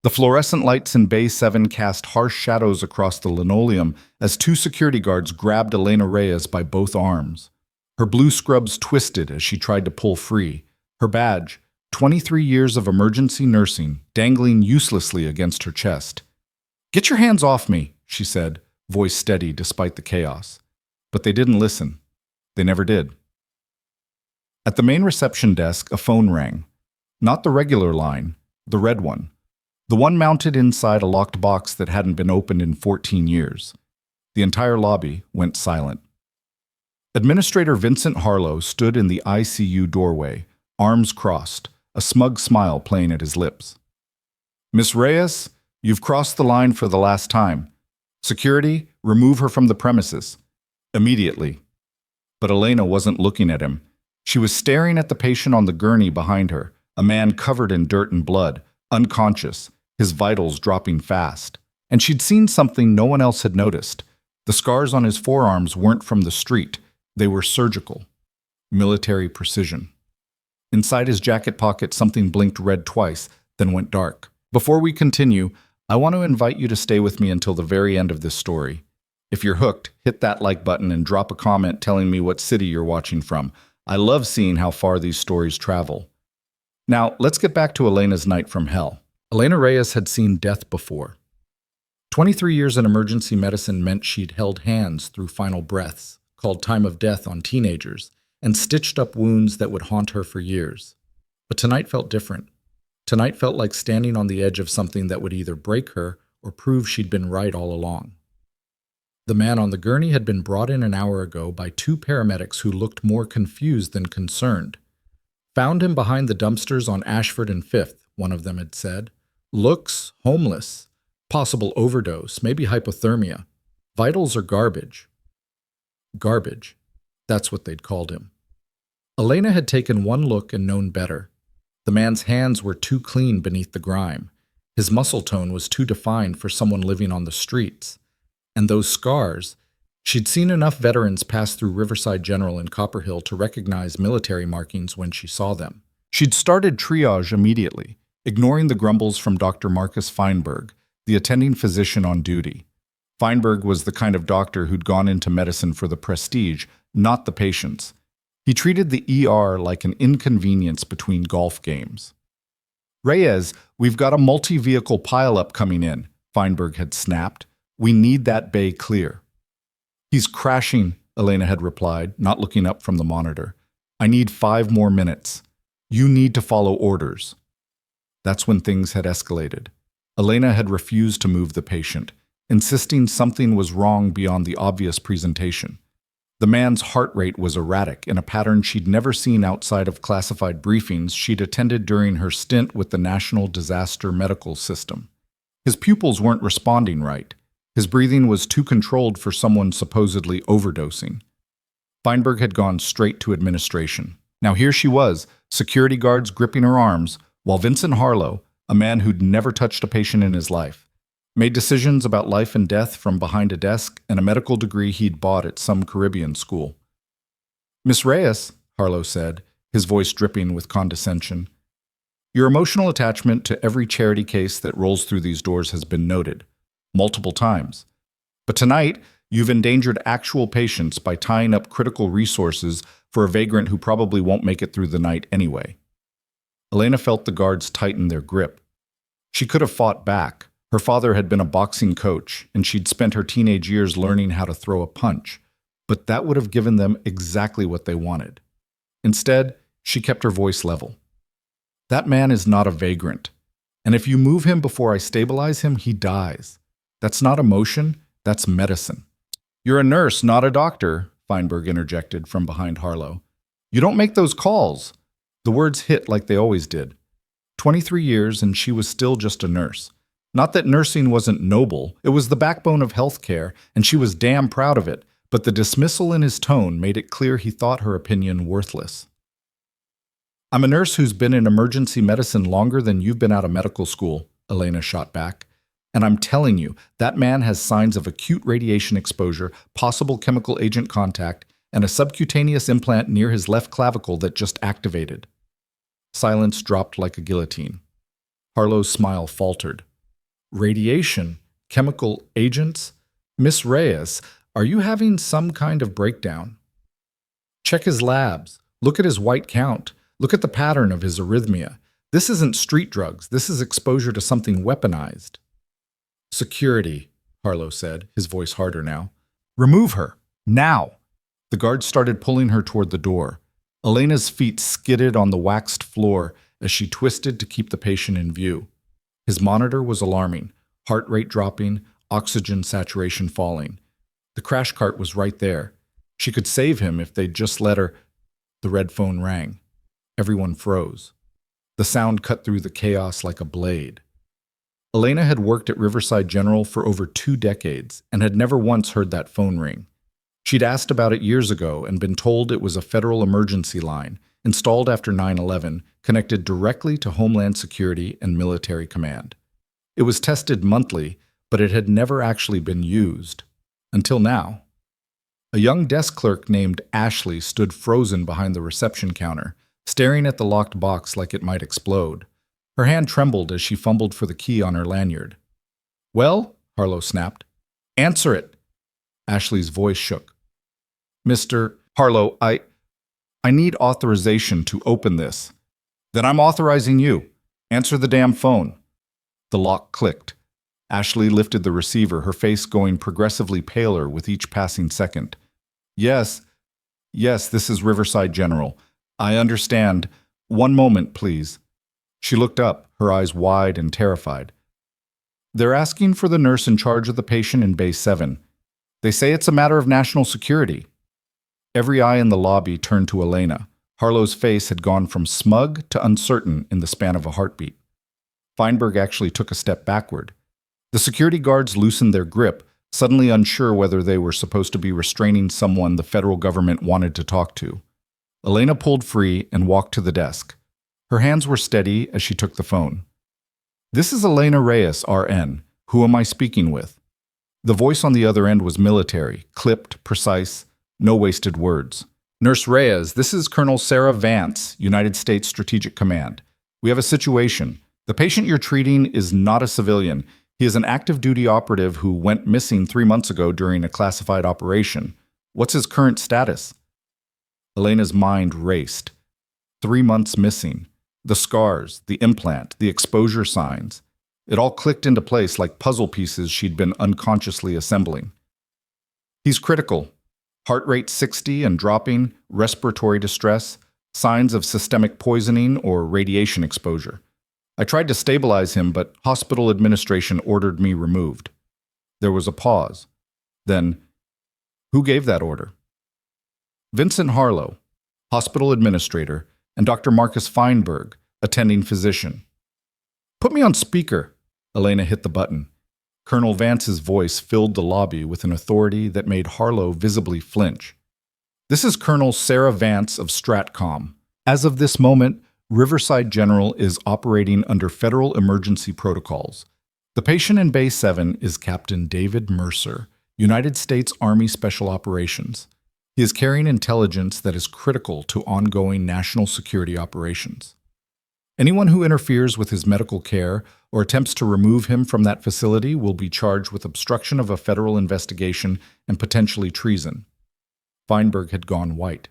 The fluorescent lights in Bay 7 cast harsh shadows across the linoleum as two security guards grabbed Elena Reyes by both arms. Her blue scrubs twisted as she tried to pull free, her badge, 23 years of emergency nursing, dangling uselessly against her chest. "Get your hands off me," she said, voice steady despite the chaos. But they didn't listen. They never did. At the main reception desk, a phone rang. Not the regular line, the red one. The one mounted inside a locked box that hadn't been opened in 14 years. The entire lobby went silent. Administrator Vincent Harlow stood in the ICU doorway, arms crossed, a smug smile playing at his lips. "Miss Reyes, you've crossed the line for the last time. Security, remove her from the premises. Immediately." But Elena wasn't looking at him. She was staring at the patient on the gurney behind her, a man covered in dirt and blood, unconscious, his vitals dropping fast. And she'd seen something no one else had noticed. The scars on his forearms weren't from the street. They were surgical. Military precision. Inside his jacket pocket, something blinked red twice, then went dark. Before we continue, I want to invite you to stay with me until the very end of this story. If you're hooked, hit that like button and drop a comment telling me what city you're watching from. I love seeing how far these stories travel. Now, let's get back to Elena's night from hell. Elena Reyes had seen death before. 23 years in emergency medicine meant she'd held hands through final breaths, called time of death on teenagers, and stitched up wounds that would haunt her for years. But tonight felt different. Tonight felt like standing on the edge of something that would either break her or prove she'd been right all along. The man on the gurney had been brought in an hour ago by two paramedics who looked more confused than concerned. "Found him behind the dumpsters on Ashford and 5th, one of them had said. "Looks homeless. Possible overdose, maybe hypothermia. Vitals are garbage." Garbage. That's what they'd called him. Elena had taken one look and known better. The man's hands were too clean beneath the grime. His muscle tone was too defined for someone living on the streets. And those scars, she'd seen enough veterans pass through Riverside General in Copperhill to recognize military markings when she saw them. She'd started triage immediately, ignoring the grumbles from Dr. Marcus Feinberg, the attending physician on duty. Feinberg was the kind of doctor who'd gone into medicine for the prestige, not the patients. He treated the ER like an inconvenience between golf games. "Reyes, we've got a multi-vehicle pileup coming in," Feinberg had snapped. "We need that bay clear." "He's crashing," Elena had replied, not looking up from the monitor. "I need 5 more minutes. You need to follow orders." That's when things had escalated. Elena had refused to move the patient, insisting something was wrong beyond the obvious presentation. The man's heart rate was erratic, in a pattern she'd never seen outside of classified briefings she'd attended during her stint with the National Disaster Medical System. His pupils weren't responding right. His breathing was too controlled for someone supposedly overdosing. Feinberg had gone straight to administration. Now here she was, security guards gripping her arms, while Vincent Harlow, a man who'd never touched a patient in his life, made decisions about life and death from behind a desk and a medical degree he'd bought at some Caribbean school. "Miss Reyes," Harlow said, his voice dripping with condescension, "your emotional attachment to every charity case that rolls through these doors has been noted, multiple times. But tonight, you've endangered actual patients by tying up critical resources for a vagrant who probably won't make it through the night anyway." Elena felt the guards tighten their grip. She could have fought back. Her father had been a boxing coach, and she'd spent her teenage years learning how to throw a punch. But that would have given them exactly what they wanted. Instead, she kept her voice level. "That man is not a vagrant. And if you move him before I stabilize him, he dies. That's not emotion, that's medicine." "You're a nurse, not a doctor," Feinberg interjected from behind Harlow. "You don't make those calls." The words hit like they always did. 23 years, and she was still just a nurse. Not that nursing wasn't noble, it was the backbone of healthcare, and she was damn proud of it, but the dismissal in his tone made it clear he thought her opinion worthless. "I'm a nurse who's been in emergency medicine longer than you've been out of medical school," Elena shot back. "And I'm telling you, that man has signs of acute radiation exposure, possible chemical agent contact, and a subcutaneous implant near his left clavicle that just activated." Silence dropped like a guillotine. Harlow's smile faltered. Radiation? Chemical agents? Miss Reyes, are you having some kind of breakdown? Check his labs. Look at his white count. Look at the pattern of his arrhythmia. This isn't street drugs. This is exposure to something weaponized. Security, Harlow said, his voice harder now. Remove her. Now. The guards started pulling her toward the door. Elena's feet skidded on the waxed floor as she twisted to keep the patient in view. His monitor was alarming, heart rate dropping, oxygen saturation falling. The crash cart was right there. She could save him if they'd just let her. The red phone rang. Everyone froze. The sound cut through the chaos like a blade. Elena had worked at Riverside General for over 2 decades and had never once heard that phone ring. She'd asked about it years ago and been told it was a federal emergency line, installed after 9/11, connected directly to Homeland Security and Military Command. It was tested monthly, but it had never actually been used. Until now. A young desk clerk named Ashley stood frozen behind the reception counter, staring at the locked box like it might explode. Her hand trembled as she fumbled for the key on her lanyard. Well, Harlow snapped. Answer it. Ashley's voice shook. Mr. Harlow, I need authorization to open this. Then I'm authorizing you. Answer the damn phone. The lock clicked. Ashley lifted the receiver, her face going progressively paler with each passing second. Yes, this is Riverside General. I understand. One moment, please. She looked up, her eyes wide and terrified. They're asking for the nurse in charge of the patient in Bay 7. They say it's a matter of national security. Every eye in the lobby turned to Elena. Harlow's face had gone from smug to uncertain in the span of a heartbeat. Feinberg actually took a step backward. The security guards loosened their grip, suddenly unsure whether they were supposed to be restraining someone the federal government wanted to talk to. Elena pulled free and walked to the desk. Her hands were steady as she took the phone. This is Elena Reyes, RN. Who am I speaking with? The voice on the other end was military, clipped, precise, no wasted words. Nurse Reyes, this is Colonel Sarah Vance, United States Strategic Command. We have a situation. The patient you're treating is not a civilian. He is an active duty operative who went missing 3 months ago during a classified operation. What's his current status? Elena's mind raced. 3 months missing. The scars, the implant, the exposure signs. It all clicked into place like puzzle pieces she'd been unconsciously assembling. He's critical. Heart rate 60 and dropping, respiratory distress, signs of systemic poisoning or radiation exposure. I tried to stabilize him, but hospital administration ordered me removed. There was a pause. Then, who gave that order? Vincent Harlow, hospital administrator, and Dr. Marcus Feinberg, attending physician. Put me on speaker. Elena hit the button. Colonel Vance's voice filled the lobby with an authority that made Harlow visibly flinch. This is Colonel Sarah Vance of STRATCOM. As of this moment, Riverside General is operating under federal emergency protocols. The patient in Bay 7 is Captain David Mercer, United States Army Special Operations. He is carrying intelligence that is critical to ongoing national security operations. Anyone who interferes with his medical care or attempts to remove him from that facility will be charged with obstruction of a federal investigation and potentially treason. Feinberg had gone white.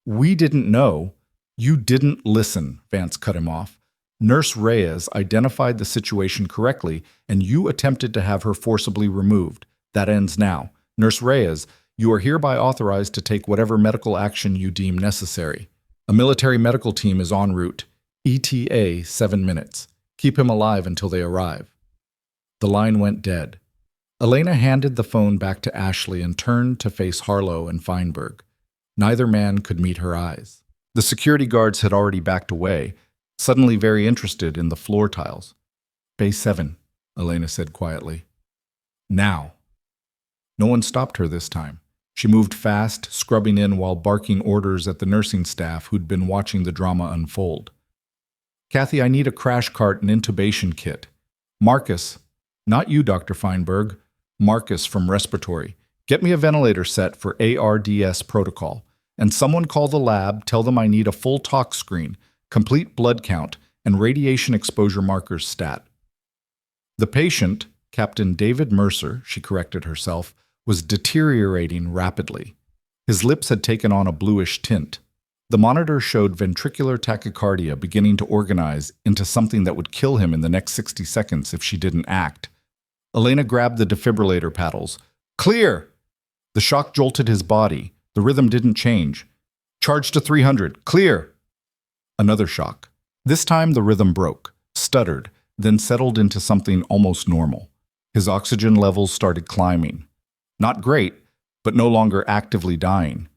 We didn't know. You didn't listen, Vance cut him off. Nurse Reyes identified the situation correctly, and you attempted to have her forcibly removed. That ends now. Nurse Reyes, you are hereby authorized to take whatever medical action you deem necessary. A military medical team is en route. ETA 7 minutes. Keep him alive until they arrive. The line went dead. Elena handed the phone back to Ashley and turned to face Harlow and Feinberg. Neither man could meet her eyes. The security guards had already backed away, suddenly very interested in the floor tiles. Bay 7, Elena said quietly. Now. No one stopped her this time. She moved fast, scrubbing in while barking orders at the nursing staff who'd been watching the drama unfold. Kathy, I need a crash cart and intubation kit. Marcus, not you, Dr. Feinberg. Marcus from respiratory. Get me a ventilator set for ARDS protocol. And someone call the lab, tell them I need a full tox screen, complete blood count, and radiation exposure markers stat. The patient, Captain David Mercer, she corrected herself, was deteriorating rapidly. His lips had taken on a bluish tint. The monitor showed ventricular tachycardia beginning to organize into something that would kill him in the next 60 seconds if she didn't act. Elena grabbed the defibrillator paddles. Clear! The shock jolted his body. The rhythm didn't change. Charge to 300. Clear! Another shock. This time the rhythm broke, stuttered, then settled into something almost normal. His oxygen levels started climbing. Not great, but no longer actively dying.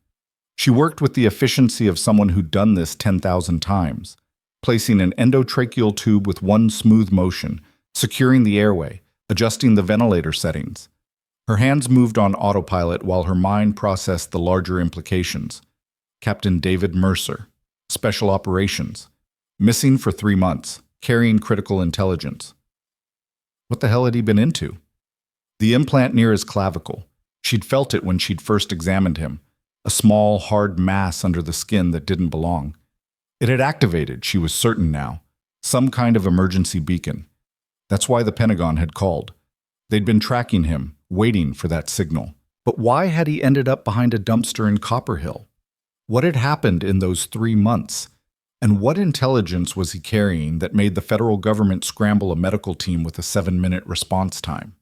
She worked with the efficiency of someone who'd done this 10,000 times, placing an endotracheal tube with one smooth motion, securing the airway, adjusting the ventilator settings. Her hands moved on autopilot while her mind processed the larger implications. Captain David Mercer, Special Operations, missing for 3 months, carrying critical intelligence. What the hell had he been into? The implant near his clavicle. She'd felt it when she'd first examined him, a small, hard mass under the skin that didn't belong. It had activated, she was certain now, some kind of emergency beacon. That's why the Pentagon had called. They'd been tracking him, waiting for that signal. But why had he ended up behind a dumpster in Copper Hill? What had happened in those 3 months? And what intelligence was he carrying that made the federal government scramble a medical team with a 7-minute response time?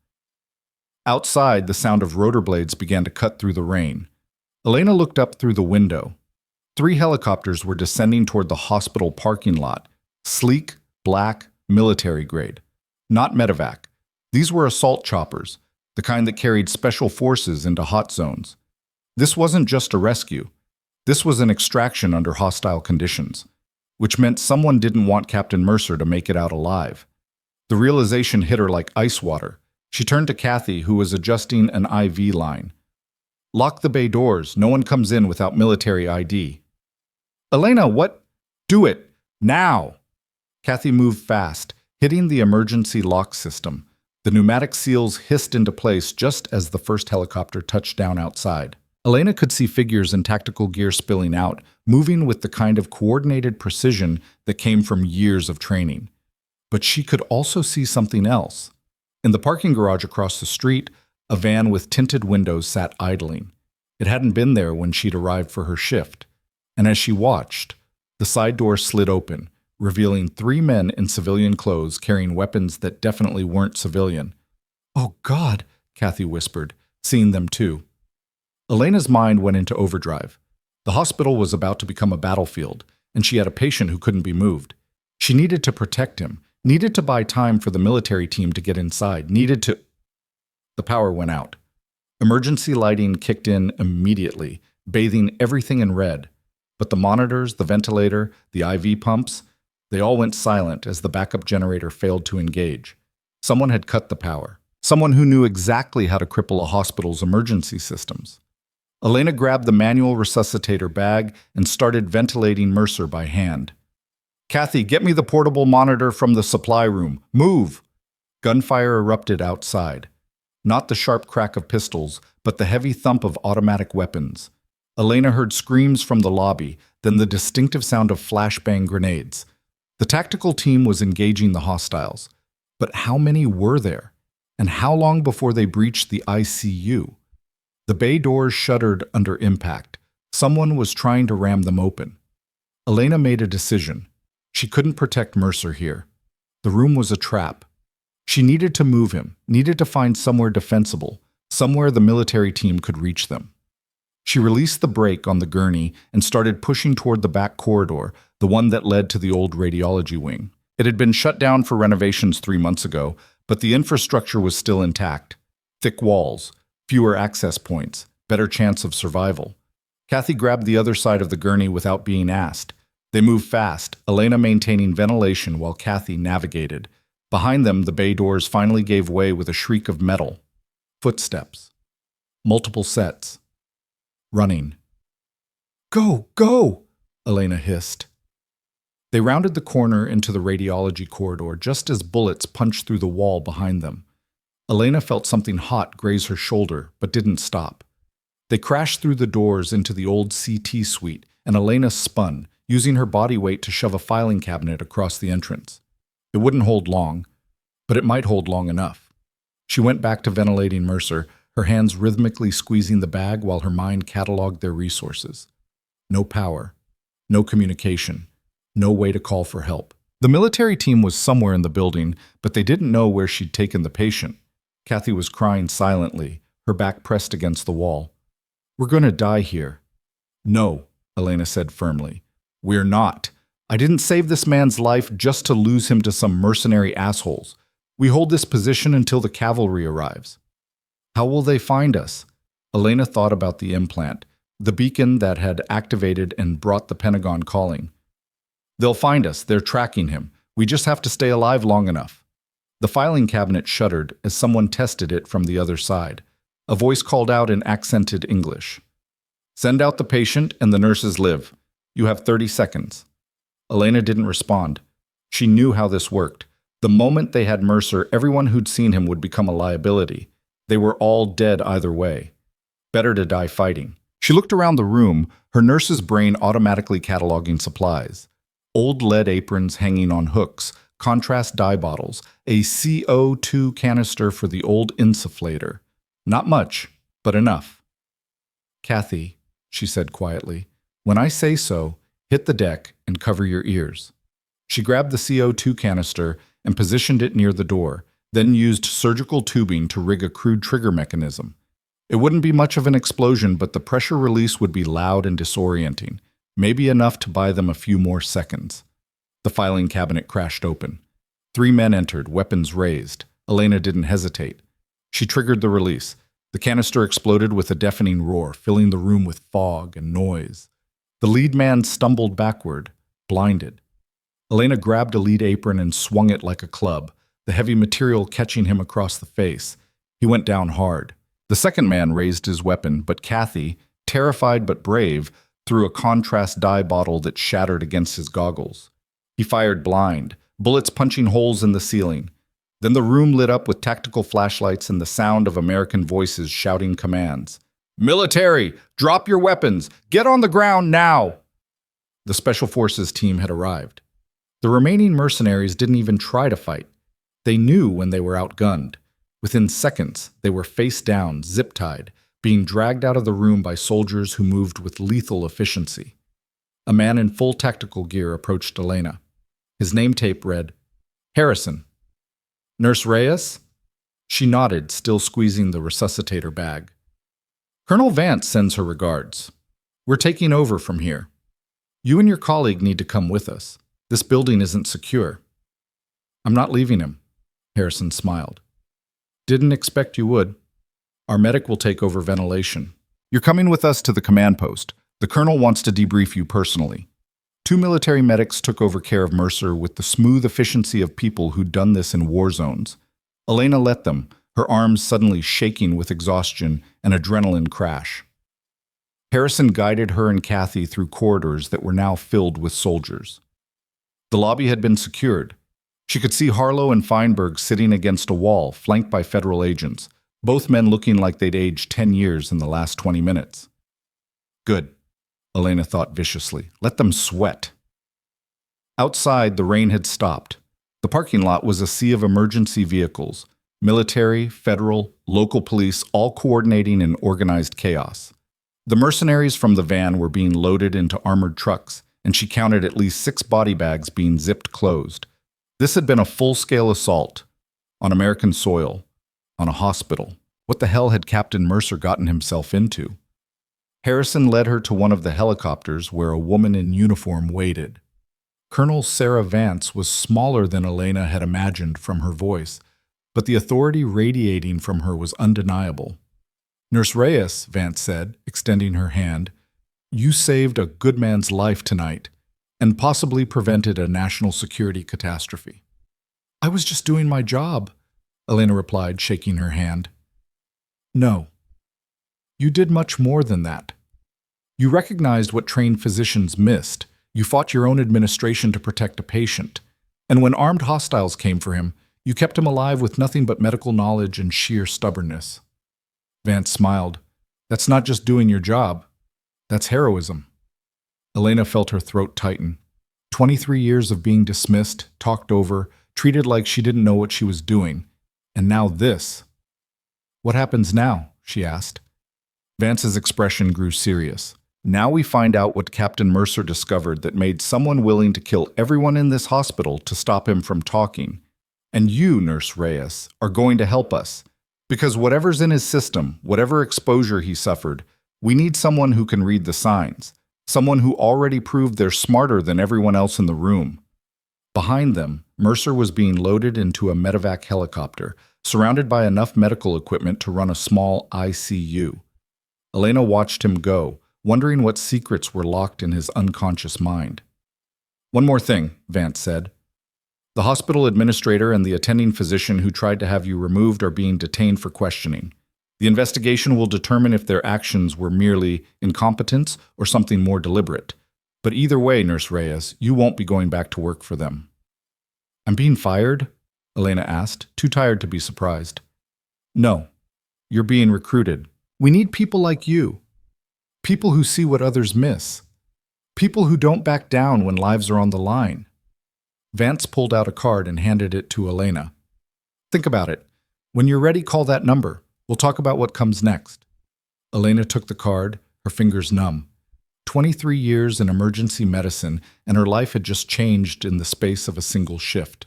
Outside, the sound of rotor blades began to cut through the rain. Elena looked up through the window. 3 helicopters were descending toward the hospital parking lot, sleek, black, military grade. Not medevac. These were assault choppers, the kind that carried special forces into hot zones. This wasn't just a rescue. This was an extraction under hostile conditions, which meant someone didn't want Captain Mercer to make it out alive. The realization hit her like ice water. She turned to Kathy, who was adjusting an IV line. Lock the bay doors. No one comes in without military ID. Elena, what? Do it. Now! Kathy moved fast, hitting the emergency lock system. The pneumatic seals hissed into place just as the first helicopter touched down outside. Elena could see figures in tactical gear spilling out, moving with the kind of coordinated precision that came from years of training. But she could also see something else. In the parking garage across the street, a van with tinted windows sat idling. It hadn't been there when she'd arrived for her shift. And as she watched, the side door slid open, revealing 3 men in civilian clothes carrying weapons that definitely weren't civilian. "Oh, God," Kathy whispered, seeing them too. Elena's mind went into overdrive. The hospital was about to become a battlefield, and she had a patient who couldn't be moved. She needed to protect him, needed to buy time for the military team to get inside, needed to... The power went out. Emergency lighting kicked in immediately, bathing everything in red. But the monitors, the ventilator, the IV pumps, they all went silent as the backup generator failed to engage. Someone had cut the power. Someone who knew exactly how to cripple a hospital's emergency systems. Elena grabbed the manual resuscitator bag and started ventilating Mercer by hand. "Kathy, get me the portable monitor from the supply room. Move!" Gunfire erupted outside. Not the sharp crack of pistols, but the heavy thump of automatic weapons. Elena heard screams from the lobby, then the distinctive sound of flashbang grenades. The tactical team was engaging the hostiles. But how many were there? And how long before they breached the ICU? The bay doors shuddered under impact. Someone was trying to ram them open. Elena made a decision. She couldn't protect Mercer here. The room was a trap. She needed to move him, needed to find somewhere defensible, somewhere the military team could reach them. She released the brake on the gurney and started pushing toward the back corridor, the one that led to the old radiology wing. It had been shut down for renovations 3 months ago, but the infrastructure was still intact. Thick walls, fewer access points, better chance of survival. Kathy grabbed the other side of the gurney without being asked. They moved fast, Elena maintaining ventilation while Kathy navigated. Behind them, the bay doors finally gave way with a shriek of metal. Footsteps. Multiple sets. Running. "Go, go!" Elena hissed. They rounded the corner into the radiology corridor just as bullets punched through the wall behind them. Elena felt something hot graze her shoulder, but didn't stop. They crashed through the doors into the old CT suite, and Elena spun, using her body weight to shove a filing cabinet across the entrance. It wouldn't hold long. but it might hold long enough. She went back to ventilating Mercer, her hands rhythmically squeezing the bag while her mind cataloged their resources. No power, no communication, no way to call for help. The military team was somewhere in the building, but they didn't know where she'd taken the patient. Kathy was crying silently, her back pressed against the wall. "We're going to die here." "No," Elena said firmly. "We're not. I didn't save this man's life just to lose him to some mercenary assholes. We hold this position until the cavalry arrives." "How will they find us?" Elena thought about the implant, the beacon that had activated and brought the Pentagon calling. "They'll find us. They're tracking him. We just have to stay alive long enough." The filing cabinet shuddered as someone tested it from the other side. A voice called out in accented English. "Send out the patient and the nurses live. You have 30 seconds. Elena didn't respond. She knew how this worked. The moment they had Mercer, everyone who'd seen him would become a liability. They were all dead either way. Better to die fighting. She looked around the room, her nurse's brain automatically cataloging supplies. Old lead aprons hanging on hooks, contrast dye bottles, a CO2 canister for the old insufflator. Not much, but enough. "Kathy," she said quietly, "when I say so, hit the deck and cover your ears." She grabbed the CO2 canister and positioned it near the door, then used surgical tubing to rig a crude trigger mechanism. It wouldn't be much of an explosion, but the pressure release would be loud and disorienting, maybe enough to buy them a few more seconds. The filing cabinet crashed open. 3 men entered, weapons raised. Elena didn't hesitate. She triggered the release. The canister exploded with a deafening roar, filling the room with fog and noise. The lead man stumbled backward, blinded. Elena grabbed a lead apron and swung it like a club, the heavy material catching him across the face. He went down hard. The second man raised his weapon, but Kathy, terrified but brave, threw a contrast dye bottle that shattered against his goggles. He fired blind, bullets punching holes in the ceiling. Then the room lit up with tactical flashlights and the sound of American voices shouting commands. "Military! Drop your weapons! Get on the ground now!" The Special Forces team had arrived. The remaining mercenaries didn't even try to fight. They knew when they were outgunned. Within seconds, they were face down, zip-tied, being dragged out of the room by soldiers who moved with lethal efficiency. A man in full tactical gear approached Elena. His name tape read, "Harrison." "Nurse Reyes?" She nodded, still squeezing the resuscitator bag. "Colonel Vance sends her regards. We're taking over from here. You and your colleague need to come with us. This building isn't secure." "I'm not leaving him," Harrison smiled. "Didn't expect you would. Our medic will take over ventilation. You're coming with us to the command post. The colonel wants to debrief you personally." 2 military medics took over care of Mercer with the smooth efficiency of people who'd done this in war zones. Elena let them, her arms suddenly shaking with exhaustion and adrenaline crash. Harrison guided her and Kathy through corridors that were now filled with soldiers. The lobby had been secured. She could see Harlow and Feinberg sitting against a wall, flanked by federal agents, both men looking like they'd aged 10 years in the last 20 minutes. Good, Elena thought viciously. Let them sweat. Outside, the rain had stopped. The parking lot was a sea of emergency vehicles, military, federal, local police, all coordinating in organized chaos. The mercenaries from the van were being loaded into armored trucks, and she counted at least 6 body bags being zipped closed. This had been a full-scale assault on American soil, on a hospital. What the hell had Captain Mercer gotten himself into? Harrison led her to one of the helicopters where a woman in uniform waited. Colonel Sarah Vance was smaller than Elena had imagined from her voice, but the authority radiating from her was undeniable. "Nurse Reyes," Vance said, extending her hand, "you saved a good man's life tonight and possibly prevented a national security catastrophe." "I was just doing my job," Elena replied, shaking her hand. "No. You did much more than that. You recognized what trained physicians missed. You fought your own administration to protect a patient. And when armed hostiles came for him, you kept him alive with nothing but medical knowledge and sheer stubbornness." Vance smiled. "That's not just doing your job. That's heroism." Elena felt her throat tighten. 23 years of being dismissed, talked over, treated like she didn't know what she was doing. And now this. What happens now? She asked. Vance's expression grew serious. Now we find out what Captain Mercer discovered that made someone willing to kill everyone in this hospital to stop him from talking. And you, Nurse Reyes, are going to help us. Because whatever's in his system, whatever exposure he suffered, we need someone who can read the signs. Someone who already proved they're smarter than everyone else in the room. Behind them, Mercer was being loaded into a medevac helicopter, surrounded by enough medical equipment to run a small ICU. Elena watched him go, wondering what secrets were locked in his unconscious mind. One more thing, Vance said. The hospital administrator and the attending physician who tried to have you removed are being detained for questioning. The investigation will determine if their actions were merely incompetence or something more deliberate. But either way, Nurse Reyes, you won't be going back to work for them. I'm being fired? Elena asked, too tired to be surprised. No, you're being recruited. We need people like you. People who see what others miss. People who don't back down when lives are on the line. Vance pulled out a card and handed it to Elena. Think about it. When you're ready, call that number. We'll talk about what comes next. Elena took the card, her fingers numb. 23 years in emergency medicine, and her life had just changed in the space of a single shift.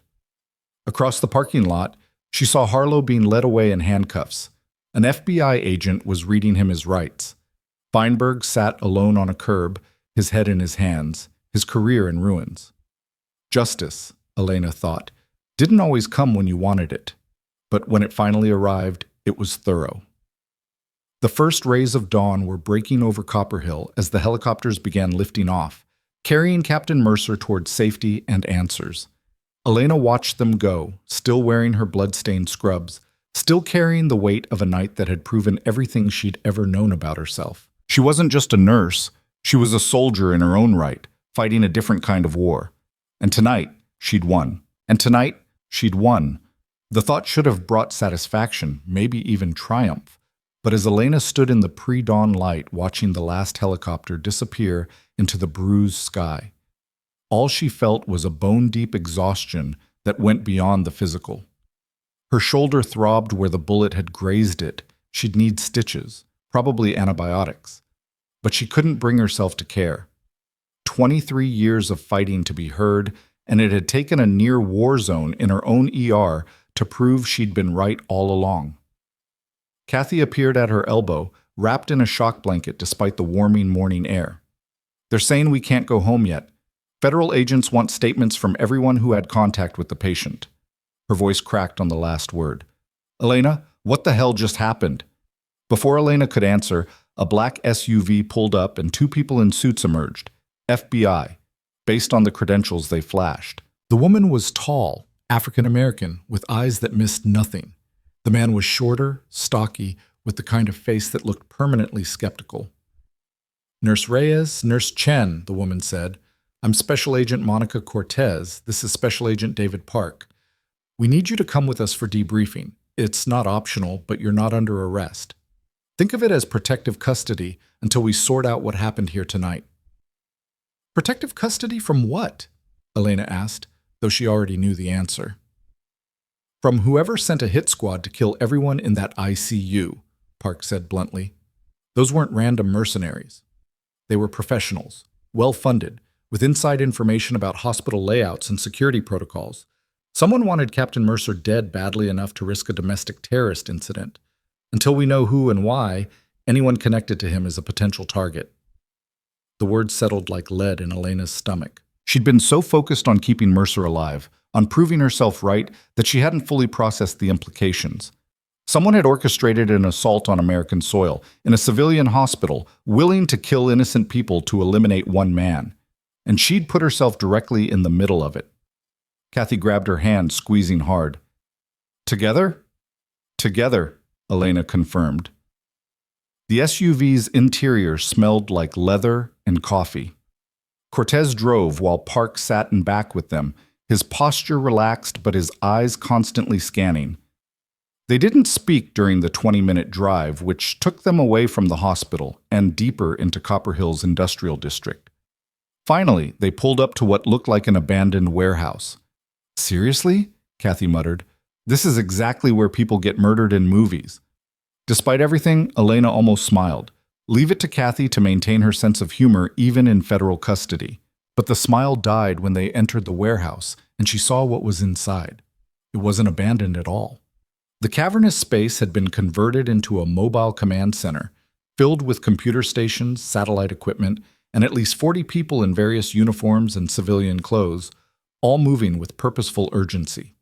Across the parking lot, she saw Harlow being led away in handcuffs. An FBI agent was reading him his rights. Feinberg sat alone on a curb, his head in his hands, his career in ruins. Justice, Elena thought, didn't always come when you wanted it. But when it finally arrived, it was thorough. The first rays of dawn were breaking over Copper Hill as the helicopters began lifting off, carrying Captain Mercer towards safety and answers. Elena watched them go, still wearing her blood-stained scrubs, still carrying the weight of a night that had proven everything she'd ever known about herself. She wasn't just a nurse, she was a soldier in her own right, fighting a different kind of war. And tonight, she'd won. And tonight, she'd won. The thought should have brought satisfaction, maybe even triumph. But as Elena stood in the pre-dawn light watching the last helicopter disappear into the bruised sky, all she felt was a bone-deep exhaustion that went beyond the physical. Her shoulder throbbed where the bullet had grazed it. She'd need stitches, probably antibiotics. But she couldn't bring herself to care. 23 years of fighting to be heard, and it had taken a near war zone in her own ER to prove she'd been right all along. Kathy appeared at her elbow, wrapped in a shock blanket despite the warming morning air. They're saying we can't go home yet. Federal agents want statements from everyone who had contact with the patient. Her voice cracked on the last word. Elena, what the hell just happened? Before Elena could answer, a black SUV pulled up and two people in suits emerged. FBI, based on the credentials they flashed. The woman was tall, African American, with eyes that missed nothing. The man was shorter, stocky, with the kind of face that looked permanently skeptical. Nurse Reyes, Nurse Chen, the woman said. I'm Special Agent Monica Cortez. This is Special Agent David Park. We need you to come with us for debriefing. It's not optional, but you're not under arrest. Think of it as protective custody until we sort out what happened here tonight. Protective custody from what? Elena asked, though she already knew the answer. From whoever sent a hit squad to kill everyone in that ICU, Park said bluntly. Those weren't random mercenaries. They were professionals, well-funded, with inside information about hospital layouts and security protocols. Someone wanted Captain Mercer dead badly enough to risk a domestic terrorist incident. Until we know who and why, anyone connected to him is a potential target. The words settled like lead in Elena's stomach. She'd been so focused on keeping Mercer alive, on proving herself right, that she hadn't fully processed the implications. Someone had orchestrated an assault on American soil, in a civilian hospital, willing to kill innocent people to eliminate one man. And she'd put herself directly in the middle of it. Kathy grabbed her hand, squeezing hard. Together? Together, Elena confirmed. The SUV's interior smelled like leather and coffee. Cortez drove while Park sat in back with them, his posture relaxed but his eyes constantly scanning. They didn't speak during the 20-minute drive, which took them away from the hospital and deeper into Copper Hill's industrial district. Finally, they pulled up to what looked like an abandoned warehouse. Seriously? Kathy muttered. "This is exactly where people get murdered in movies." Despite everything, Elena almost smiled. Leave it to Kathy to maintain her sense of humor even in federal custody. But the smile died when they entered the warehouse and she saw what was inside. It wasn't abandoned at all. The cavernous space had been converted into a mobile command center, filled with computer stations, satellite equipment, and at least 40 people in various uniforms and civilian clothes, all moving with purposeful urgency.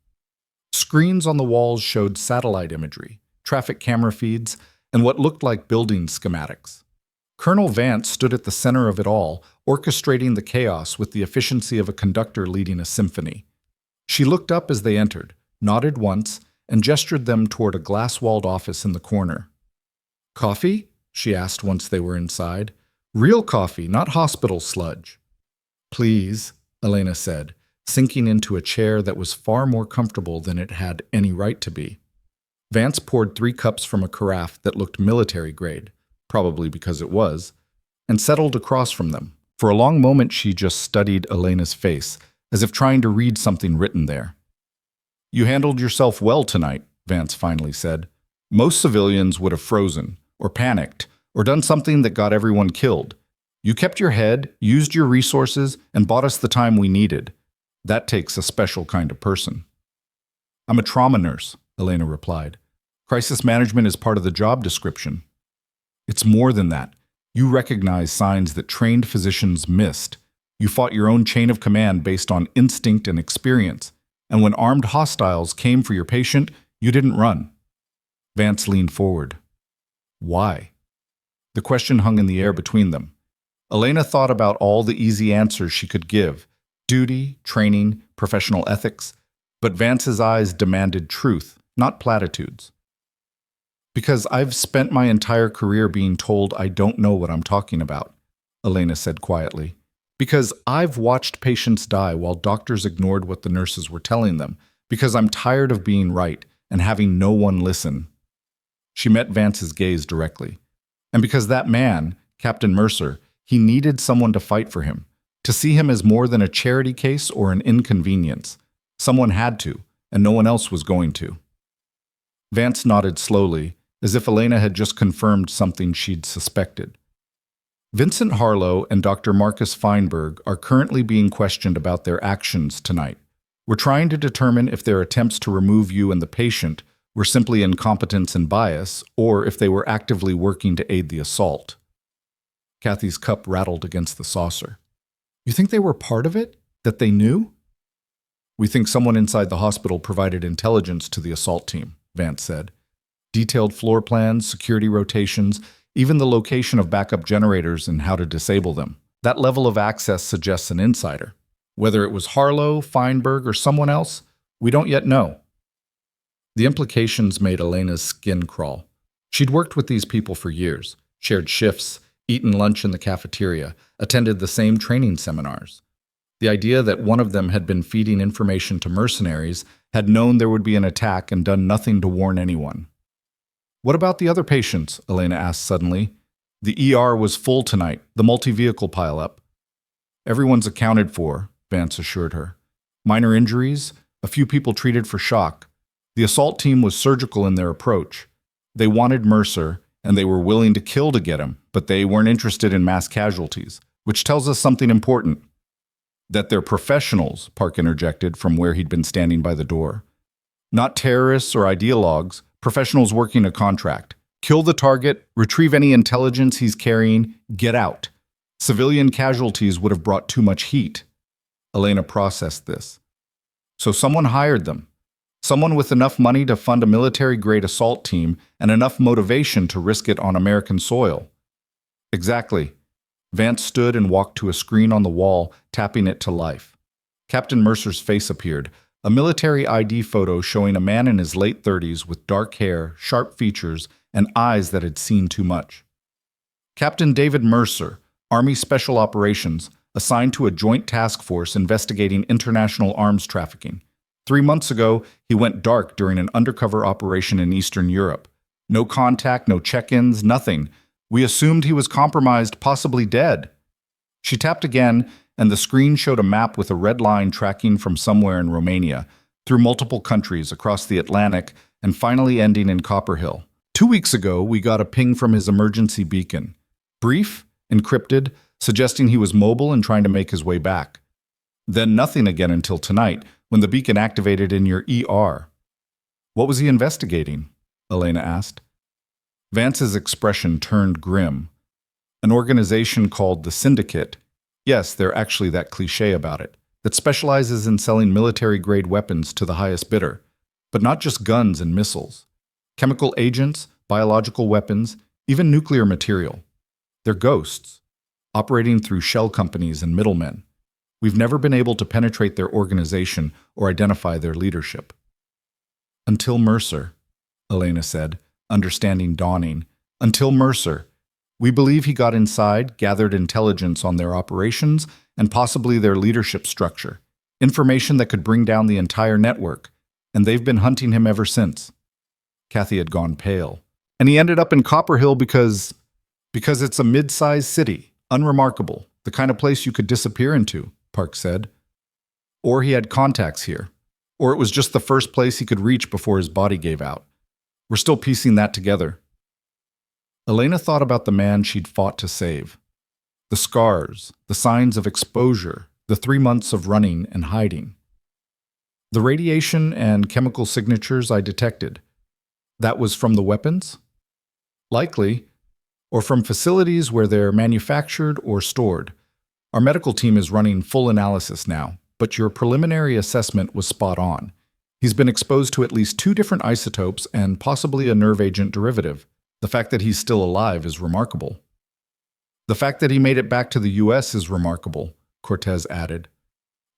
Screens on the walls showed satellite imagery, traffic camera feeds, and what looked like building schematics. Colonel Vance stood at the center of it all, orchestrating the chaos with the efficiency of a conductor leading a symphony. She looked up as they entered, nodded once, and gestured them toward a glass-walled office in the corner. "Coffee?" she asked once they were inside. "Real coffee, not hospital sludge." "Please," Elena said, sinking into a chair that was far more comfortable than it had any right to be. Vance poured 3 cups from a carafe that looked military grade, probably because it was, and settled across from them. For a long moment she just studied Elena's face, as if trying to read something written there. "You handled yourself well tonight," Vance finally said. "Most civilians would have frozen, or panicked, or done something that got everyone killed. You kept your head, used your resources, and bought us the time we needed. That takes a special kind of person." "I'm a trauma nurse," Elena replied. "Crisis management is part of the job description." "It's more than that. You recognize signs that trained physicians missed. You fought your own chain of command based on instinct and experience. And when armed hostiles came for your patient, you didn't run." Vance leaned forward. "Why?" The question hung in the air between them. Elena thought about all the easy answers she could give: duty, training, professional ethics. But Vance's eyes demanded truth, not platitudes. "Because I've spent my entire career being told I don't know what I'm talking about," Elena said quietly. "Because I've watched patients die while doctors ignored what the nurses were telling them. Because I'm tired of being right and having no one listen." She met Vance's gaze directly. "And because that man, Captain Mercer, he needed someone to fight for him, to see him as more than a charity case or an inconvenience. Someone had to, and no one else was going to." Vance nodded slowly, as if Elena had just confirmed something she'd suspected. "Vincent Harlow and Dr. Marcus Feinberg are currently being questioned about their actions tonight. We're trying to determine if their attempts to remove you and the patient were simply incompetence and bias, or if they were actively working to aid the assault." Kathy's cup rattled against the saucer. "You think they were part of it? That they knew?" "We think someone inside the hospital provided intelligence to the assault team," Vance said. "Detailed floor plans, security rotations, even the location of backup generators and how to disable them. That level of access suggests an insider. Whether it was Harlow, Feinberg, or someone else, we don't yet know." The implications made Elena's skin crawl. She'd worked with these people for years, shared shifts, eaten lunch in the cafeteria, attended the same training seminars. The idea that one of them had been feeding information to mercenaries, had known there would be an attack, and done nothing to warn anyone. "What about the other patients?" Elena asked suddenly. "The ER was full tonight, the multi-vehicle pileup." "Everyone's accounted for," Vance assured her. "Minor injuries, a few people treated for shock. The assault team was surgical in their approach. They wanted Mercer, and they were willing to kill to get him, but they weren't interested in mass casualties, which tells us something important." "That they're professionals," Park interjected from where he'd been standing by the door. "Not terrorists or ideologues, professionals working a contract. Kill the target, retrieve any intelligence he's carrying, get out. Civilian casualties would have brought too much heat." Elena processed this. "So someone hired them. Someone with enough money to fund a military-grade assault team and enough motivation to risk it on American soil." "Exactly." Vance stood and walked to a screen on the wall, tapping it to life. Captain Mercer's face appeared, a military ID photo showing a man in his late 30s with dark hair, sharp features, and eyes that had seen too much. "Captain David Mercer, Army Special Operations, assigned to a joint task force investigating international arms trafficking. 3 months ago, he went dark during an undercover operation in Eastern Europe. No contact, no check-ins, nothing. We assumed he was compromised, possibly dead." She tapped again, and the screen showed a map with a red line tracking from somewhere in Romania, through multiple countries across the Atlantic, and finally ending in Copperhill. 2 weeks ago, we got a ping from his emergency beacon. Brief, encrypted, suggesting he was mobile and trying to make his way back. Then nothing again until tonight, when the beacon activated in your ER. What was he investigating? Elena asked. Vance's expression turned grim. An organization called the Syndicate. Yes, they're actually that cliché about it, that specializes in selling military-grade weapons to the highest bidder. But not just guns and missiles. Chemical agents, biological weapons, even nuclear material. They're ghosts, operating through shell companies and middlemen. We've never been able to penetrate their organization or identify their leadership. Until Mercer, Elena said, understanding dawning. Until Mercer. We believe he got inside, gathered intelligence on their operations, and possibly their leadership structure. Information that could bring down the entire network. And they've been hunting him ever since. Kathy had gone pale. And he ended up in Copperhill because it's a mid-sized city, unremarkable, the kind of place you could disappear into, Park said. Or he had contacts here. Or it was just the first place he could reach before his body gave out. We're still piecing that together. Elena thought about the man she'd fought to save. The scars, the signs of exposure, the 3 months of running and hiding. The radiation and chemical signatures I detected. That was from the weapons? Likely. Or from facilities where they're manufactured or stored. Our medical team is running full analysis now, but your preliminary assessment was spot on. He's been exposed to at least 2 different isotopes and possibly a nerve agent derivative. The fact that he's still alive is remarkable. The fact that he made it back to the U.S. is remarkable, Cortez added.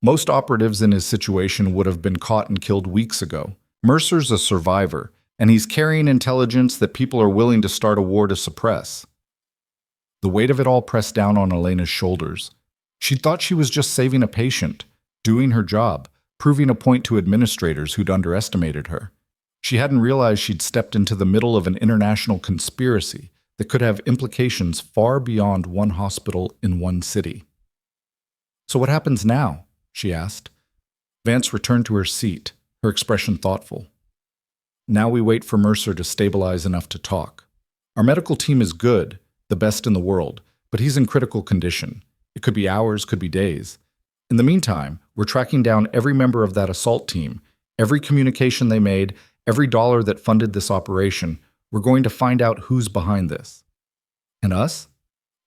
Most operatives in his situation would have been caught and killed weeks ago. Mercer's a survivor, and he's carrying intelligence that people are willing to start a war to suppress. The weight of it all pressed down on Elena's shoulders. She thought she was just saving a patient, doing her job, proving a point to administrators who'd underestimated her. She hadn't realized she'd stepped into the middle of an international conspiracy that could have implications far beyond one hospital in one city. So what happens now? She asked. Vance returned to her seat, her expression thoughtful. Now we wait for Mercer to stabilize enough to talk. Our medical team is good, the best in the world, but he's in critical condition. It could be hours, could be days. In the meantime, we're tracking down every member of that assault team, every communication they made, every dollar that funded this operation. We're going to find out who's behind this. And us?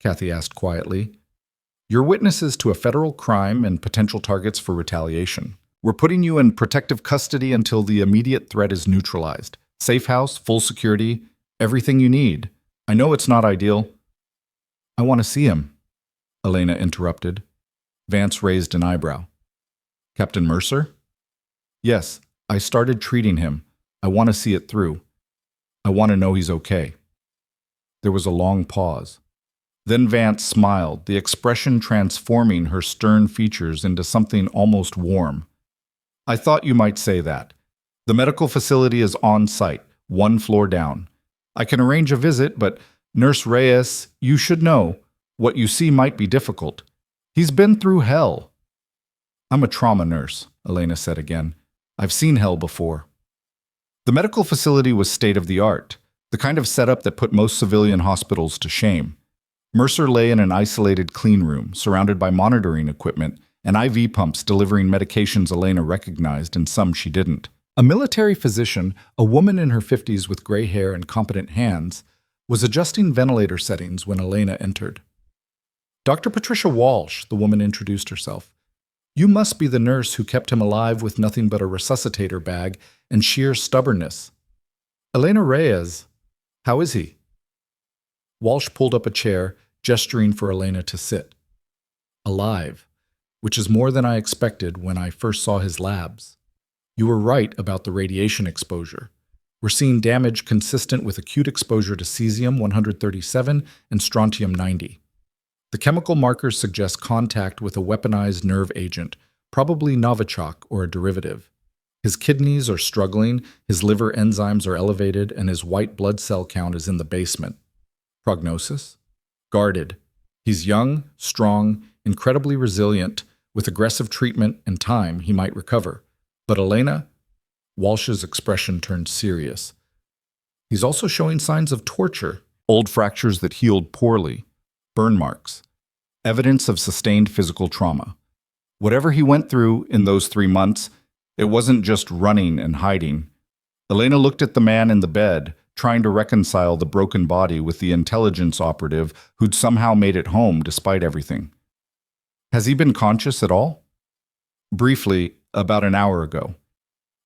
Kathy asked quietly. You're witnesses to a federal crime and potential targets for retaliation. We're putting you in protective custody until the immediate threat is neutralized. Safe house, full security, everything you need. I know it's not ideal. I want to see him, Elena interrupted. Vance raised an eyebrow. Captain Mercer? Yes, I started treating him. I want to see it through. I want to know he's okay. There was a long pause. Then Vance smiled, the expression transforming her stern features into something almost warm. I thought you might say that. The medical facility is on site, 1 floor down. I can arrange a visit, but Nurse Reyes, you should know, what you see might be difficult. He's been through hell. I'm a trauma nurse, Elena said again. I've seen hell before. The medical facility was state-of-the-art, the kind of setup that put most civilian hospitals to shame. Mercer lay in an isolated clean room, surrounded by monitoring equipment and IV pumps delivering medications Elena recognized and some she didn't. A military physician, a woman in her 50s with gray hair and competent hands, was adjusting ventilator settings when Elena entered. Dr. Patricia Walsh, the woman introduced herself. You must be the nurse who kept him alive with nothing but a resuscitator bag and sheer stubbornness. Elena Reyes, how is he? Walsh pulled up a chair, gesturing for Elena to sit. Alive, which is more than I expected when I first saw his labs. You were right about the radiation exposure. We're seeing damage consistent with acute exposure to cesium-137 and strontium-90. The chemical markers suggest contact with a weaponized nerve agent, probably Novichok or a derivative. His kidneys are struggling, his liver enzymes are elevated, and his white blood cell count is in the basement. Prognosis? Guarded. He's young, strong, incredibly resilient. With aggressive treatment and time, he might recover. But Elena, Walsh's expression turned serious. He's also showing signs of torture, old fractures that healed poorly, burn marks, evidence of sustained physical trauma. Whatever he went through in those 3 months, it wasn't just running and hiding. Elena looked at the man in the bed, trying to reconcile the broken body with the intelligence operative who'd somehow made it home despite everything. Has he been conscious at all? Briefly, about an hour ago.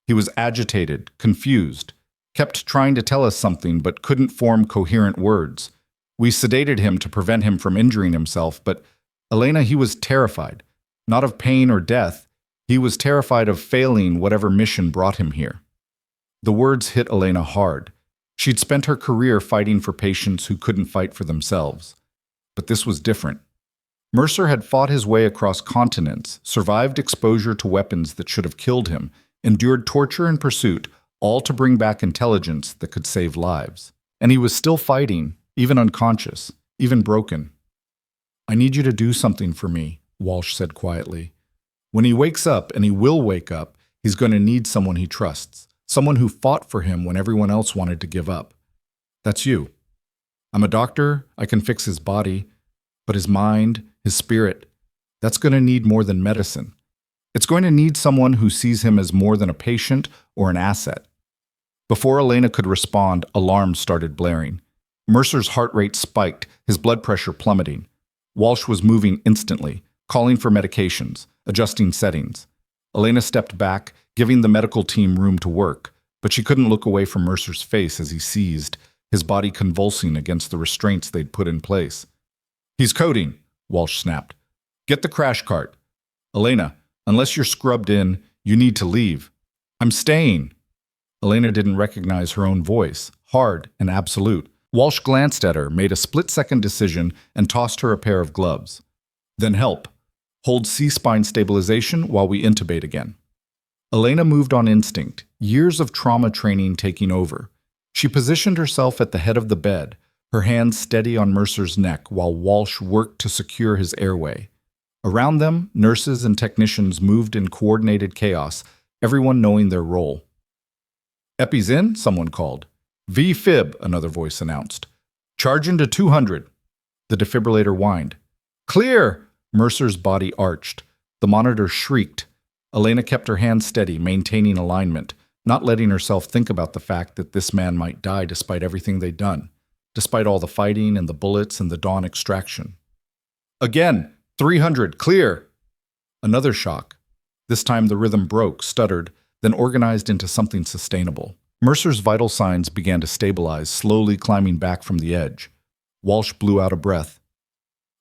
He was agitated, confused, kept trying to tell us something but couldn't form coherent words. We sedated him to prevent him from injuring himself, but Elena, he was terrified. Not of pain or death. He was terrified of failing whatever mission brought him here. The words hit Elena hard. She'd spent her career fighting for patients who couldn't fight for themselves. But this was different. Mercer had fought his way across continents, survived exposure to weapons that should have killed him, endured torture and pursuit, all to bring back intelligence that could save lives. And he was still fighting, even unconscious, even broken. "I need you to do something for me," Walsh said quietly. "When he wakes up, and he will wake up, he's going to need someone he trusts, someone who fought for him when everyone else wanted to give up. That's you. I'm a doctor, I can fix his body, but his mind, his spirit, that's going to need more than medicine. It's going to need someone who sees him as more than a patient or an asset." Before Elena could respond, alarms started blaring. Mercer's heart rate spiked, his blood pressure plummeting. Walsh was moving instantly, calling for medications, adjusting settings. Elena stepped back, giving the medical team room to work, but she couldn't look away from Mercer's face as he seized, his body convulsing against the restraints they'd put in place. "He's coding," Walsh snapped. "Get the crash cart. Elena, unless you're scrubbed in, you need to leave." "I'm staying." Elena didn't recognize her own voice, hard and absolute. Walsh glanced at her, made a split-second decision, and tossed her a pair of gloves. "Then help. Hold C-spine stabilization while we intubate again." Elena moved on instinct, years of trauma training taking over. She positioned herself at the head of the bed, her hands steady on Mercer's neck while Walsh worked to secure his airway. Around them, nurses and technicians moved in coordinated chaos, everyone knowing their role. "Epi's in," someone called. "V-fib," another voice announced. "Charge into 200. The defibrillator whined. "Clear!" Mercer's body arched. The monitor shrieked. Elena kept her hands steady, maintaining alignment, not letting herself think about the fact that this man might die despite everything they'd done, despite all the fighting and the bullets and the dawn extraction. "Again! 300, clear!" Another shock. This time the rhythm broke, stuttered, then organized into something sustainable. Mercer's vital signs began to stabilize, slowly climbing back from the edge. Walsh blew out a breath.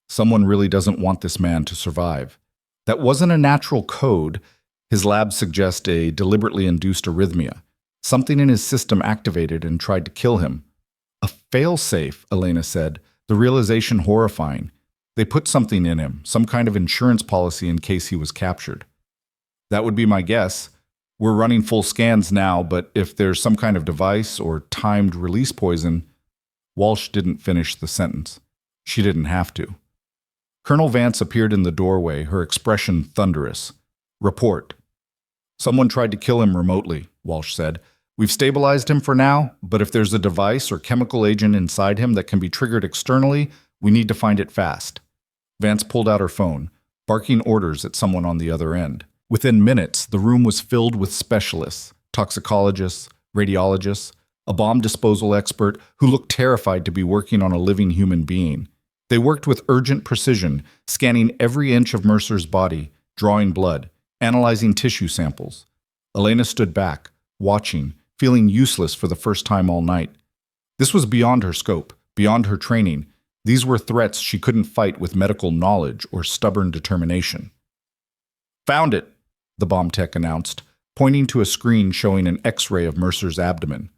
Someone really doesn't want this man to survive. That wasn't a natural code. His labs suggest a deliberately induced arrhythmia. Something in his system activated and tried to kill him. "A failsafe," Elena said, the realization horrifying. They put something in him, some kind of insurance policy in case he was captured. "That would be my guess. We're running full scans now, but if there's some kind of device or timed release poison..." Walsh didn't finish the sentence. She didn't have to. Colonel Vance appeared in the doorway, her expression thunderous. "Report." "Someone tried to kill him remotely," Walsh said. "We've stabilized him for now, but if there's a device or chemical agent inside him that can be triggered externally, we need to find it fast." Vance pulled out her phone, barking orders at someone on the other end. Within minutes, the room was filled with specialists, toxicologists, radiologists, a bomb disposal expert who looked terrified to be working on a living human being. They worked with urgent precision, scanning every inch of Mercer's body, drawing blood, analyzing tissue samples. Elena stood back, watching, feeling useless for the first time all night. This was beyond her scope, beyond her training. These were threats she couldn't fight with medical knowledge or stubborn determination. "Found it," the bomb tech announced, pointing to a screen showing an X-ray of Mercer's abdomen.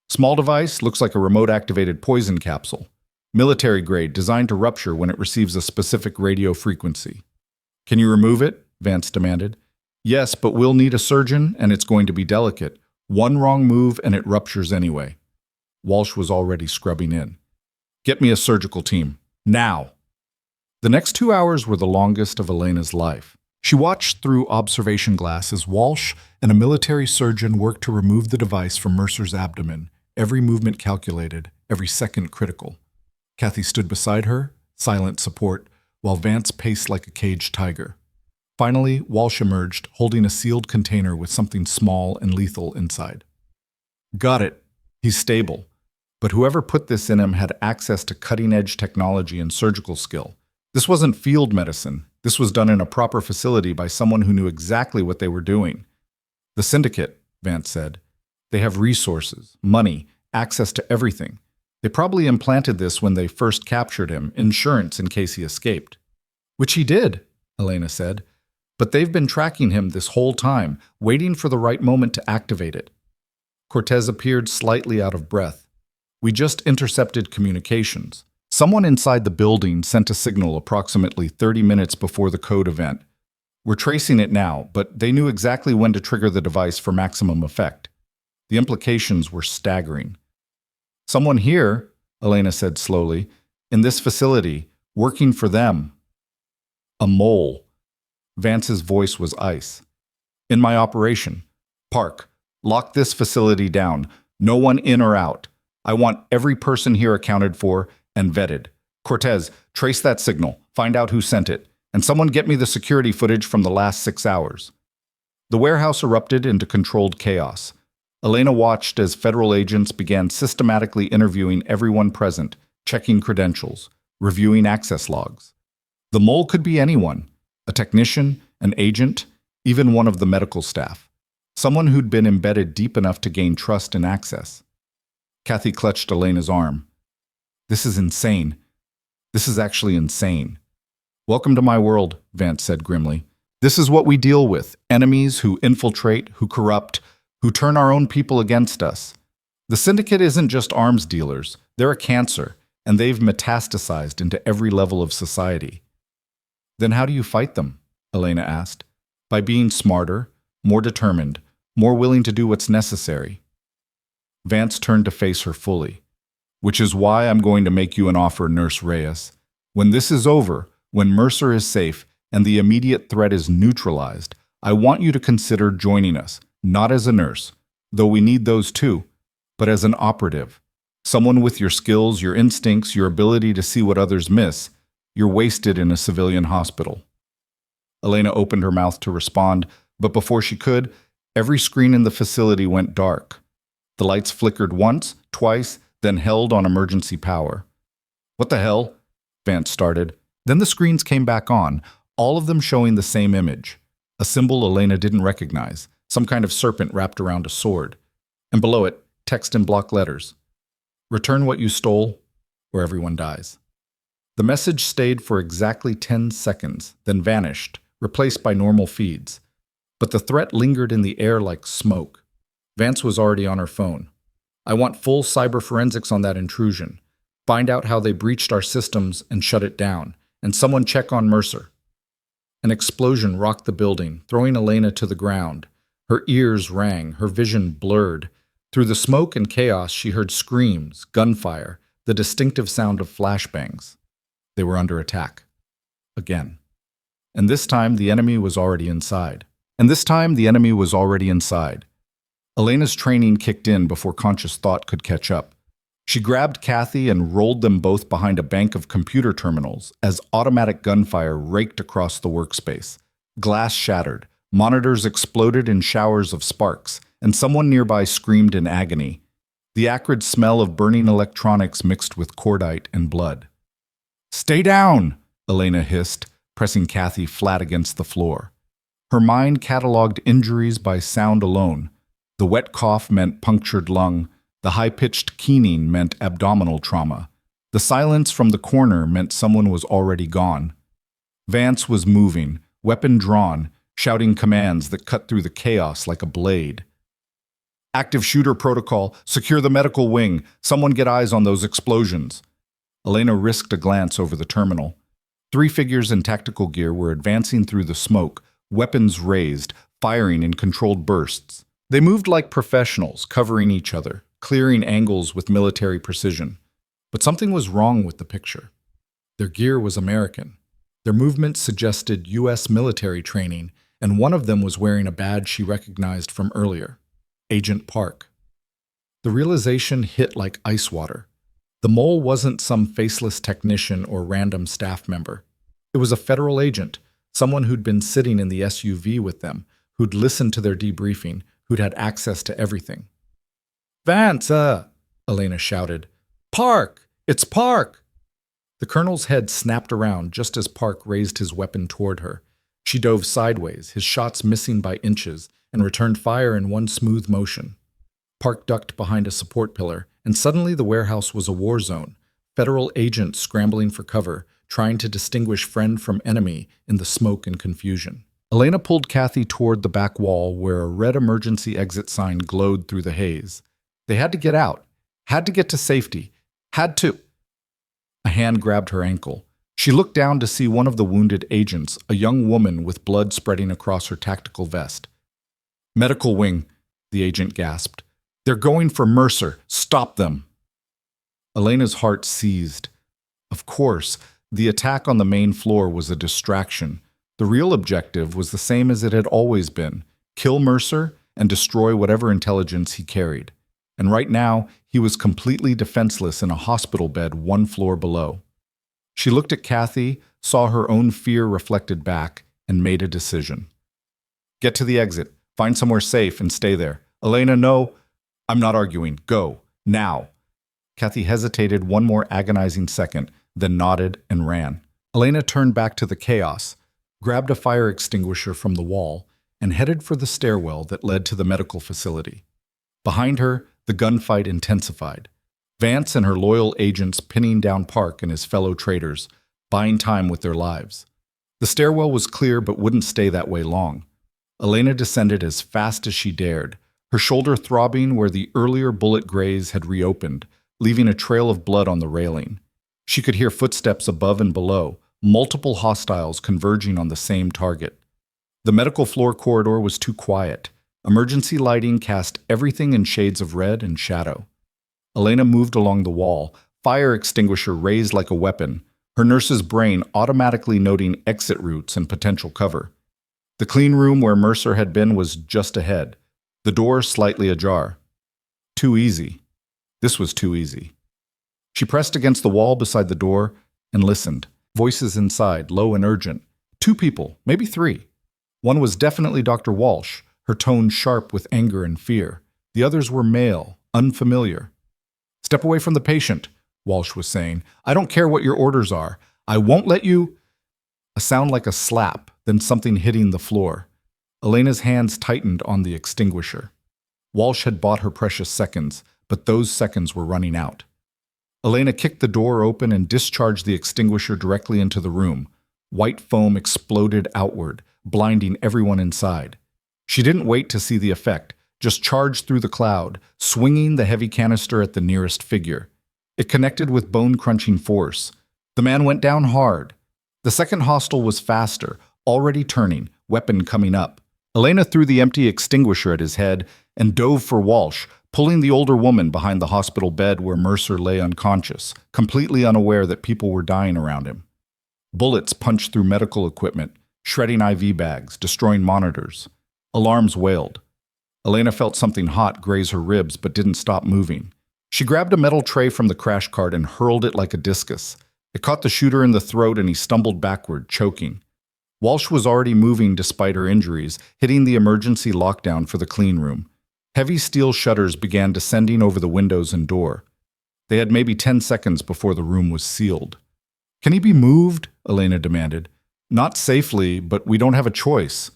"Small device, looks like a remote-activated poison capsule. Military grade, designed to rupture when it receives a specific radio frequency." "Can you remove it?" Vance demanded. "Yes, but we'll need a surgeon, and it's going to be delicate. One wrong move and it ruptures anyway." Walsh was already scrubbing in. "Get me a surgical team. Now!" The next 2 hours were the longest of Elena's life. She watched through observation glass as Walsh and a military surgeon worked to remove the device from Mercer's abdomen, every movement calculated, every second critical. Kathy stood beside her, silent support, while Vance paced like a caged tiger. Finally, Walsh emerged, holding a sealed container with something small and lethal inside. Got it. He's stable. But whoever put this in him had access to cutting-edge technology and surgical skill. This wasn't field medicine. This was done in a proper facility by someone who knew exactly what they were doing. The syndicate, Vance said. They have resources, money, access to everything. They probably implanted this when they first captured him, insurance in case he escaped. Which he did, Elena said. But they've been tracking him this whole time, waiting for the right moment to activate it. Cortez appeared slightly out of breath. We just intercepted communications. Someone inside the building sent a signal approximately 30 minutes before the code event. We're tracing it now, but they knew exactly when to trigger the device for maximum effect. The implications were staggering. Someone here, Elena said slowly, in this facility, working for them. A mole. Vance's voice was ice. In my operation. Park, lock this facility down. No one in or out. I want every person here accounted for and vetted. Cortez, trace that signal. Find out who sent it. And someone get me the security footage from the last 6 hours. The warehouse erupted into controlled chaos. Elena watched as federal agents began systematically interviewing everyone present, checking credentials, reviewing access logs. The mole could be anyone, a technician, an agent, even one of the medical staff, someone who'd been embedded deep enough to gain trust and access. Kathy clutched Elena's arm. This is insane. This is actually insane. Welcome to my world, Vance said grimly. This is what we deal with, enemies who infiltrate, who corrupt, who turn our own people against us. The syndicate isn't just arms dealers, they're a cancer, and they've metastasized into every level of society. Then how do you fight them? Elena asked. By being smarter, more determined, more willing to do what's necessary. Vance turned to face her fully. Which is why I'm going to make you an offer, Nurse Reyes. When this is over, when Mercer is safe and the immediate threat is neutralized, I want you to consider joining us, not as a nurse, though we need those too, but as an operative. Someone with your skills, your instincts, your ability to see what others miss. You're wasted in a civilian hospital. Elena opened her mouth to respond, but before she could, every screen in the facility went dark. The lights flickered once, twice, then held on emergency power. What the hell? Vance started. Then the screens came back on, all of them showing the same image. A symbol Elena didn't recognize, some kind of serpent wrapped around a sword. And below it, text in block letters. Return what you stole, or everyone dies. The message stayed for exactly 10 seconds, then vanished, replaced by normal feeds. But the threat lingered in the air like smoke. Vance was already on her phone. I want full cyber forensics on that intrusion. Find out how they breached our systems and shut it down. And someone check on Mercer. An explosion rocked the building, throwing Elena to the ground. Her ears rang, her vision blurred. Through the smoke and chaos, she heard screams, gunfire, the distinctive sound of flashbangs. They were under attack. Again. And this time, the enemy was already inside. Elena's training kicked in before conscious thought could catch up. She grabbed Kathy and rolled them both behind a bank of computer terminals as automatic gunfire raked across the workspace. Glass shattered, monitors exploded in showers of sparks, and someone nearby screamed in agony. The acrid smell of burning electronics mixed with cordite and blood. "Stay down!" Elena hissed, pressing Kathy flat against the floor. Her mind cataloged injuries by sound alone. The wet cough meant punctured lung. The high-pitched keening meant abdominal trauma. The silence from the corner meant someone was already gone. Vance was moving, weapon drawn, shouting commands that cut through the chaos like a blade. Active shooter protocol, secure the medical wing, someone get eyes on those explosions. Elena risked a glance over the terminal. 3 figures in tactical gear were advancing through the smoke, weapons raised, firing in controlled bursts. They moved like professionals, covering each other, clearing angles with military precision. But something was wrong with the picture. Their gear was American. Their movements suggested U.S. military training, and one of them was wearing a badge she recognized from earlier. Agent Park. The realization hit like ice water. The mole wasn't some faceless technician or random staff member. It was a federal agent, someone who'd been sitting in the SUV with them, who'd listened to their debriefing, who'd had access to everything. "Vance, Elena shouted. "Park! It's Park!" The colonel's head snapped around just as Park raised his weapon toward her. She dove sideways, his shots missing by inches, and returned fire in one smooth motion. Park ducked behind a support pillar, and suddenly the warehouse was a war zone. Federal agents scrambling for cover, trying to distinguish friend from enemy in the smoke and confusion. Elena pulled Kathy toward the back wall where a red emergency exit sign glowed through the haze. They had to get out, had to get to safety, had to. A hand grabbed her ankle. She looked down to see one of the wounded agents, a young woman with blood spreading across her tactical vest. "Medical wing," the agent gasped. "They're going for Mercer. Stop them." Elena's heart seized. Of course, the attack on the main floor was a distraction. The real objective was the same as it had always been: kill Mercer and destroy whatever intelligence he carried. And right now, he was completely defenseless in a hospital bed one floor below. She looked at Kathy, saw her own fear reflected back, and made a decision. "Get to the exit, find somewhere safe, and stay there. Elena, no, I'm not arguing. Go, now." Kathy hesitated one more agonizing second, then nodded and ran. Elena turned back to the chaos, grabbed a fire extinguisher from the wall, and headed for the stairwell that led to the medical facility. Behind her, the gunfight intensified. Vance and her loyal agents pinning down Park and his fellow traitors, buying time with their lives. The stairwell was clear but wouldn't stay that way long. Elena descended as fast as she dared, her shoulder throbbing where the earlier bullet graze had reopened, leaving a trail of blood on the railing. She could hear footsteps above and below, multiple hostiles converging on the same target. The medical floor corridor was too quiet. Emergency lighting cast everything in shades of red and shadow. Elena moved along the wall, fire extinguisher raised like a weapon, her nurse's brain automatically noting exit routes and potential cover. The clean room where Mercer had been was just ahead, the door slightly ajar. Too easy. This was too easy. She pressed against the wall beside the door and listened. Voices inside, low and urgent. 2 people, maybe 3. One was definitely Dr. Walsh, her tone sharp with anger and fear. The others were male, unfamiliar. "Step away from the patient," Walsh was saying. "I don't care what your orders are. I won't let you—" A sound like a slap, then something hitting the floor. Elena's hands tightened on the extinguisher. Walsh had bought her precious seconds, but those seconds were running out. Elena kicked the door open and discharged the extinguisher directly into the room. White foam exploded outward, blinding everyone inside. She didn't wait to see the effect, just charged through the cloud, swinging the heavy canister at the nearest figure. It connected with bone-crunching force. The man went down hard. The second hostile was faster, already turning, weapon coming up. Elena threw the empty extinguisher at his head and dove for Walsh, pulling the older woman behind the hospital bed where Mercer lay unconscious, completely unaware that people were dying around him. Bullets punched through medical equipment, shredding IV bags, destroying monitors. Alarms wailed. Elena felt something hot graze her ribs but didn't stop moving. She grabbed a metal tray from the crash cart and hurled it like a discus. It caught the shooter in the throat and he stumbled backward, choking. Walsh was already moving despite her injuries, hitting the emergency lockdown for the clean room. Heavy steel shutters began descending over the windows and door. They had maybe 10 seconds before the room was sealed. "Can he be moved?" Elena demanded. "Not safely, but we don't have a choice."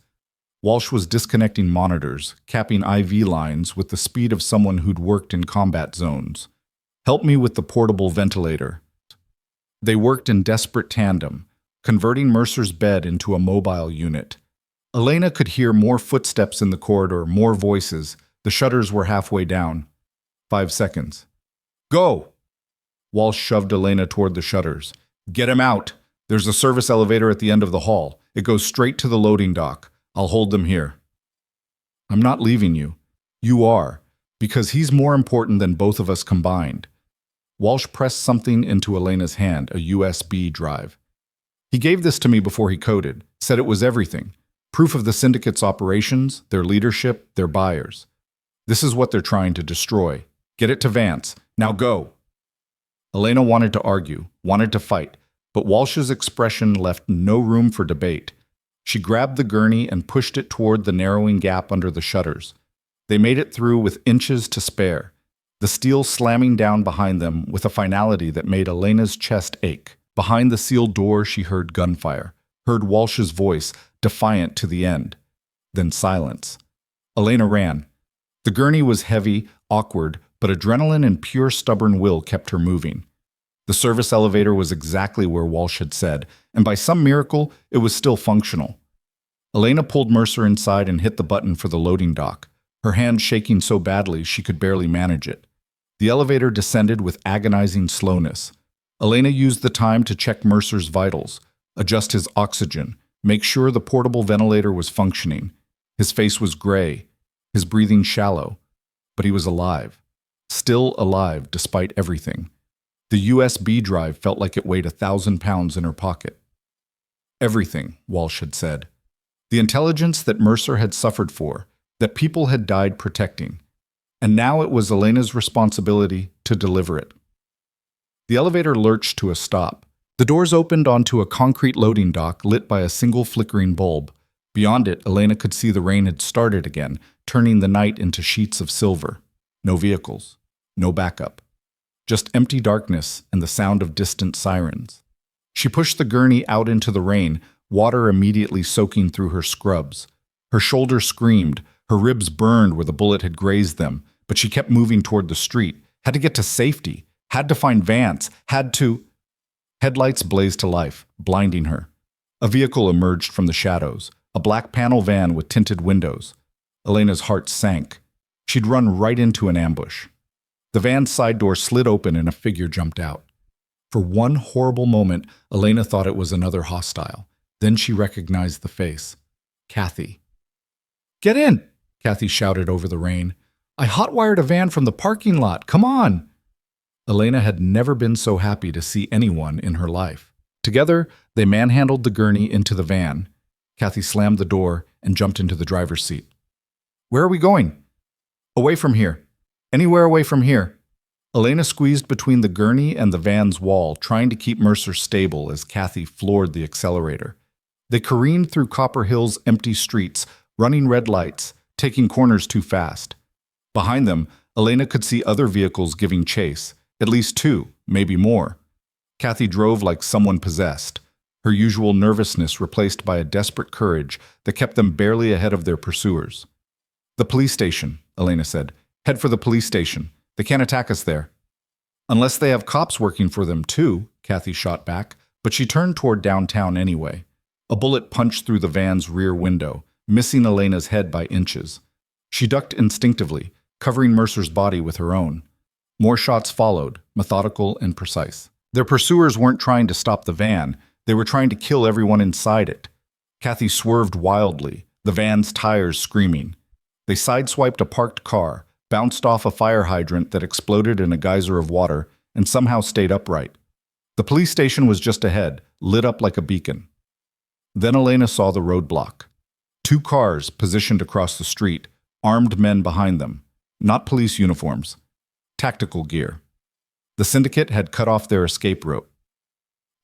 Walsh was disconnecting monitors, capping IV lines with the speed of someone who'd worked in combat zones. "Help me with the portable ventilator." They worked in desperate tandem, converting Mercer's bed into a mobile unit. Elena could hear more footsteps in the corridor, more voices. The shutters were halfway down. 5 seconds. "Go!" Walsh shoved Elena toward the shutters. "Get him out! There's a service elevator at the end of the hall. It goes straight to the loading dock. I'll hold them here." "I'm not leaving you." "You are, because he's more important than both of us combined." Walsh pressed something into Elena's hand, a USB drive. He gave this to me before he coded, said it was everything. Proof of the syndicate's operations, their leadership, their buyers. This is what they're trying to destroy. Get it to Vance. Now go. Elena wanted to argue, wanted to fight, but Walsh's expression left no room for debate. She grabbed the gurney and pushed it toward the narrowing gap under the shutters. They made it through with inches to spare, the steel slamming down behind them with a finality that made Elena's chest ache. Behind the sealed door, she heard gunfire, heard Walsh's voice, defiant to the end. Then silence. Elena ran. The gurney was heavy, awkward, but adrenaline and pure stubborn will kept her moving. The service elevator was exactly where Walsh had said, and by some miracle, it was still functional. Elena pulled Mercer inside and hit the button for the loading dock, her hand shaking so badly she could barely manage it. The elevator descended with agonizing slowness. Elena used the time to check Mercer's vitals, adjust his oxygen, make sure the portable ventilator was functioning. His face was gray, his breathing shallow, but he was alive. Still alive despite everything. The USB drive felt like it weighed 1,000 pounds in her pocket. Everything, Walsh had said. The intelligence that Mercer had suffered for, that people had died protecting. And now it was Elena's responsibility to deliver it. The elevator lurched to a stop. The doors opened onto a concrete loading dock lit by a single flickering bulb. Beyond it, Elena could see the rain had started again, turning the night into sheets of silver. No vehicles. No backup. Just empty darkness and the sound of distant sirens. She pushed the gurney out into the rain, water immediately soaking through her scrubs. Her shoulders screamed, her ribs burned where the bullet had grazed them, but she kept moving toward the street, had to get to safety, had to find Vance, had to... Headlights blazed to life, blinding her. A vehicle emerged from the shadows, a black panel van with tinted windows. Elena's heart sank. She'd run right into an ambush. The van's side door slid open and a figure jumped out. For one horrible moment, Elena thought it was another hostile. Then she recognized the face. Kathy. "Get in!" Kathy shouted over the rain. "I hotwired a van from the parking lot. Come on!" Elena had never been so happy to see anyone in her life. Together, they manhandled the gurney into the van. Kathy slammed the door and jumped into the driver's seat. "Where are we going?" "Away from here. Anywhere away from here." Elena squeezed between the gurney and the van's wall, trying to keep Mercer stable as Kathy floored the accelerator. They careened through Copper Hill's empty streets, running red lights, taking corners too fast. Behind them, Elena could see other vehicles giving chase, at least two, maybe more. Kathy drove like someone possessed, her usual nervousness replaced by a desperate courage that kept them barely ahead of their pursuers. "The police station," Elena said. "Head for the police station. They can't attack us there." "Unless they have cops working for them too," Kathy shot back, but she turned toward downtown anyway. A bullet punched through the van's rear window, missing Elena's head by inches. She ducked instinctively, covering Mercer's body with her own. More shots followed, methodical and precise. Their pursuers weren't trying to stop the van, they were trying to kill everyone inside it. Kathy swerved wildly, the van's tires screaming. They sideswiped a parked car, bounced off a fire hydrant that exploded in a geyser of water, and somehow stayed upright. The police station was just ahead, lit up like a beacon. Then Elena saw the roadblock. 2 cars positioned across the street, armed men behind them. Not police uniforms. Tactical gear. The syndicate had cut off their escape route.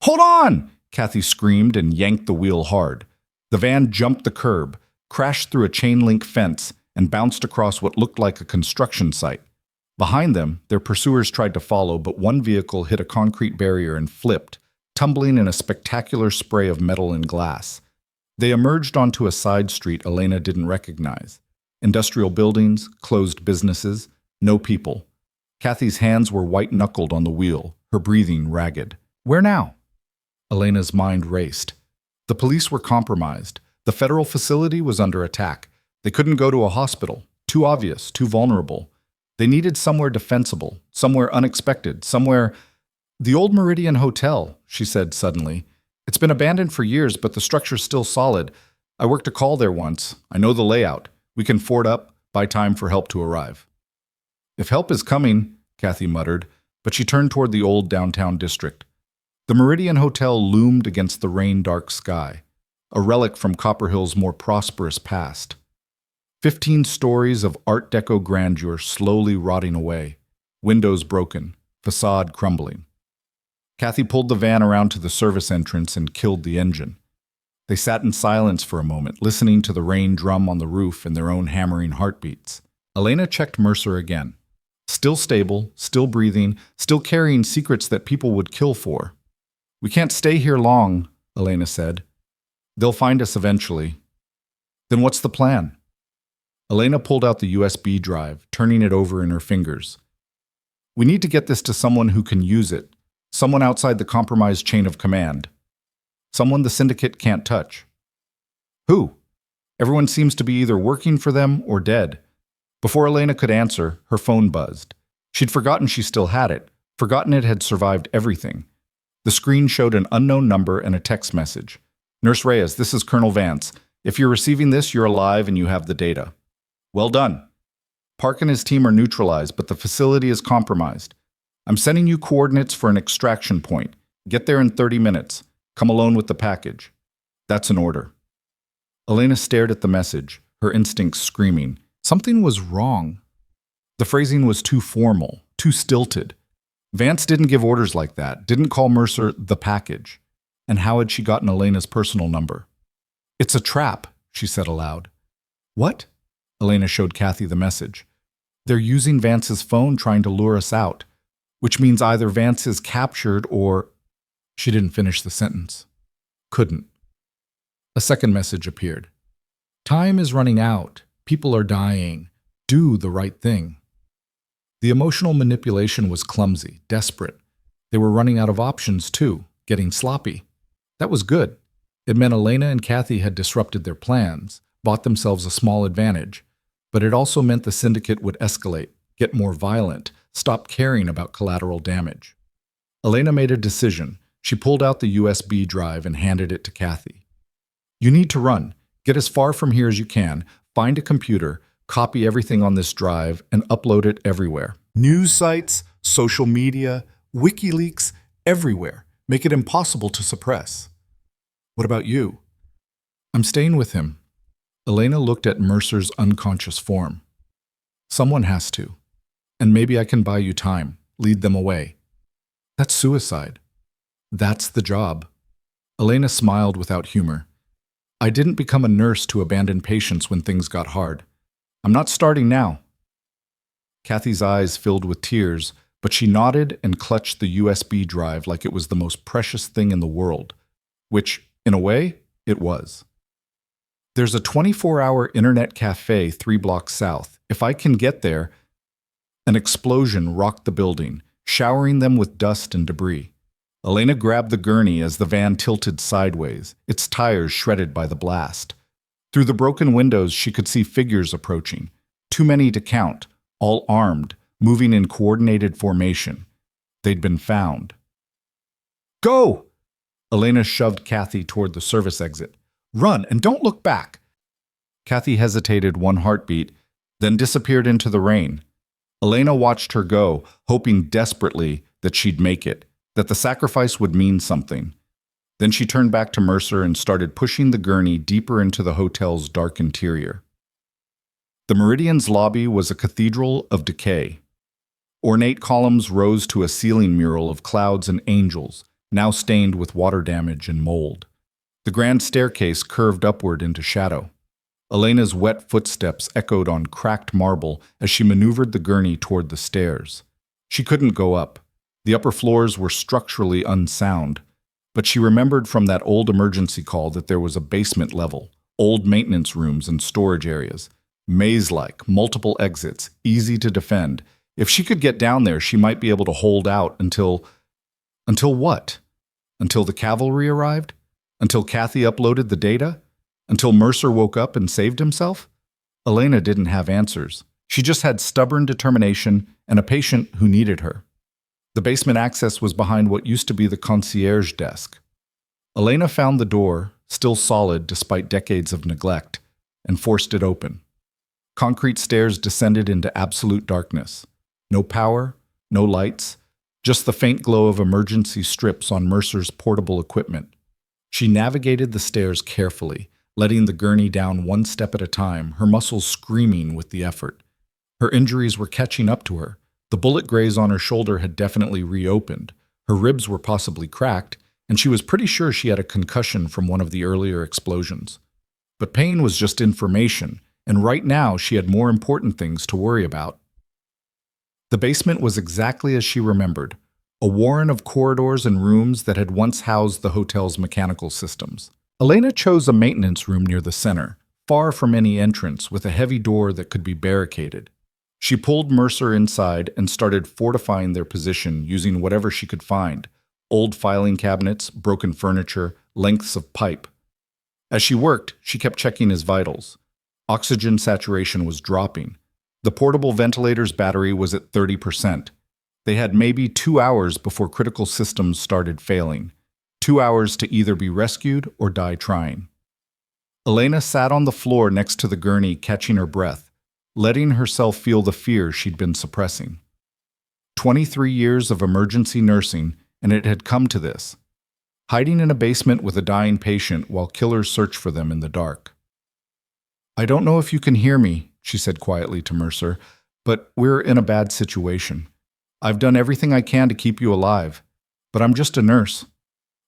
"Hold on!" Kathy screamed and yanked the wheel hard. The van jumped the curb, crashed through a chain-link fence, and bounced across what looked like a construction site. Behind them, their pursuers tried to follow, but one vehicle hit a concrete barrier and flipped, tumbling in a spectacular spray of metal and glass. They emerged onto a side street Elena didn't recognize. Industrial buildings, closed businesses, no people. Kathy's hands were white-knuckled on the wheel, her breathing ragged. Where now? Elena's mind raced. The police were compromised. The federal facility was under attack. They couldn't go to a hospital. Too obvious, too vulnerable. They needed somewhere defensible, somewhere unexpected, somewhere... "The old Meridian Hotel," she said suddenly. "It's been abandoned for years, but the structure's still solid. I worked a call there once. I know the layout. We can ford up, buy time for help to arrive." "If help is coming," Kathy muttered, but she turned toward the old downtown district. The Meridian Hotel loomed against the rain-dark sky, a relic from Copperhill's more prosperous past. 15 stories of Art Deco grandeur slowly rotting away, windows broken, facade crumbling. Kathy pulled the van around to the service entrance and killed the engine. They sat in silence for a moment, listening to the rain drum on the roof and their own hammering heartbeats. Elena checked Mercer again. Still stable, still breathing, still carrying secrets that people would kill for. "We can't stay here long," Elena said. "They'll find us eventually." "Then what's the plan?" Elena pulled out the USB drive, turning it over in her fingers. "We need to get this to someone who can use it, someone outside the compromised chain of command. Someone the syndicate can't touch." "Who?" Everyone seems to be either working for them or dead. Before Elena could answer, her phone buzzed. She'd forgotten she still had it, forgotten it had survived everything. The screen showed an unknown number and a text message. "Nurse Reyes, this is Colonel Vance. If you're receiving this, you're alive and you have the data." "Well done. Park and his team are neutralized, but the facility is compromised. I'm sending you coordinates for an extraction point. Get there in 30 minutes. Come alone with the package." "That's an order." Elena stared at the message, her instincts screaming. Something was wrong. The phrasing was too formal, too stilted. Vance didn't give orders like that, didn't call Mercer the package. And how had she gotten Elena's personal number? "It's a trap," she said aloud. "What?" Elena showed Kathy the message. "They're using Vance's phone trying to lure us out, which means either Vance is captured or—" She didn't finish the sentence. Couldn't. A second message appeared. "Time is running out. People are dying. Do the right thing." The emotional manipulation was clumsy, desperate. They were running out of options too, getting sloppy. That was good. It meant Elena and Kathy had disrupted their plans, bought themselves a small advantage. But it also meant the syndicate would escalate, get more violent, stop caring about collateral damage. Elena made a decision. She pulled out the USB drive and handed it to Kathy. "You need to run. Get as far from here as you can. Find a computer, copy everything on this drive, and upload it everywhere. News sites, social media, WikiLeaks, everywhere. Make it impossible to suppress." "What about you?" "I'm staying with him." Elena looked at Mercer's unconscious form. "Someone has to. And maybe I can buy you time, lead them away." "That's suicide." "That's the job." Elena smiled without humor. "I didn't become a nurse to abandon patients when things got hard. I'm not starting now." Kathy's eyes filled with tears, but she nodded and clutched the USB drive like it was the most precious thing in the world, which, in a way, it was. "There's a 24-hour internet cafe 3 blocks south. If I can get there—" An explosion rocked the building, showering them with dust and debris. Elena grabbed the gurney as the van tilted sideways, its tires shredded by the blast. Through the broken windows, she could see figures approaching, too many to count, all armed, moving in coordinated formation. They'd been found. "Go!" Elena shoved Kathy toward the service exit. "Run, and don't look back." Kathy hesitated one heartbeat, then disappeared into the rain. Elena watched her go, hoping desperately that she'd make it, that the sacrifice would mean something. Then she turned back to Mercer and started pushing the gurney deeper into the hotel's dark interior. The Meridian's lobby was a cathedral of decay. Ornate columns rose to a ceiling mural of clouds and angels, now stained with water damage and mold. The grand staircase curved upward into shadow. Elena's wet footsteps echoed on cracked marble as she maneuvered the gurney toward the stairs. She couldn't go up. The upper floors were structurally unsound, but she remembered from that old emergency call that there was a basement level, old maintenance rooms and storage areas, maze-like, multiple exits, easy to defend. If she could get down there, she might be able to hold out until what? Until the cavalry arrived? Until Kathy uploaded the data? Until Mercer woke up and saved himself? Elena didn't have answers. She just had stubborn determination and a patient who needed her. The basement access was behind what used to be the concierge desk. Elena found the door, still solid despite decades of neglect, and forced it open. Concrete stairs descended into absolute darkness. No power, no lights, just the faint glow of emergency strips on Mercer's portable equipment. She navigated the stairs carefully, letting the gurney down one step at a time, her muscles screaming with the effort. Her injuries were catching up to her. The bullet graze on her shoulder had definitely reopened. Her ribs were possibly cracked, and she was pretty sure she had a concussion from one of the earlier explosions. But pain was just information, and right now she had more important things to worry about. The basement was exactly as she remembered, a warren of corridors and rooms that had once housed the hotel's mechanical systems. Elena chose a maintenance room near the center, far from any entrance, with a heavy door that could be barricaded. She pulled Mercer inside and started fortifying their position using whatever she could find: old filing cabinets, broken furniture, lengths of pipe. As she worked, she kept checking his vitals. Oxygen saturation was dropping. The portable ventilator's battery was at 30%. They had maybe 2 hours before critical systems started failing. 2 hours to either be rescued or die trying. Elena sat on the floor next to the gurney, catching her breath, letting herself feel the fear she'd been suppressing. 23 years of emergency nursing, and it had come to this. Hiding in a basement with a dying patient while killers search for them in the dark. "I don't know if you can hear me," she said quietly to Mercer, "but we're in a bad situation. I've done everything I can to keep you alive, but I'm just a nurse.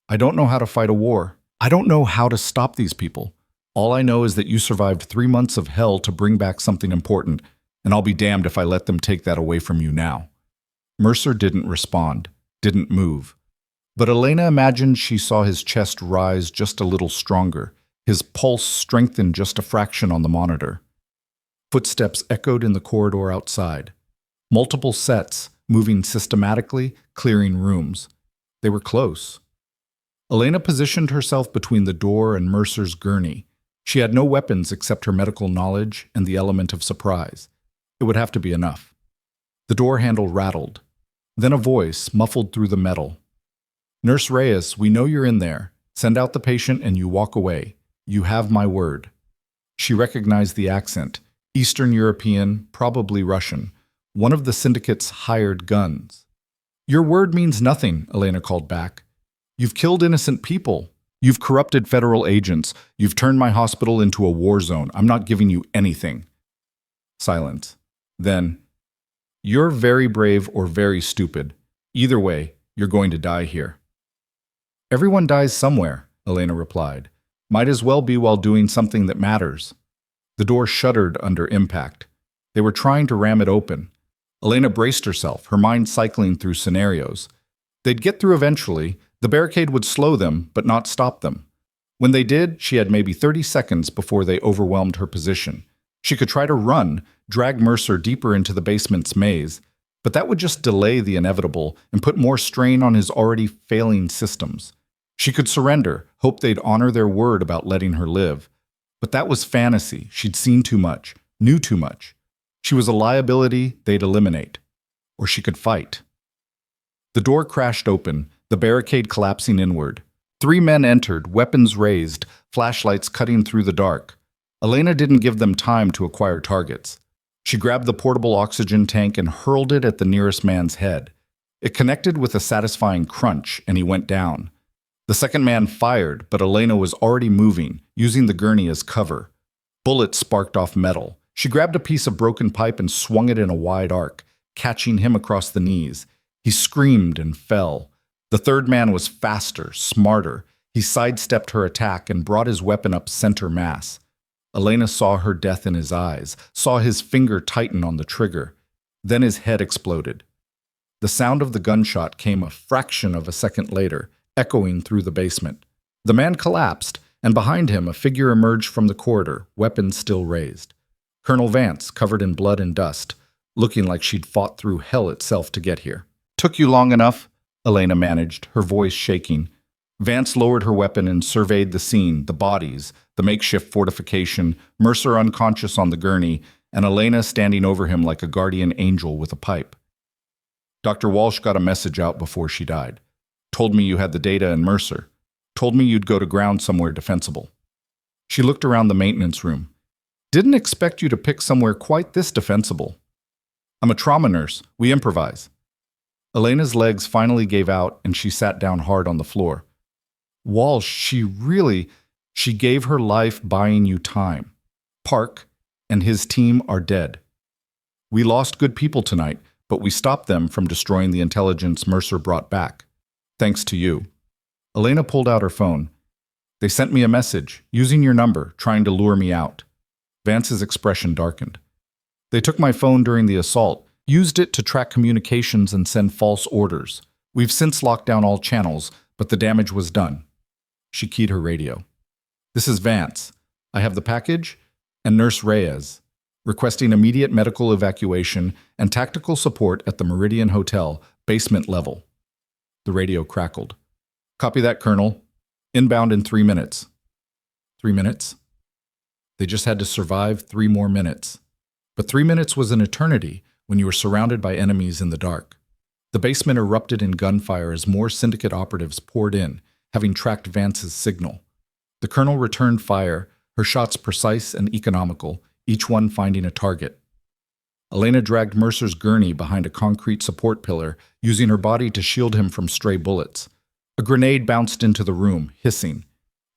I don't know how to fight a war. I don't know how to stop these people. All I know is that you survived 3 months of hell to bring back something important, and I'll be damned if I let them take that away from you now." Mercer didn't respond, didn't move. But Elena imagined she saw his chest rise just a little stronger, his pulse strengthened just a fraction on the monitor. Footsteps echoed in the corridor outside. Multiple sets, moving systematically, clearing rooms. They were close. Elena positioned herself between the door and Mercer's gurney. She had no weapons except her medical knowledge and the element of surprise. It would have to be enough. The door handle rattled. Then a voice muffled through the metal. "Nurse Reyes, we know you're in there. Send out the patient and you walk away. You have my word." She recognized the accent. Eastern European, probably Russian. One of the syndicate's hired guns. "Your word means nothing," Elena called back. "You've killed innocent people. You've corrupted federal agents. You've turned my hospital into a war zone. I'm not giving you anything." Silence. Then, "You're very brave or very stupid. Either way, you're going to die here." "Everyone dies somewhere," Elena replied. "Might as well be while doing something that matters." The door shuddered under impact. They were trying to ram it open. Elena braced herself, her mind cycling through scenarios. They'd get through eventually. The barricade would slow them, but not stop them. When they did, she had maybe 30 seconds before they overwhelmed her position. She could try to run, drag Mercer deeper into the basement's maze, but that would just delay the inevitable and put more strain on his already failing systems. She could surrender, hope they'd honor their word about letting her live. But that was fantasy. She'd seen too much, knew too much. She was a liability they'd eliminate. Or she could fight. The door crashed open, the barricade collapsing inward. 3 men entered, weapons raised, flashlights cutting through the dark. Elena didn't give them time to acquire targets. She grabbed the portable oxygen tank and hurled it at the nearest man's head. It connected with a satisfying crunch, and he went down. The second man fired, but Elena was already moving, using the gurney as cover. Bullets sparked off metal. She grabbed a piece of broken pipe and swung it in a wide arc, catching him across the knees. He screamed and fell. The third man was faster, smarter. He sidestepped her attack and brought his weapon up center mass. Elena saw her death in his eyes, saw his finger tighten on the trigger. Then his head exploded. The sound of the gunshot came a fraction of a second later, echoing through the basement. The man collapsed, and behind him a figure emerged from the corridor, weapons still raised. Colonel Vance, covered in blood and dust, looking like she'd fought through hell itself to get here. "Took you long enough?" Elena managed, her voice shaking. Vance lowered her weapon and surveyed the scene, the bodies, the makeshift fortification, Mercer unconscious on the gurney, and Elena standing over him like a guardian angel with a pipe. "Dr. Walsh got a message out before she died. Told me you had the data and Mercer. Told me you'd go to ground somewhere defensible." She looked around the maintenance room. "Didn't expect you to pick somewhere quite this defensible." "I'm a trauma nurse. We improvise." Elena's legs finally gave out and she sat down hard on the floor. Walsh, she gave her life buying you time. Park and his team are dead. We lost good people tonight, but we stopped them from destroying the intelligence Mercer brought back. Thanks to you. Elena pulled out her phone. They sent me a message, using your number, trying to lure me out. Vance's expression darkened. They took my phone during the assault, used it to track communications and send false orders. We've since locked down all channels, but the damage was done. She keyed her radio. This is Vance. I have the package and Nurse Reyes, requesting immediate medical evacuation and tactical support at the Meridian Hotel, basement level. The radio crackled. Copy that, Colonel. Inbound in 3 minutes. 3 minutes? They just had to survive 3 more minutes. But 3 minutes was an eternity when you were surrounded by enemies in the dark. The basement erupted in gunfire as more syndicate operatives poured in, having tracked Vance's signal. The colonel returned fire, her shots precise and economical, each one finding a target. Elena dragged Mercer's gurney behind a concrete support pillar, using her body to shield him from stray bullets. A grenade bounced into the room, hissing.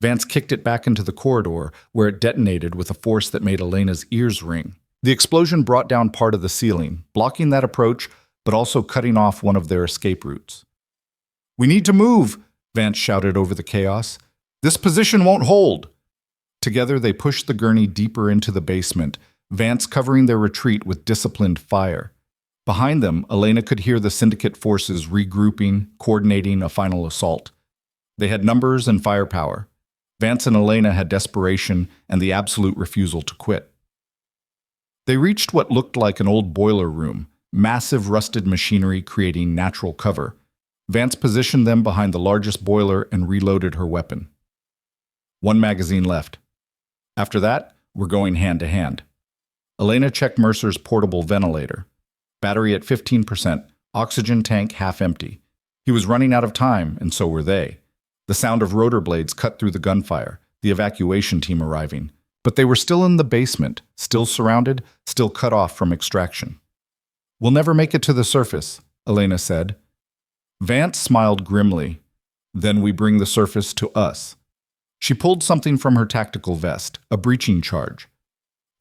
Vance kicked it back into the corridor, where it detonated with a force that made Elena's ears ring. The explosion brought down part of the ceiling, blocking that approach, but also cutting off one of their escape routes. "We need to move!" Vance shouted over the chaos. "This position won't hold!" Together they pushed the gurney deeper into the basement, Vance covering their retreat with disciplined fire. Behind them, Elena could hear the syndicate forces regrouping, coordinating a final assault. They had numbers and firepower. Vance and Elena had desperation and the absolute refusal to quit. They reached what looked like an old boiler room, massive rusted machinery creating natural cover. Vance positioned them behind the largest boiler and reloaded her weapon. 1 magazine left. After that, we're going hand to hand. Elena checked Mercer's portable ventilator. Battery at 15%, oxygen tank half empty. He was running out of time, and so were they. The sound of rotor blades cut through the gunfire, the evacuation team arriving. But they were still in the basement, still surrounded, still cut off from extraction. "We'll never make it to the surface," Elena said. Vance smiled grimly. "Then we bring the surface to us." She pulled something from her tactical vest, a breaching charge.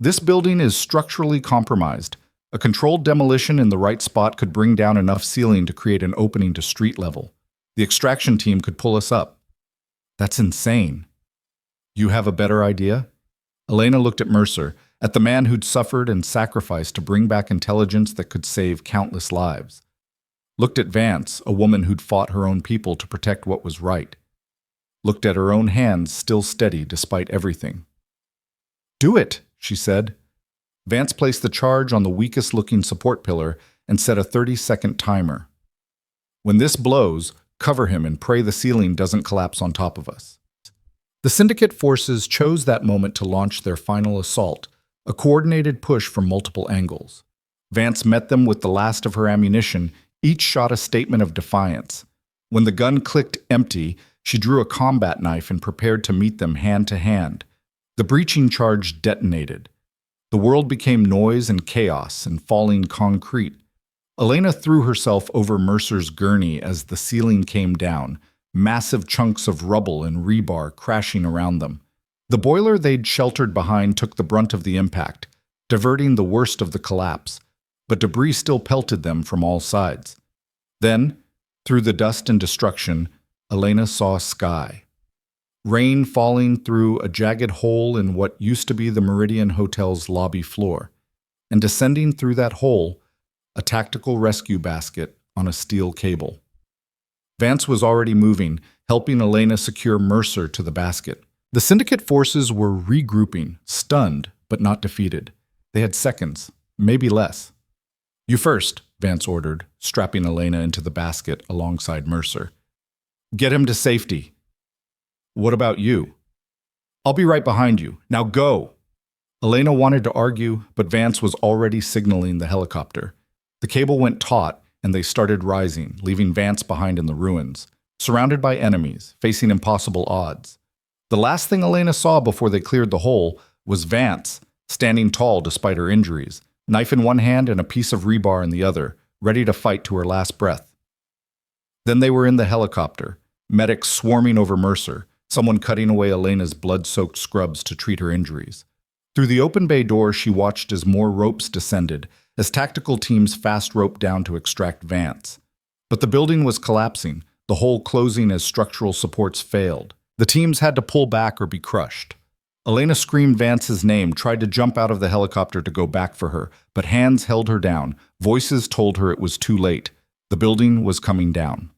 "This building is structurally compromised. A controlled demolition in the right spot could bring down enough ceiling to create an opening to street level. The extraction team could pull us up." "That's insane." "You have a better idea?" Elena looked at Mercer, at the man who'd suffered and sacrificed to bring back intelligence that could save countless lives. Looked at Vance, a woman who'd fought her own people to protect what was right. Looked at her own hands still steady despite everything. "Do it," she said. Vance placed the charge on the weakest-looking support pillar and set a 30-second timer. "When this blows, cover him and pray the ceiling doesn't collapse on top of us." The syndicate forces chose that moment to launch their final assault, a coordinated push from multiple angles. Vance met them with the last of her ammunition, each shot a statement of defiance. When the gun clicked empty, she drew a combat knife and prepared to meet them hand to hand. The breaching charge detonated. The world became noise and chaos and falling concrete. Elena threw herself over Mercer's gurney as the ceiling came down, massive chunks of rubble and rebar crashing around them. The boiler they'd sheltered behind took the brunt of the impact, diverting the worst of the collapse, but debris still pelted them from all sides. Then, through the dust and destruction, Elena saw sky. Rain falling through a jagged hole in what used to be the Meridian Hotel's lobby floor, and descending through that hole, a tactical rescue basket on a steel cable. Vance was already moving, helping Elena secure Mercer to the basket. The syndicate forces were regrouping, stunned but not defeated. They had seconds, maybe less. "You first," Vance ordered, strapping Elena into the basket alongside Mercer. "Get him to safety." "What about you?" "I'll be right behind you. Now go!" Elena wanted to argue, but Vance was already signaling the helicopter. The cable went taut, and they started rising, leaving Vance behind in the ruins, surrounded by enemies, facing impossible odds. The last thing Elena saw before they cleared the hole was Vance, standing tall despite her injuries, knife in one hand and a piece of rebar in the other, ready to fight to her last breath. Then they were in the helicopter, medics swarming over Mercer, someone cutting away Elena's blood-soaked scrubs to treat her injuries. Through the open bay door, she watched as more ropes descended, as tactical teams fast roped down to extract Vance. But the building was collapsing, the hole closing as structural supports failed. The teams had to pull back or be crushed. Elena screamed Vance's name, tried to jump out of the helicopter to go back for her, but hands held her down. Voices told her it was too late. The building was coming down.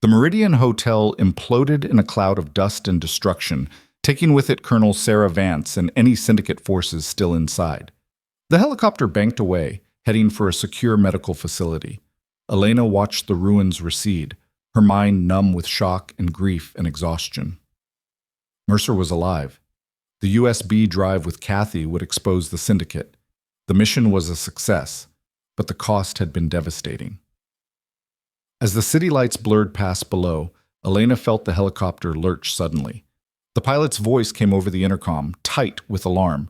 The Meridian Hotel imploded in a cloud of dust and destruction, taking with it Colonel Sarah Vance and any syndicate forces still inside. The helicopter banked away, heading for a secure medical facility. Elena watched the ruins recede, her mind numb with shock and grief and exhaustion. Mercer was alive. The USB drive with Kathy would expose the syndicate. The mission was a success, but the cost had been devastating. As the city lights blurred past below, Elena felt the helicopter lurch suddenly. The pilot's voice came over the intercom, tight with alarm.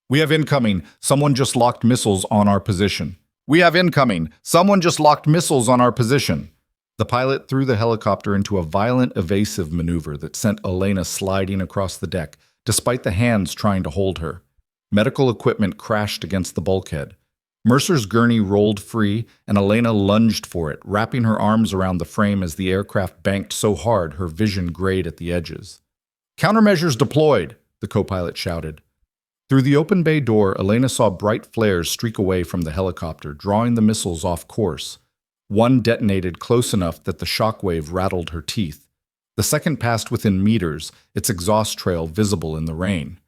"We have incoming. Someone just locked missiles on our position. We have incoming. Someone just locked missiles on our position." The pilot threw the helicopter into a violent evasive maneuver that sent Elena sliding across the deck, despite the hands trying to hold her. Medical equipment crashed against the bulkhead. Mercer's gurney rolled free, and Elena lunged for it, wrapping her arms around the frame as the aircraft banked so hard her vision grayed at the edges. "Countermeasures deployed," the co-pilot shouted. Through the open bay door, Elena saw bright flares streak away from the helicopter, drawing the missiles off course. One detonated close enough that the shockwave rattled her teeth. The second passed within meters, its exhaust trail visible in the rain.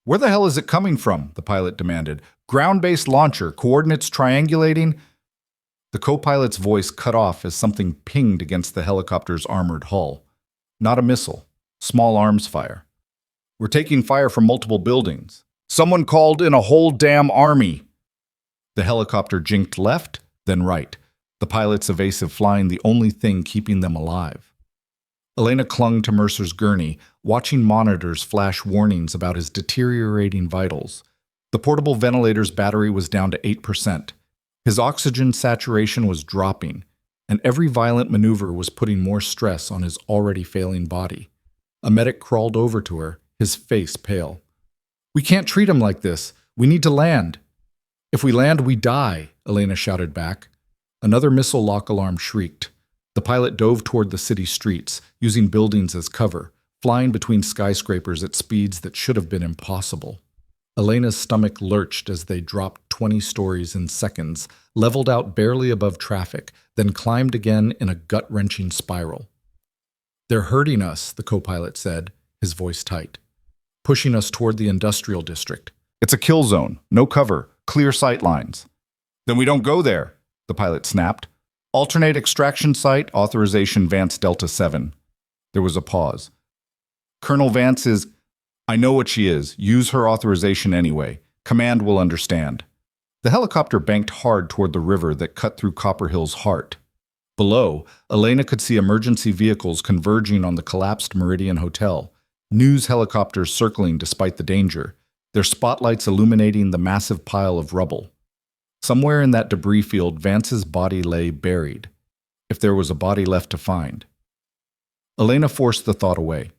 "Where the hell is it coming from?" the pilot demanded. "Ground-based launcher, coordinates triangulating?" The co-pilot's voice cut off as something pinged against the helicopter's armored hull. Not a missile. Small arms fire. "We're taking fire from multiple buildings. Someone called in a whole damn army." The helicopter jinked left, then right, the pilot's evasive flying the only thing keeping them alive. Elena clung to Mercer's gurney, watching monitors flash warnings about his deteriorating vitals. The portable ventilator's battery was down to 8%. His oxygen saturation was dropping, and every violent maneuver was putting more stress on his already failing body. A medic crawled over to her, his face pale. "We can't treat him like this. We need to land." "If we land, we die," Elena shouted back. Another missile lock alarm shrieked. The pilot dove toward the city streets, using buildings as cover, flying between skyscrapers at speeds that should have been impossible. Elena's stomach lurched as they dropped 20 stories in seconds, leveled out barely above traffic, then climbed again in a gut-wrenching spiral. "They're hurting us," the co-pilot said, his voice tight. "Pushing us toward the industrial district. It's a kill zone, no cover, clear sight lines." "Then we don't go there," the pilot snapped. "Alternate extraction site, authorization Vance Delta 7. There was a pause. "Colonel Vance is—" "I know what she is. Use her authorization anyway. Command will understand." The helicopter banked hard toward the river that cut through Copper Hill's heart. Below, Elena could see emergency vehicles converging on the collapsed Meridian Hotel, news helicopters circling despite the danger, their spotlights illuminating the massive pile of rubble. Somewhere in that debris field, Vance's body lay buried, if there was a body left to find. Elena forced the thought away.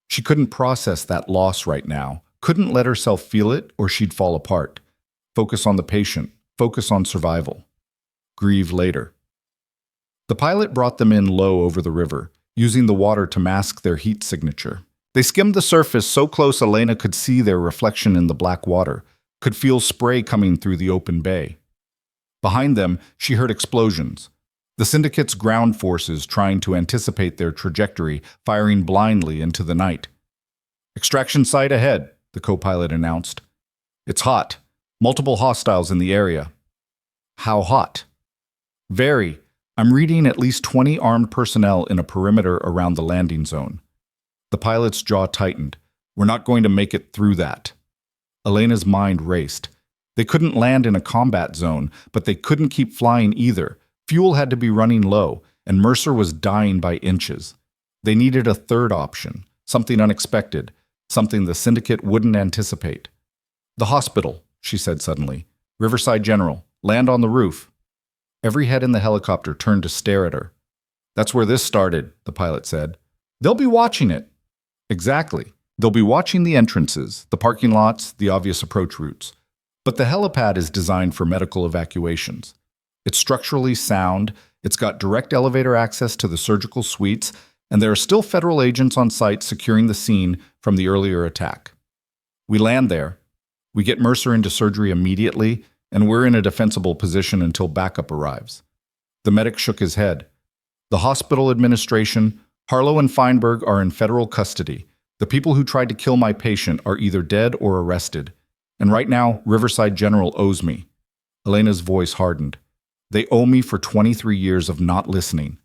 She couldn't process that loss right now, couldn't let herself feel it or she'd fall apart. Focus on the patient, focus on survival. Grieve later. The pilot brought them in low over the river, using the water to mask their heat signature. They skimmed the surface so close Elena could see their reflection in the black water, could feel spray coming through the open bay. Behind them, she heard explosions. The syndicate's ground forces trying to anticipate their trajectory, firing blindly into the night. "Extraction site ahead," the co-pilot announced. "It's hot. Multiple hostiles in the area." "How hot?" "Very. I'm reading at least 20 armed personnel in a perimeter around the landing zone." The pilot's jaw tightened. "We're not going to make it through that." Elena's mind raced. They couldn't land in a combat zone, but they couldn't keep flying either. Fuel had to be running low, and Mercer was dying by inches. They needed a third option, something unexpected, something the syndicate wouldn't anticipate. "The hospital," she said suddenly. "Riverside General. Land on the roof." Every head in the helicopter turned to stare at her. That's where this started, the pilot said. They'll be watching it. Exactly. They'll be watching the entrances, the parking lots, the obvious approach routes. But the helipad is designed for medical evacuations. It's structurally sound, it's got direct elevator access to the surgical suites, and there are still federal agents on site securing the scene from the earlier attack. We land there. We get Mercer into surgery immediately, and we're in a defensible position until backup arrives. The medic shook his head. The hospital administration, Harlow and Feinberg are in federal custody. The people who tried to kill my patient are either dead or arrested. And right now, Riverside General owes me. Elena's voice hardened. They owe me for 23 years of not listening.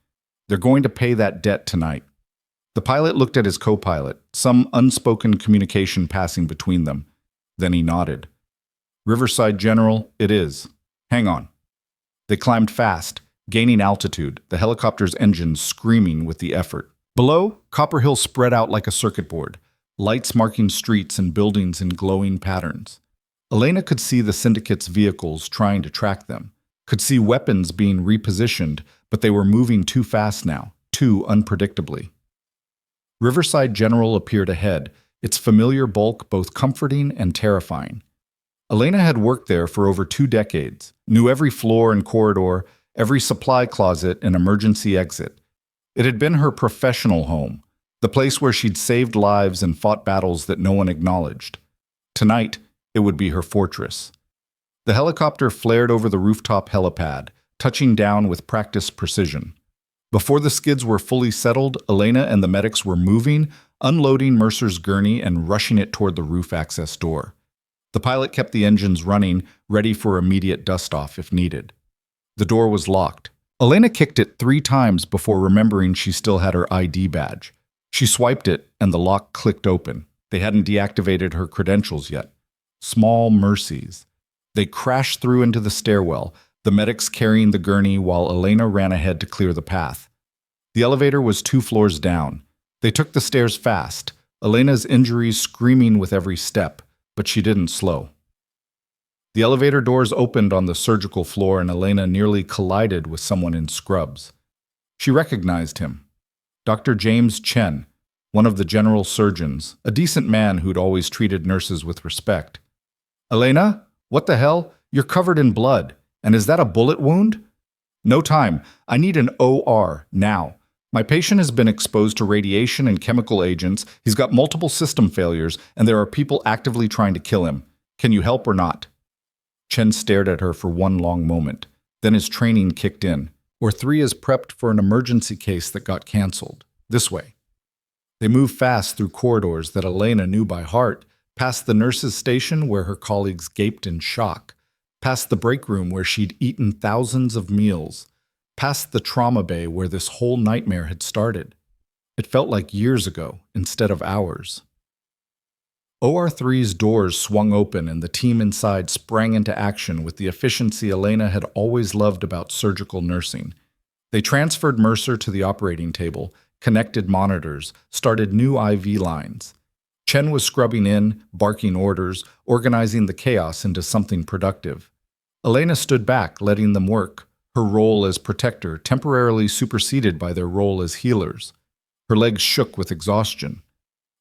They're going to pay that debt tonight. The pilot looked at his co-pilot, some unspoken communication passing between them. Then he nodded. Riverside General, it is. Hang on. They climbed fast, gaining altitude, the helicopter's engines screaming with the effort. Below, Copper Hill spread out like a circuit board, lights marking streets and buildings in glowing patterns. Elena could see the syndicate's vehicles trying to track them, could see weapons being repositioned, but they were moving too fast now, too unpredictably. Riverside General appeared ahead, its familiar bulk both comforting and terrifying. Elena had worked there for over 2 decades, knew every floor and corridor, every supply closet and emergency exit. It had been her professional home, the place where she'd saved lives and fought battles that no one acknowledged. Tonight, it would be her fortress. The helicopter flared over the rooftop helipad, touching down with practiced precision. Before the skids were fully settled, Elena and the medics were moving, unloading Mercer's gurney and rushing it toward the roof access door. The pilot kept the engines running, ready for immediate dust-off if needed. The door was locked. Elena kicked it 3 times before remembering she still had her ID badge. She swiped it, and the lock clicked open. They hadn't deactivated her credentials yet. Small mercies. They crashed through into the stairwell, the medics carrying the gurney while Elena ran ahead to clear the path. The elevator was 2 floors down. They took the stairs fast, Elena's injuries screaming with every step, but she didn't slow. The elevator doors opened on the surgical floor and Elena nearly collided with someone in scrubs. She recognized him. Dr. James Chen, one of the general surgeons, a decent man who'd always treated nurses with respect. Elena, what the hell? You're covered in blood. And is that a bullet wound? No time. I need an OR, now. My patient has been exposed to radiation and chemical agents, he's got multiple system failures, and there are people actively trying to kill him. Can you help or not? Chen stared at her for one long moment. Then his training kicked in. Or 3 is prepped for an emergency case that got canceled. This way. They moved fast through corridors that Elena knew by heart, past the nurse's station where her colleagues gaped in shock, past the break room where she'd eaten thousands of meals, past the trauma bay where this whole nightmare had started. It felt like years ago instead of hours. OR3's doors swung open and the team inside sprang into action with the efficiency Elena had always loved about surgical nursing. They transferred Mercer to the operating table, connected monitors, started new IV lines. Chen was scrubbing in, barking orders, organizing the chaos into something productive. Elena stood back, letting them work, her role as protector temporarily superseded by their role as healers. Her legs shook with exhaustion.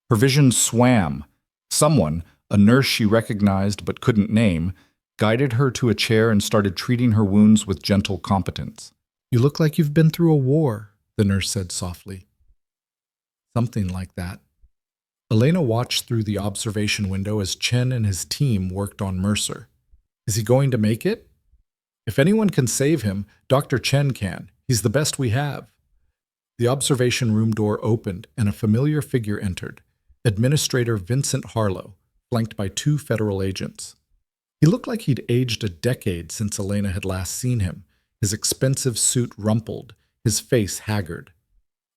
Her vision swam. Someone, a nurse she recognized but couldn't name, guided her to a chair and started treating her wounds with gentle competence. "You look like you've been through a war," the nurse said softly. Something like that. Elena watched through the observation window as Chen and his team worked on Mercer. Is he going to make it? If anyone can save him, Dr. Chen can. He's the best we have. The observation room door opened and a familiar figure entered. Administrator Vincent Harlow, flanked by 2 federal agents. He looked like he'd aged a decade since Elena had last seen him, his expensive suit rumpled, his face haggard.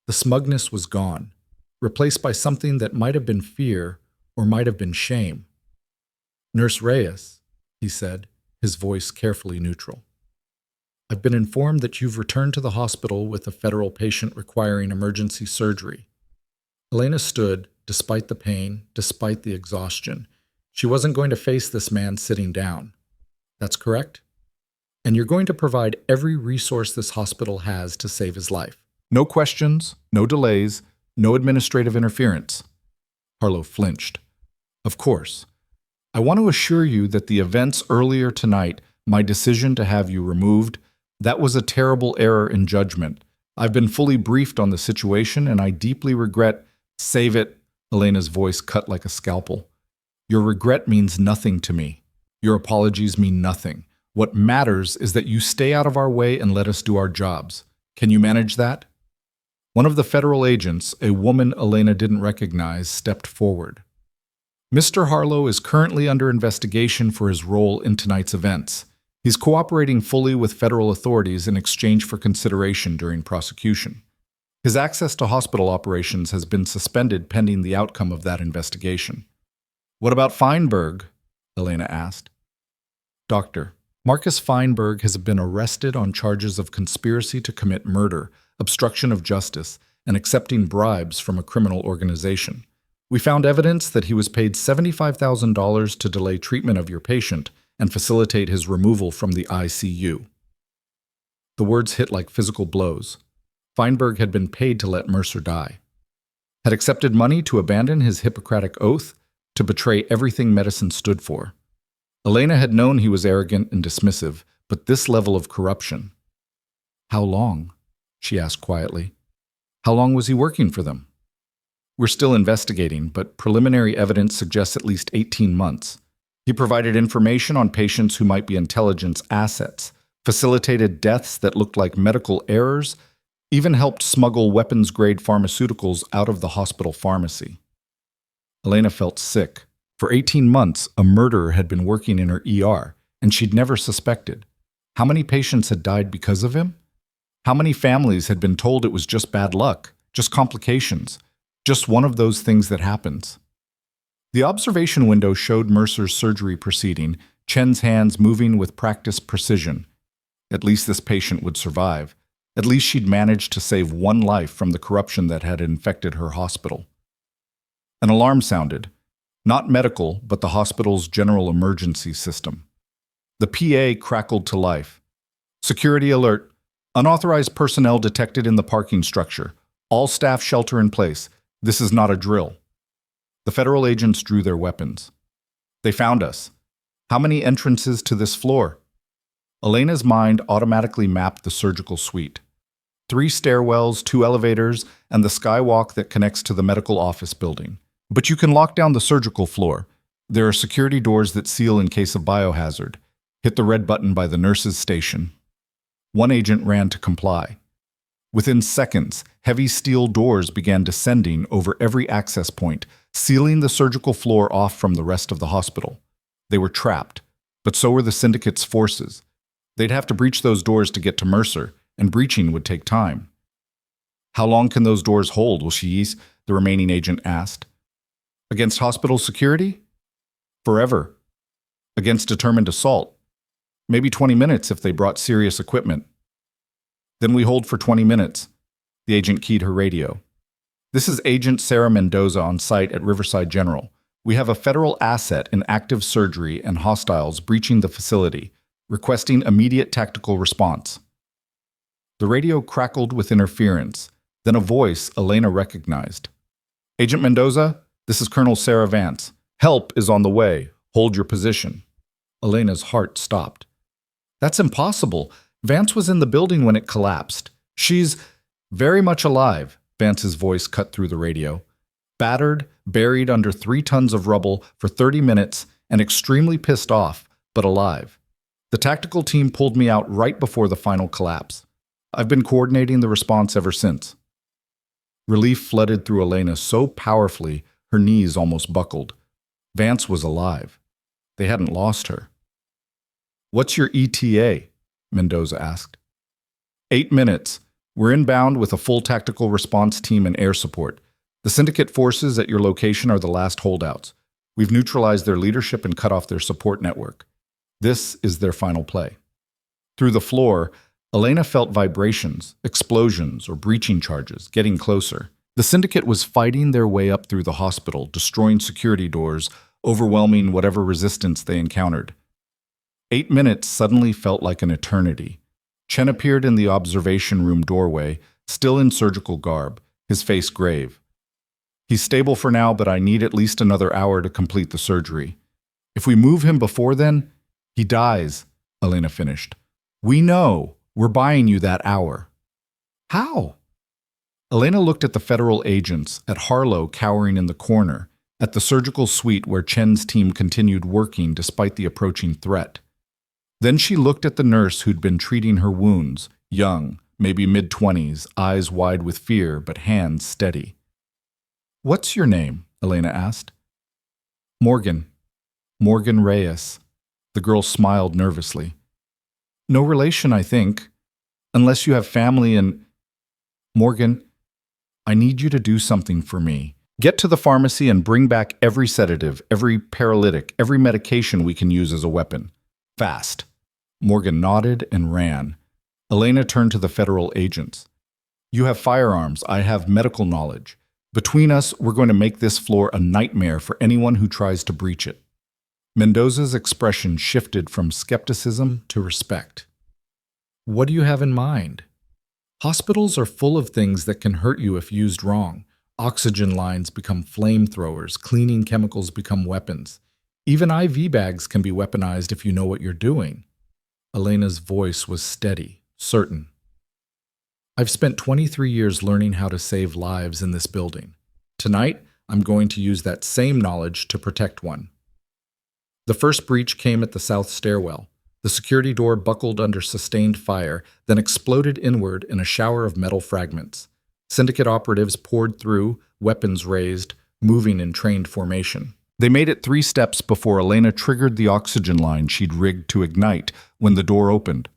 The smugness was gone, replaced by something that might have been fear or might have been shame. "Nurse Reyes," he said, his voice carefully neutral. "I've been informed that you've returned to the hospital with a federal patient requiring emergency surgery." Elena stood, despite the pain, despite the exhaustion. She wasn't going to face this man sitting down. "That's correct? And you're going to provide every resource this hospital has to save his life." No questions, no delays, no administrative interference. Harlow flinched. Of course. I want to assure you that the events earlier tonight, my decision to have you removed, that was a terrible error in judgment. I've been fully briefed on the situation and I deeply regret— Save it, Elena's voice cut like a scalpel. Your regret means nothing to me. Your apologies mean nothing. What matters is that you stay out of our way and let us do our jobs. Can you manage that? One of the federal agents, a woman Elena didn't recognize, stepped forward. Mr. Harlow is currently under investigation for his role in tonight's events. He's cooperating fully with federal authorities in exchange for consideration during prosecution. His access to hospital operations has been suspended pending the outcome of that investigation. What about Feinberg? Elena asked. Doctor, Marcus Feinberg has been arrested on charges of conspiracy to commit murder, obstruction of justice, and accepting bribes from a criminal organization. We found evidence that he was paid $75,000 to delay treatment of your patient and facilitate his removal from the ICU. The words hit like physical blows. Feinberg had been paid to let Mercer die, had accepted money to abandon his Hippocratic oath, to betray everything medicine stood for. Elena had known he was arrogant and dismissive, but this level of corruption— How long? She asked quietly. How long was he working for them? We're still investigating, but preliminary evidence suggests at least 18 months. He provided information on patients who might be intelligence assets, facilitated deaths that looked like medical errors, even helped smuggle weapons-grade pharmaceuticals out of the hospital pharmacy. Elena felt sick. For 18 months, a murderer had been working in her ER, and she'd never suspected. How many patients had died because of him? How many families had been told it was just bad luck, just complications, just one of those things that happens? The observation window showed Mercer's surgery proceeding, Chen's hands moving with practiced precision. At least this patient would survive. At least she'd managed to save one life from the corruption that had infected her hospital. An alarm sounded. Not medical, but the hospital's general emergency system. The PA crackled to life. Security alert. Unauthorized personnel detected in the parking structure. All staff shelter in place. This is not a drill. The federal agents drew their weapons. They found us. How many entrances to this floor? Elena's mind automatically mapped the surgical suite. 3 stairwells, 2 elevators, and the skywalk that connects to the medical office building. But you can lock down the surgical floor. There are security doors that seal in case of biohazard. Hit the red button by the nurse's station. One agent ran to comply. Within seconds, heavy steel doors began descending over every access point, sealing the surgical floor off from the rest of the hospital. They were trapped, but so were the syndicate's forces. They'd have to breach those doors to get to Mercer, and breaching would take time. How long can those doors hold, Wilshis? The remaining agent asked. Against hospital security? Forever. Against determined assault? Maybe 20 minutes if they brought serious equipment. Then we hold for 20 minutes. The agent keyed her radio. This is Agent Sarah Mendoza on site at Riverside General. We have a federal asset in active surgery and hostiles breaching the facility, requesting immediate tactical response. The radio crackled with interference, then a voice Elena recognized. Agent Mendoza, this is Colonel Sarah Vance. Help is on the way. Hold your position. Elena's heart stopped. That's impossible. Vance was in the building when it collapsed. She's very much alive, Vance's voice cut through the radio. Battered, buried under 3 tons of rubble for 30 minutes, and extremely pissed off, but alive. The tactical team pulled me out right before the final collapse. I've been coordinating the response ever since. Relief flooded through Elena so powerfully, her knees almost buckled. Vance was alive. They hadn't lost her. What's your ETA? Mendoza asked. 8 minutes. We're inbound with a full tactical response team and air support. The syndicate forces at your location are the last holdouts. We've neutralized their leadership and cut off their support network. This is their final play. Through the floor, Elena felt vibrations, explosions, or breaching charges getting closer. The syndicate was fighting their way up through the hospital, destroying security doors, overwhelming whatever resistance they encountered. 8 minutes suddenly felt like an eternity. Chen appeared in the observation room doorway, still in surgical garb, his face grave. He's stable for now, but I need at least another hour to complete the surgery. If we move him before then, he dies, Elena finished. We know. We're buying you that hour. How? Elena looked at the federal agents, at Harlow cowering in the corner, at the surgical suite where Chen's team continued working despite the approaching threat. Then she looked at the nurse who'd been treating her wounds, young, maybe mid-20s, eyes wide with fear, but hands steady. What's your name? Elena asked. Morgan. Morgan Reyes. The girl smiled nervously. No relation, I think. Unless you have family and… Morgan, I need you to do something for me. Get to the pharmacy and bring back every sedative, every paralytic, every medication we can use as a weapon. Fast. Morgan nodded and ran. Elena turned to the federal agents. You have firearms, I have medical knowledge. Between us, we're going to make this floor a nightmare for anyone who tries to breach it. Mendoza's expression shifted from skepticism to respect. What do you have in mind? Hospitals are full of things that can hurt you if used wrong. Oxygen lines become flamethrowers, cleaning chemicals become weapons. Even IV bags can be weaponized if you know what you're doing. Elena's voice was steady, certain. I've spent 23 years learning how to save lives in this building. Tonight, I'm going to use that same knowledge to protect one. The first breach came at the south stairwell. The security door buckled under sustained fire, then exploded inward in a shower of metal fragments. Syndicate operatives poured through, weapons raised, moving in trained formation. They made it 3 steps before Elena triggered the oxygen line she'd rigged to ignite when the door opened.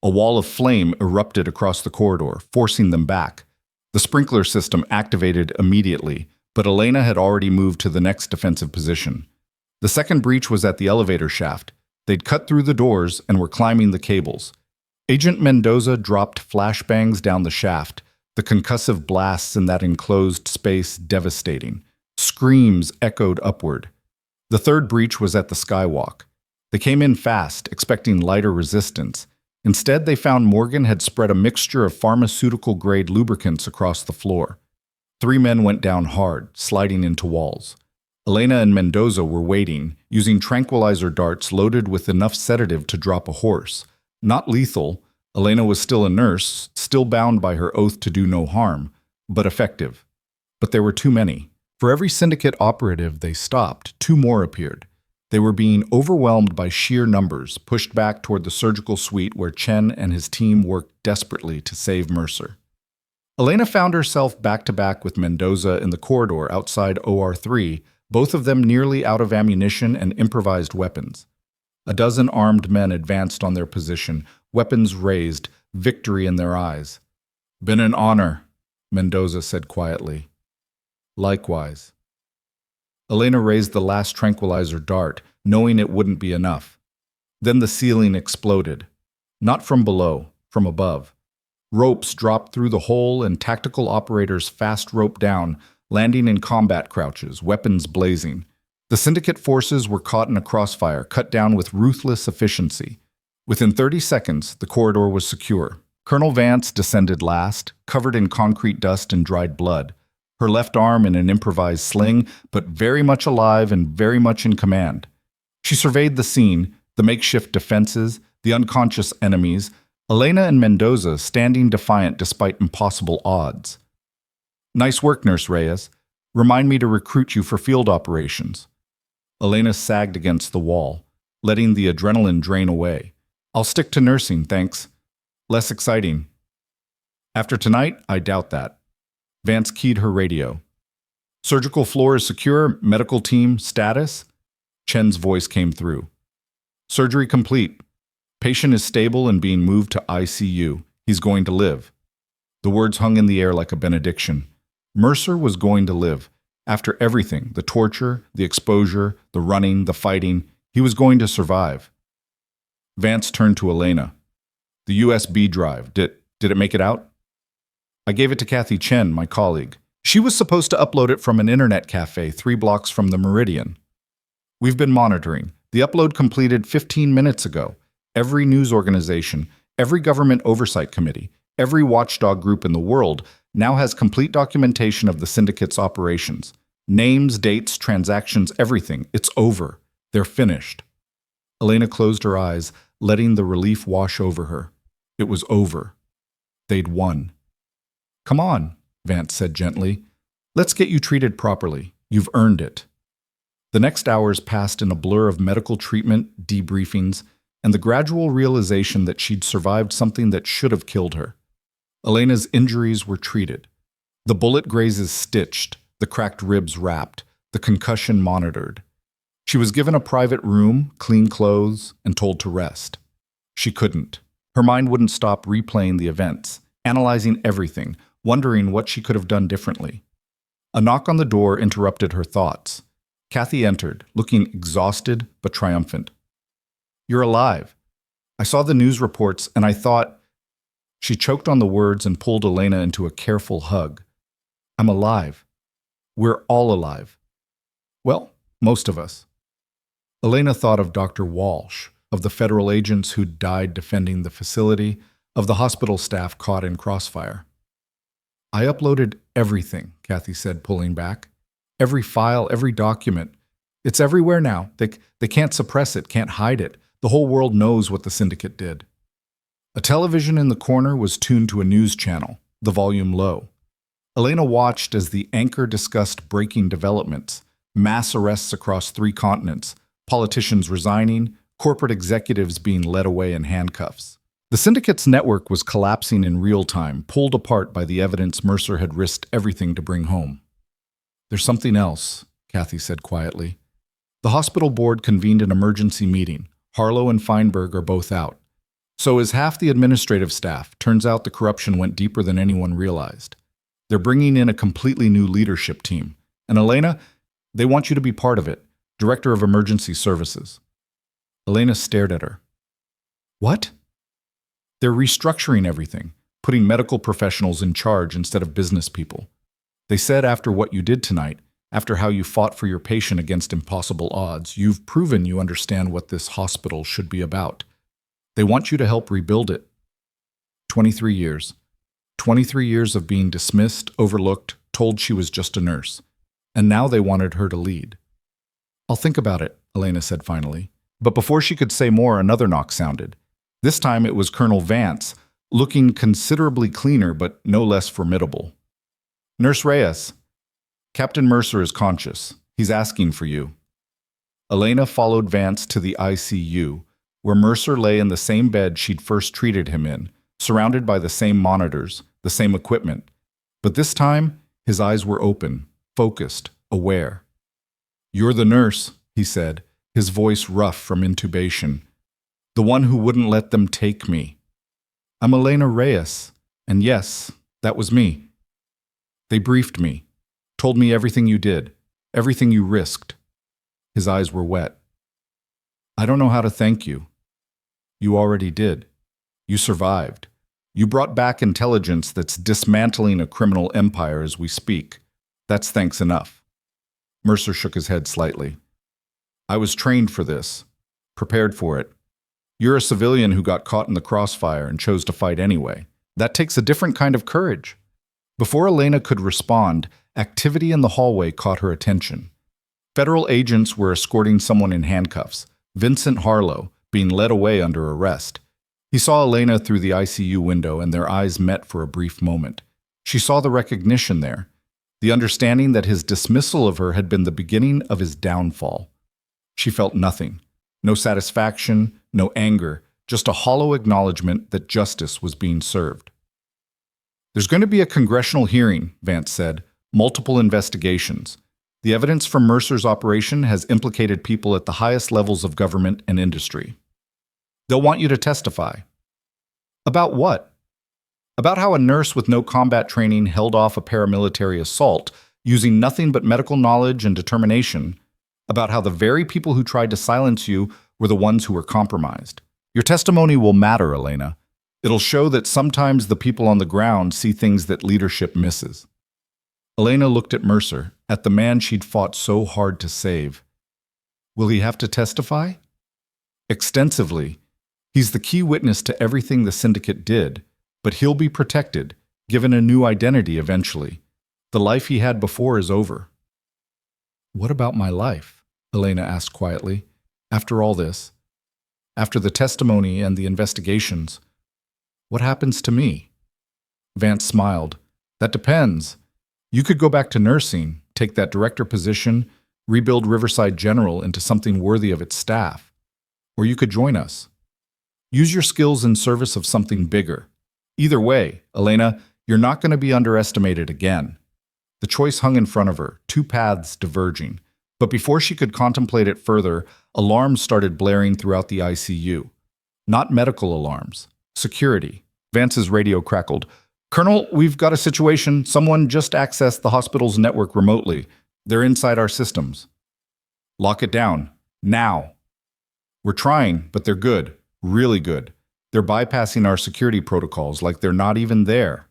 A wall of flame erupted across the corridor, forcing them back. The sprinkler system activated immediately, but Elena had already moved to the next defensive position. The second breach was at the elevator shaft. They'd cut through the doors and were climbing the cables. Agent Mendoza dropped flashbangs down the shaft, the concussive blasts in that enclosed space devastating. Screams echoed upward. The third breach was at the skywalk. They came in fast, expecting lighter resistance. Instead, they found Morgan had spread a mixture of pharmaceutical-grade lubricants across the floor. 3 men went down hard, sliding into walls. Elena and Mendoza were waiting, using tranquilizer darts loaded with enough sedative to drop a horse. Not lethal. Elena was still a nurse, still bound by her oath to do no harm, but effective. But there were too many. For every syndicate operative they stopped, 2 more appeared. They were being overwhelmed by sheer numbers, pushed back toward the surgical suite where Chen and his team worked desperately to save Mercer. Elena found herself back-to-back with Mendoza in the corridor outside OR3, both of them nearly out of ammunition and improvised weapons. A dozen armed men advanced on their position, weapons raised, victory in their eyes. Been an honor, Mendoza said quietly. Likewise. Elena raised the last tranquilizer dart, knowing it wouldn't be enough. Then the ceiling exploded. Not from below, from above. Ropes dropped through the hole and tactical operators fast roped down, landing in combat crouches, weapons blazing. The syndicate forces were caught in a crossfire, cut down with ruthless efficiency. Within 30 seconds, the corridor was secure. Colonel Vance descended last, covered in concrete dust and dried blood, her left arm in an improvised sling, but very much alive and very much in command. She surveyed the scene, the makeshift defenses, the unconscious enemies, Elena and Mendoza standing defiant despite impossible odds. Nice work, Nurse Reyes. Remind me to recruit you for field operations. Elena sagged against the wall, letting the adrenaline drain away. I'll stick to nursing, thanks. Less exciting. After tonight, I doubt that. Vance keyed her radio. Surgical floor is secure, medical team, status? Chen's voice came through. Surgery complete. Patient is stable and being moved to ICU. He's going to live. The words hung in the air like a benediction. Mercer was going to live. After everything, the torture, the exposure, the running, the fighting, he was going to survive. Vance turned to Elena. The USB drive, did it make it out? I gave it to Kathy Chen, my colleague. She was supposed to upload it from an internet cafe 3 blocks from the Meridian. We've been monitoring. The upload completed 15 minutes ago. Every news organization, every government oversight committee, Every watchdog group in the world now has complete documentation of the syndicate's operations. Names, dates, transactions, everything. It's over. They're finished. Elena closed her eyes, letting the relief wash over her. It was over. They'd won. "Come on," Vance said gently. "Let's get you treated properly. You've earned it." The next hours passed in a blur of medical treatment, debriefings, and the gradual realization that she'd survived something that should have killed her. Elena's injuries were treated. The bullet grazes stitched, the cracked ribs wrapped, the concussion monitored. She was given a private room, clean clothes, and told to rest. She couldn't. Her mind wouldn't stop replaying the events, analyzing everything, wondering what she could have done differently. A knock on the door interrupted her thoughts. Kathy entered, looking exhausted but triumphant. "You're alive. I saw the news reports and I thought—" She choked on the words and pulled Elena into a careful hug. "I'm alive. We're all alive. Well, most of us." Elena thought of Dr. Walsh, of the federal agents who'd died defending the facility, of the hospital staff caught in crossfire. "I uploaded everything," Kathy said, pulling back. "Every file, every document. It's everywhere now. They can't suppress it, can't hide it. The whole world knows what the syndicate did." A television in the corner was tuned to a news channel, the volume low. Elena watched as the anchor discussed breaking developments, mass arrests across 3 continents, politicians resigning, corporate executives being led away in handcuffs. The syndicate's network was collapsing in real time, pulled apart by the evidence Mercer had risked everything to bring home. "There's something else," Kathy said quietly. The hospital board convened an emergency meeting. Harlow and Feinberg are both out. So is half the administrative staff. Turns out the corruption went deeper than anyone realized. They're bringing in a completely new leadership team. And Elena, they want you to be part of it, Director of Emergency Services. Elena stared at her. "What?" "They're restructuring everything, putting medical professionals in charge instead of business people. They said after what you did tonight, after how you fought for your patient against impossible odds, you've proven you understand what this hospital should be about. They want you to help rebuild it." 23 years. 23 years of being dismissed, overlooked, told she was just a nurse. And now they wanted her to lead. "I'll think about it," Elena said finally. But before she could say more, another knock sounded. This time it was Colonel Vance, looking considerably cleaner but no less formidable. "Nurse Reyes, Captain Mercer is conscious. He's asking for you." Elena followed Vance to the ICU, where Mercer lay in the same bed she'd first treated him in, surrounded by the same monitors, the same equipment. But this time, his eyes were open, focused, aware. "You're the nurse," he said, his voice rough from intubation. "The one who wouldn't let them take me. I'm Elena Reyes, and yes, that was me. They briefed me, told me everything you did, everything you risked." His eyes were wet. "I don't know how to thank you. You already did. You survived. You brought back intelligence that's dismantling a criminal empire as we speak. That's thanks enough." Mercer shook his head slightly. "I was trained for this, prepared for it. You're a civilian who got caught in the crossfire and chose to fight anyway. That takes a different kind of courage." Before Elena could respond, activity in the hallway caught her attention. Federal agents were escorting someone in handcuffs, Vincent Harlow, being led away under arrest. He saw Elena through the ICU window and their eyes met for a brief moment. She saw the recognition there, the understanding that his dismissal of her had been the beginning of his downfall. She felt nothing, no satisfaction, no anger, just a hollow acknowledgement that justice was being served. "There's going to be a congressional hearing," Vance said, "multiple investigations. The evidence from Mercer's operation has implicated people at the highest levels of government and industry. They'll want you to testify." "About what?" "About how a nurse with no combat training held off a paramilitary assault, using nothing but medical knowledge and determination. About how the very people who tried to silence you were the ones who were compromised. Your testimony will matter, Elena. It'll show that sometimes the people on the ground see things that leadership misses." Elena looked at Mercer, at the man she'd fought so hard to save. "Will he have to testify?" "Extensively. He's the key witness to everything the syndicate did. But he'll be protected, given a new identity eventually. The life he had before is over. What about my life? Elena asked quietly. After all this, after the testimony and the investigations, what happens to me? Vance smiled. That depends. You could go back to nursing, take that director position, rebuild Riverside General into something worthy of its staff. Or you could join us. Use your skills in service of something bigger. Either way, Elena, you're not going to be underestimated again. The choice hung in front of her, two paths diverging. But before she could contemplate it further, alarms started blaring throughout the ICU. Not medical alarms. Security. Vance's radio crackled. Colonel, we've got a situation. Someone just accessed the hospital's network remotely. They're inside our systems. Lock it down. Now. We're trying, but they're good. Really good. They're bypassing our security protocols like they're not even there.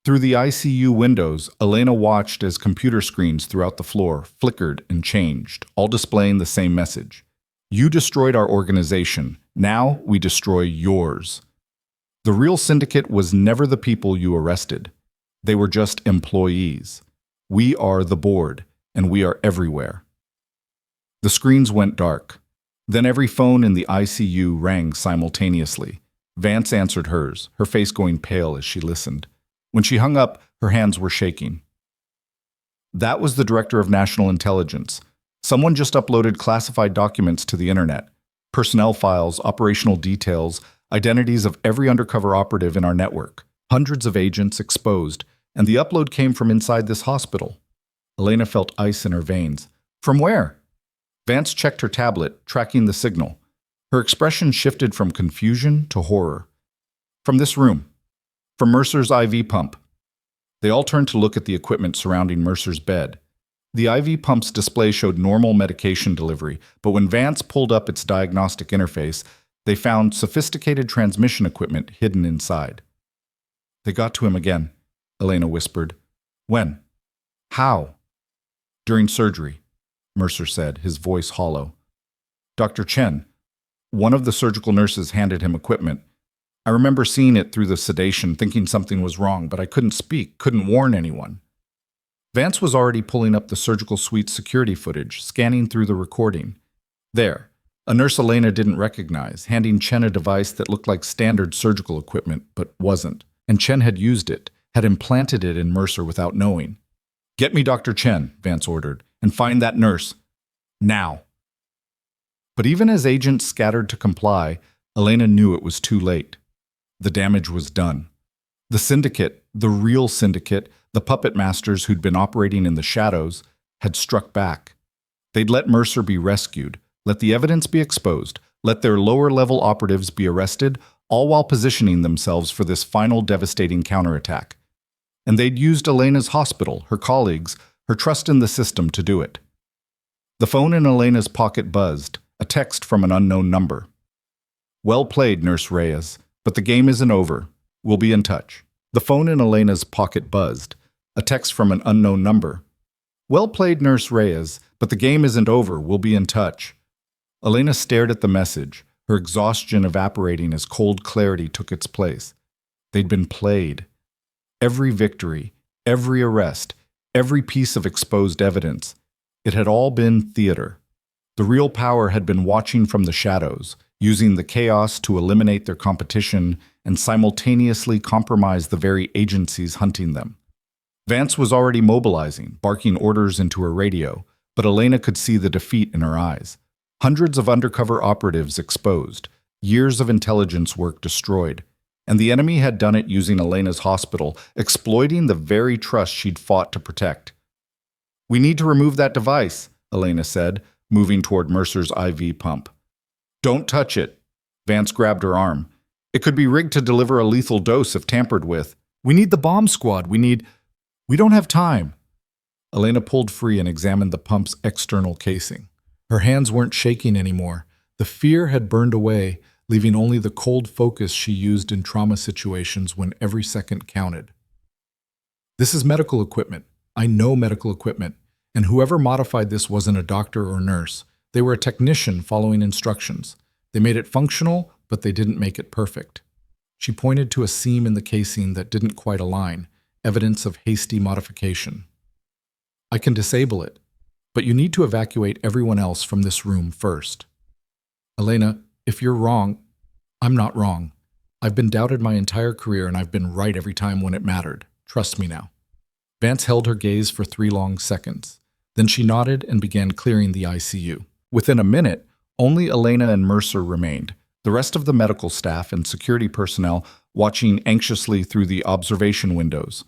Through the ICU windows, Elena watched as computer screens throughout the floor flickered and changed, all displaying the same message. You destroyed our organization. Now we destroy yours. The real syndicate was never the people you arrested. They were just employees. We are the board, and we are everywhere. The screens went dark. Then every phone in the ICU rang simultaneously. Vance answered hers, her face going pale as she listened. When she hung up, her hands were shaking. That was the Director of National Intelligence. Someone just uploaded classified documents to the internet. Personnel files, operational details, identities of every undercover operative in our network. Hundreds of agents exposed, and the upload came from inside this hospital. Elena felt ice in her veins. From where? Vance checked her tablet, tracking the signal. Her expression shifted from confusion to horror. From this room. From Mercer's IV pump. They all turned to look at the equipment surrounding Mercer's bed. The IV pump's display showed normal medication delivery, but when Vance pulled up its diagnostic interface, they found sophisticated transmission equipment hidden inside. They got to him again, Elena whispered. When? How? During surgery, Mercer said, his voice hollow. Dr. Chen, one of the surgical nurses handed him equipment. I remember seeing it through the sedation, thinking something was wrong, but I couldn't speak, couldn't warn anyone. Vance was already pulling up the surgical suite security footage, scanning through the recording. There, a nurse Elena didn't recognize, handing Chen a device that looked like standard surgical equipment, but wasn't. And Chen had used it, had implanted it in Mercer without knowing. Get me Dr. Chen, Vance ordered, and find that nurse. Now. But even as agents scattered to comply, Elena knew it was too late. The damage was done. The syndicate, the real syndicate, the puppet masters who'd been operating in the shadows, had struck back. They'd let Mercer be rescued, let the evidence be exposed, let their lower-level operatives be arrested, all while positioning themselves for this final devastating counterattack. And they'd used Elena's hospital, her colleagues, her trust in the system to do it. The phone in Elena's pocket buzzed, a text from an unknown number. Well played, Nurse Reyes. But the game isn't over. We'll be in touch. The phone in Elena's pocket buzzed. A text from an unknown number. Well played, Nurse Reyes, but the game isn't over. We'll be in touch. Elena stared at the message, her exhaustion evaporating as cold clarity took its place. They'd been played. Every victory, every arrest, every piece of exposed evidence. It had all been theater. The real power had been watching from the shadows, using the chaos to eliminate their competition and simultaneously compromise the very agencies hunting them. Vance was already mobilizing, barking orders into her radio, but Elena could see the defeat in her eyes. Hundreds of undercover operatives exposed, years of intelligence work destroyed, and the enemy had done it using Elena's hospital, exploiting the very trust she'd fought to protect. We need to remove that device, Elena said, moving toward Mercer's IV pump. Don't touch it. Vance grabbed her arm. It could be rigged to deliver a lethal dose if tampered with. We need the bomb squad. We don't have time. Elena pulled free and examined the pump's external casing. Her hands weren't shaking anymore. The fear had burned away, leaving only the cold focus she used in trauma situations when every second counted. This is medical equipment. I know medical equipment. And whoever modified this wasn't a doctor or nurse. They were a technician following instructions. They made it functional, but they didn't make it perfect. She pointed to a seam in the casing that didn't quite align, evidence of hasty modification. I can disable it, but you need to evacuate everyone else from this room first. Elena, if you're wrong, I'm not wrong. I've been doubted my entire career and I've been right every time when it mattered. Trust me now. Vance held her gaze for 3 long seconds. Then she nodded and began clearing the ICU. Within a minute, only Elena and Mercer remained, the rest of the medical staff and security personnel watching anxiously through the observation windows.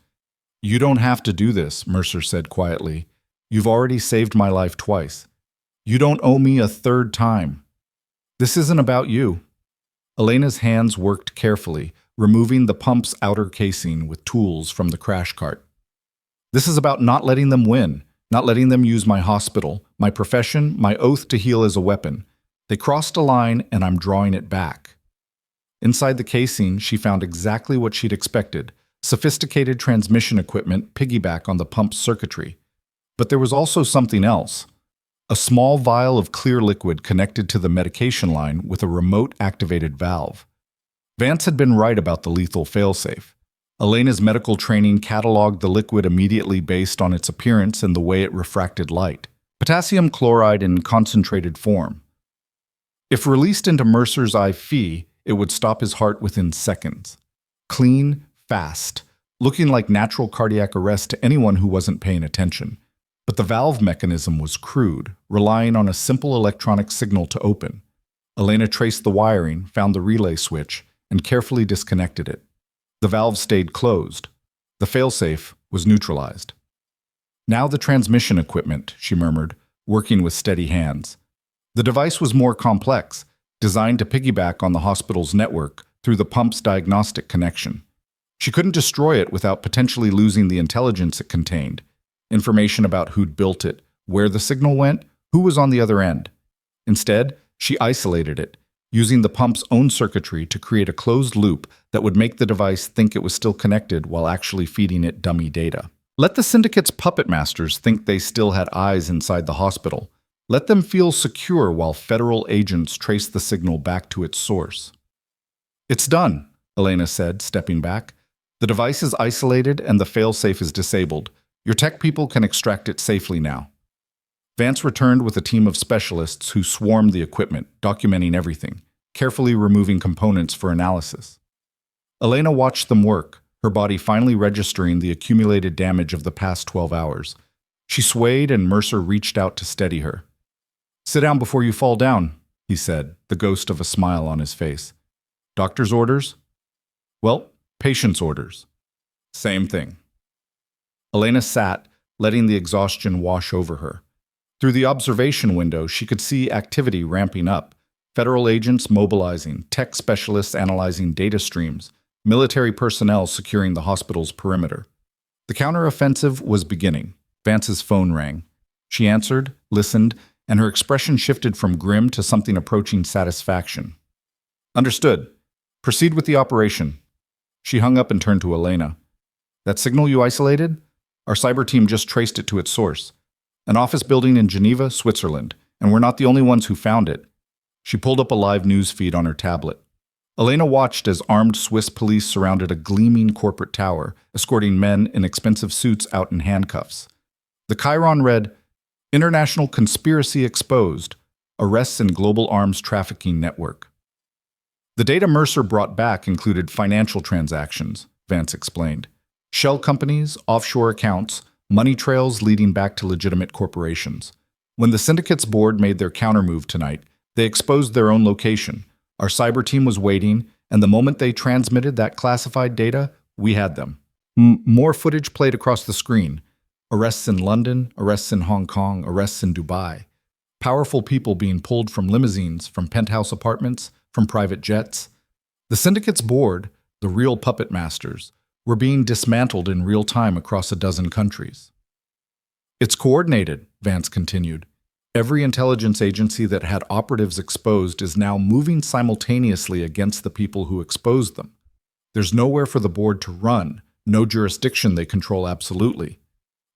You don't have to do this, Mercer said quietly. You've already saved my life twice. You don't owe me a third time. This isn't about you. Elena's hands worked carefully, removing the pump's outer casing with tools from the crash cart. This is about not letting them win, not letting them use my hospital, my profession, my oath to heal as a weapon. They crossed a line and I'm drawing it back. Inside the casing, she found exactly what she'd expected, sophisticated transmission equipment piggyback on the pump's circuitry. But there was also something else. A small vial of clear liquid connected to the medication line with a remote-activated valve. Vance had been right about the lethal failsafe. Elena's medical training cataloged the liquid immediately based on its appearance and the way it refracted light. Potassium chloride in concentrated form. If released into Mercer's IV, it would stop his heart within seconds. Clean, fast, looking like natural cardiac arrest to anyone who wasn't paying attention. But the valve mechanism was crude, relying on a simple electronic signal to open. Elena traced the wiring, found the relay switch, and carefully disconnected it. The valve stayed closed. The failsafe was neutralized. Now the transmission equipment, she murmured, working with steady hands. The device was more complex, designed to piggyback on the hospital's network through the pump's diagnostic connection. She couldn't destroy it without potentially losing the intelligence it contained. Information about who'd built it, where the signal went, who was on the other end. Instead, she isolated it, using the pump's own circuitry to create a closed loop that would make the device think it was still connected while actually feeding it dummy data. Let the syndicate's puppet masters think they still had eyes inside the hospital. Let them feel secure while federal agents trace the signal back to its source. It's done, Elena said, stepping back. The device is isolated and the failsafe is disabled. Your tech people can extract it safely now. Vance returned with a team of specialists who swarmed the equipment, documenting everything, carefully removing components for analysis. Elena watched them work, her body finally registering the accumulated damage of the past 12 hours. She swayed and Mercer reached out to steady her. Sit down before you fall down, he said, the ghost of a smile on his face. Doctor's orders? Well, patient's orders. Same thing. Elena sat, letting the exhaustion wash over her. Through the observation window, she could see activity ramping up. Federal agents mobilizing, tech specialists analyzing data streams, military personnel securing the hospital's perimeter. The counteroffensive was beginning. Vance's phone rang. She answered, listened, and her expression shifted from grim to something approaching satisfaction. Understood. Proceed with the operation. She hung up and turned to Elena. That signal you isolated? Our cyber team just traced it to its source. An office building in Geneva, Switzerland, and we're not the only ones who found it. She pulled up a live news feed on her tablet. Elena watched as armed Swiss police surrounded a gleaming corporate tower, escorting men in expensive suits out in handcuffs. The chyron read, International Conspiracy Exposed, Arrests in Global Arms Trafficking Network. The data Mercer brought back included financial transactions, Vance explained. Shell companies, offshore accounts, money trails leading back to legitimate corporations. When the syndicate's board made their countermove tonight, they exposed their own location. Our cyber team was waiting, and the moment they transmitted that classified data, we had them. More footage played across the screen. Arrests in London, arrests in Hong Kong, arrests in Dubai. Powerful people being pulled from limousines, from penthouse apartments, from private jets. The syndicate's board, the real puppet masters, were being dismantled in real time across a dozen countries. It's coordinated, Vance continued. Every intelligence agency that had operatives exposed is now moving simultaneously against the people who exposed them. There's nowhere for the board to run, no jurisdiction they control absolutely.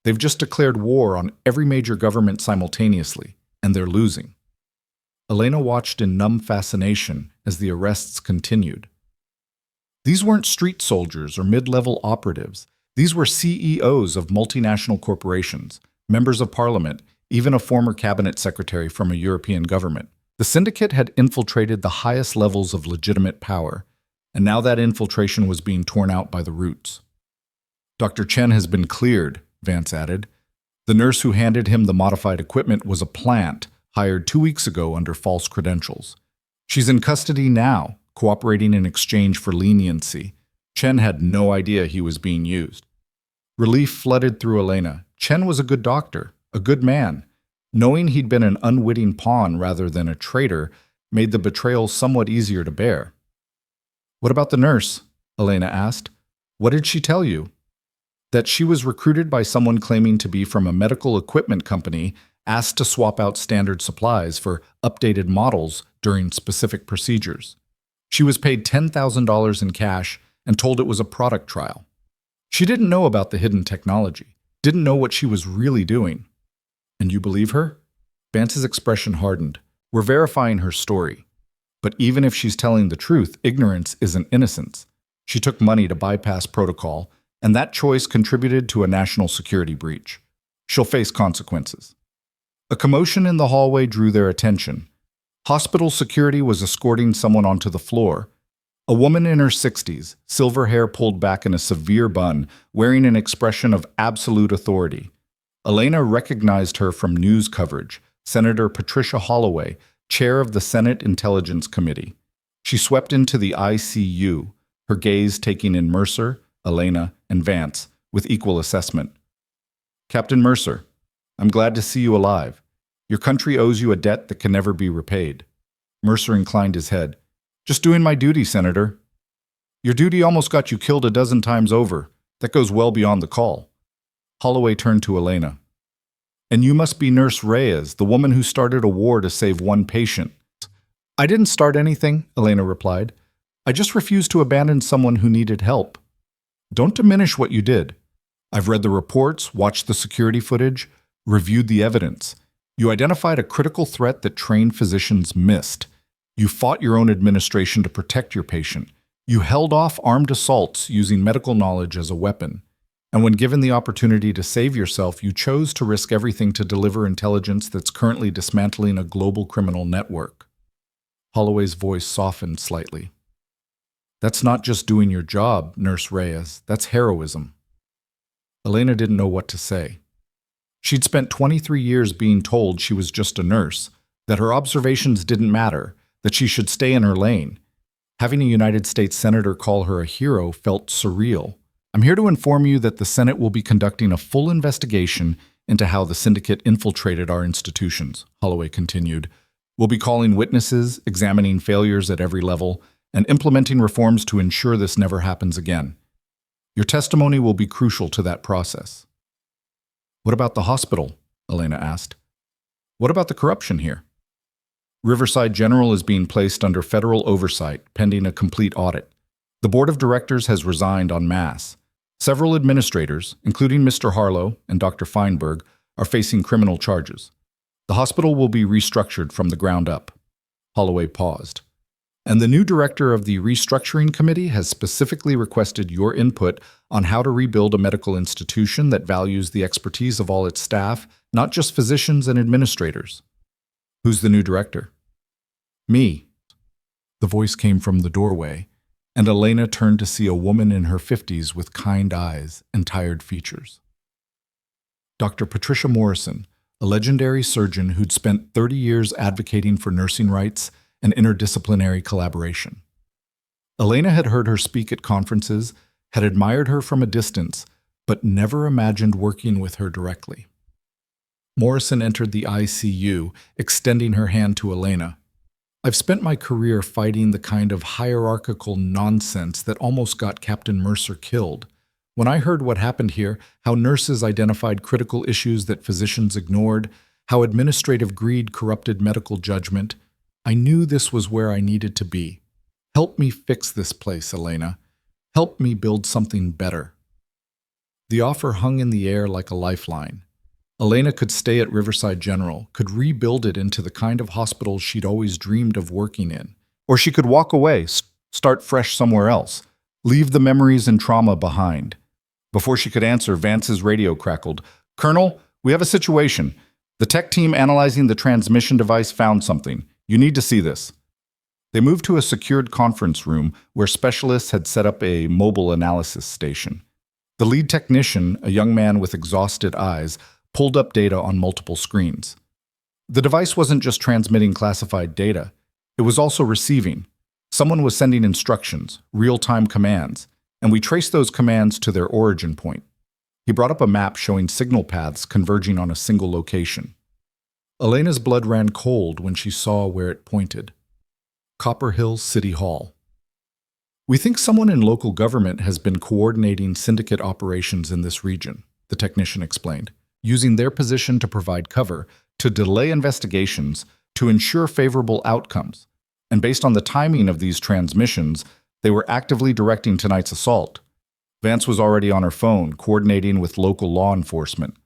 They've just declared war on every major government simultaneously, and they're losing. Elena watched in numb fascination as the arrests continued. These weren't street soldiers or mid-level operatives. These were CEOs of multinational corporations, members of parliament, even a former cabinet secretary from a European government. The syndicate had infiltrated the highest levels of legitimate power, and now that infiltration was being torn out by the roots. Dr. Chen has been cleared, Vance added. The nurse who handed him the modified equipment was a plant hired 2 weeks ago under false credentials. She's in custody now, cooperating in exchange for leniency. Chen had no idea he was being used. Relief flooded through Elena. Chen was a good doctor, a good man. Knowing he'd been an unwitting pawn rather than a traitor made the betrayal somewhat easier to bear. "What about the nurse?" Elena asked. "What did she tell you?" "That she was recruited by someone claiming to be from a medical equipment company, asked to swap out standard supplies for updated models during specific procedures. She was paid $10,000 in cash and told it was a product trial. She didn't know about the hidden technology, didn't know what she was really doing." "And you believe her?" Vance's expression hardened. "We're verifying her story. But even if she's telling the truth, ignorance isn't innocence. She took money to bypass protocol, and that choice contributed to a national security breach. She'll face consequences." A commotion in the hallway drew their attention. Hospital security was escorting someone onto the floor. A woman in her 60s, silver hair pulled back in a severe bun, wearing an expression of absolute authority. Elena recognized her from news coverage, Senator Patricia Holloway, chair of the Senate Intelligence Committee. She swept into the ICU, her gaze taking in Mercer, Elena, and Vance with equal assessment. "Captain Mercer, I'm glad to see you alive. Your country owes you a debt that can never be repaid." Mercer inclined his head. "Just doing my duty, Senator." "Your duty almost got you killed a dozen times over. That goes well beyond the call." Holloway turned to Elena. "And you must be Nurse Reyes, the woman who started a war to save one patient." "I didn't start anything," Elena replied. "I just refused to abandon someone who needed help." "Don't diminish what you did. I've read the reports, watched the security footage, reviewed the evidence. You identified a critical threat that trained physicians missed. You fought your own administration to protect your patient. You held off armed assaults using medical knowledge as a weapon. And when given the opportunity to save yourself, you chose to risk everything to deliver intelligence that's currently dismantling a global criminal network." Holloway's voice softened slightly. "That's not just doing your job, Nurse Reyes. That's heroism." Elena didn't know what to say. She'd spent 23 years being told she was just a nurse, that her observations didn't matter, that she should stay in her lane. Having a United States senator call her a hero felt surreal. "I'm here to inform you that the Senate will be conducting a full investigation into how the syndicate infiltrated our institutions," Holloway continued. "We'll be calling witnesses, examining failures at every level, and implementing reforms to ensure this never happens again. Your testimony will be crucial to that process." "What about the hospital?" Elena asked. "What about the corruption here?" "Riverside General is being placed under federal oversight, pending a complete audit. The board of directors has resigned en masse. Several administrators, including Mr. Harlow and Dr. Feinberg, are facing criminal charges. The hospital will be restructured from the ground up." Holloway paused. "And the new director of the restructuring committee has specifically requested your input on how to rebuild a medical institution that values the expertise of all its staff, not just physicians and administrators." "Who's the new director?" "Me." The voice came from the doorway, and Elena turned to see a woman in her 50s with kind eyes and tired features. Dr. Patricia Morrison, a legendary surgeon who'd spent 30 years advocating for nursing rights and interdisciplinary collaboration. Elena had heard her speak at conferences, had admired her from a distance, but never imagined working with her directly. Morrison entered the ICU, extending her hand to Elena. "I've spent my career fighting the kind of hierarchical nonsense that almost got Captain Mercer killed. When I heard what happened here, how nurses identified critical issues that physicians ignored, how administrative greed corrupted medical judgment, I knew this was where I needed to be. Help me fix this place, Elena. Help me build something better." The offer hung in the air like a lifeline. Elena could stay at Riverside General, could rebuild it into the kind of hospital she'd always dreamed of working in. Or she could walk away, start fresh somewhere else, Leave the memories and trauma behind. Before she could answer, Vance's radio crackled. Colonel, we have a situation. The tech team analyzing the transmission device found something. You need to see this. They moved to a secured conference room where specialists had set up a mobile analysis station. The lead technician, a young man with exhausted eyes, pulled up data on multiple screens. The device wasn't just transmitting classified data. It was also receiving. Someone was sending instructions, real-time commands, and we traced those commands to their origin point. He brought up a map showing signal paths converging on a single location. Elena's blood ran cold when she saw where it pointed. Copper Hill City Hall. We think someone in local government has been coordinating syndicate operations in this region, the technician explained, using their position to provide cover, to delay investigations, to ensure favorable outcomes. And based on the timing of these transmissions, they were actively directing tonight's assault. Vance was already on her phone, coordinating with local law enforcement.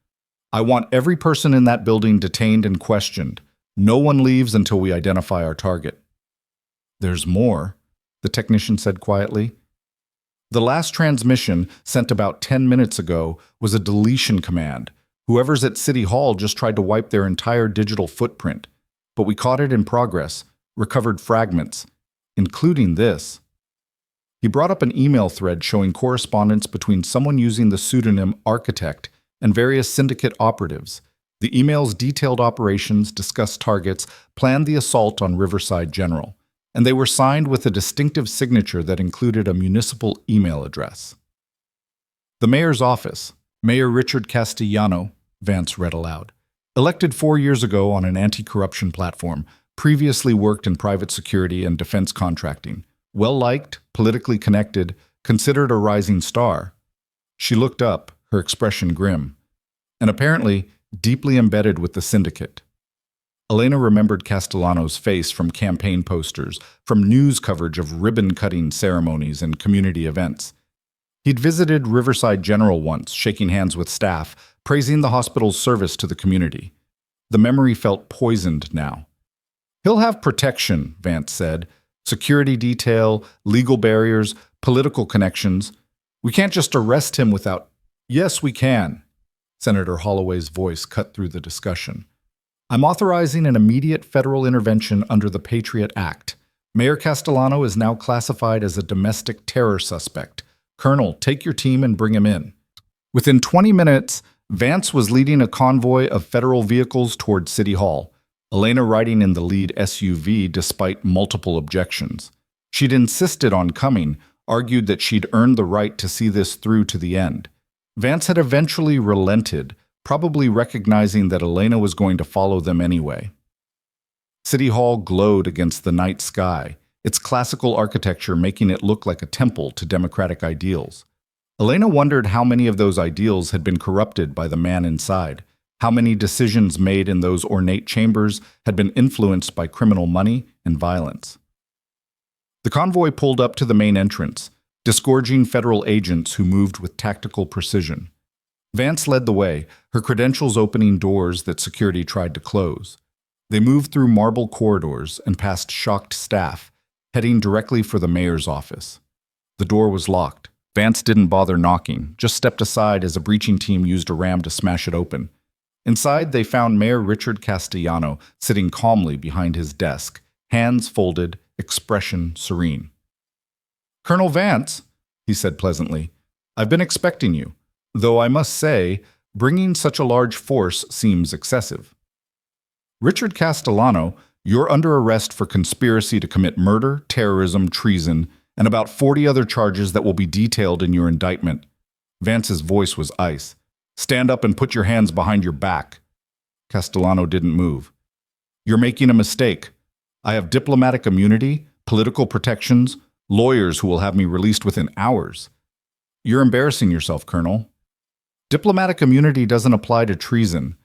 I want every person in that building detained and questioned. No one leaves until we identify our target. There's more, the technician said quietly. The last transmission, sent about 10 minutes ago, was a deletion command. Whoever's at City Hall just tried to wipe their entire digital footprint. But we caught it in progress, recovered fragments, including this. He brought up an email thread showing correspondence between someone using the pseudonym Architect and various syndicate operatives. The emails detailed operations, discussed targets, planned the assault on Riverside General, and they were signed with a distinctive signature that included a municipal email address. The mayor's office, Mayor Richard Castellano, Vance read aloud, elected 4 years ago on an anti-corruption platform, previously worked in private security and defense contracting, well-liked, politically connected, considered a rising star. She looked up, her expression grim, and apparently deeply embedded with the syndicate. Elena remembered Castellano's face from campaign posters, from news coverage of ribbon-cutting ceremonies and community events. He'd visited Riverside General once, shaking hands with staff, praising the hospital's service to the community. The memory felt poisoned now. He'll have protection, Vance said. Security detail, legal barriers, political connections. We can't just arrest him without— Yes, we can. Senator Holloway's voice cut through the discussion. I'm authorizing an immediate federal intervention under the Patriot Act. Mayor Castellano is now classified as a domestic terror suspect. Colonel, take your team and bring him in. Within 20 minutes, Vance was leading a convoy of federal vehicles toward City Hall, Elena riding in the lead SUV despite multiple objections. She'd insisted on coming, argued that she'd earned the right to see this through to the end. Vance had eventually relented, probably recognizing that Elena was going to follow them anyway. City Hall glowed against the night sky, its classical architecture making it look like a temple to democratic ideals. Elena wondered how many of those ideals had been corrupted by the man inside, how many decisions made in those ornate chambers had been influenced by criminal money and violence. The convoy pulled up to the main entrance, disgorging federal agents who moved with tactical precision. Vance led the way, her credentials opening doors that security tried to close. They moved through marble corridors and past shocked staff, heading directly for the mayor's office. The door was locked. Vance didn't bother knocking, just stepped aside as a breaching team used a ram to smash it open. Inside, they found Mayor Richard Castellano sitting calmly behind his desk, hands folded, expression serene. Colonel Vance, he said pleasantly, I've been expecting you. Though I must say, bringing such a large force seems excessive. Richard Castellano, you're under arrest for conspiracy to commit murder, terrorism, treason, and about 40 other charges that will be detailed in your indictment. Vance's voice was ice. Stand up and put your hands behind your back. Castellano didn't move. You're making a mistake. I have diplomatic immunity, political protections, lawyers who will have me released within hours. You're embarrassing yourself, Colonel. Diplomatic immunity doesn't apply to treason.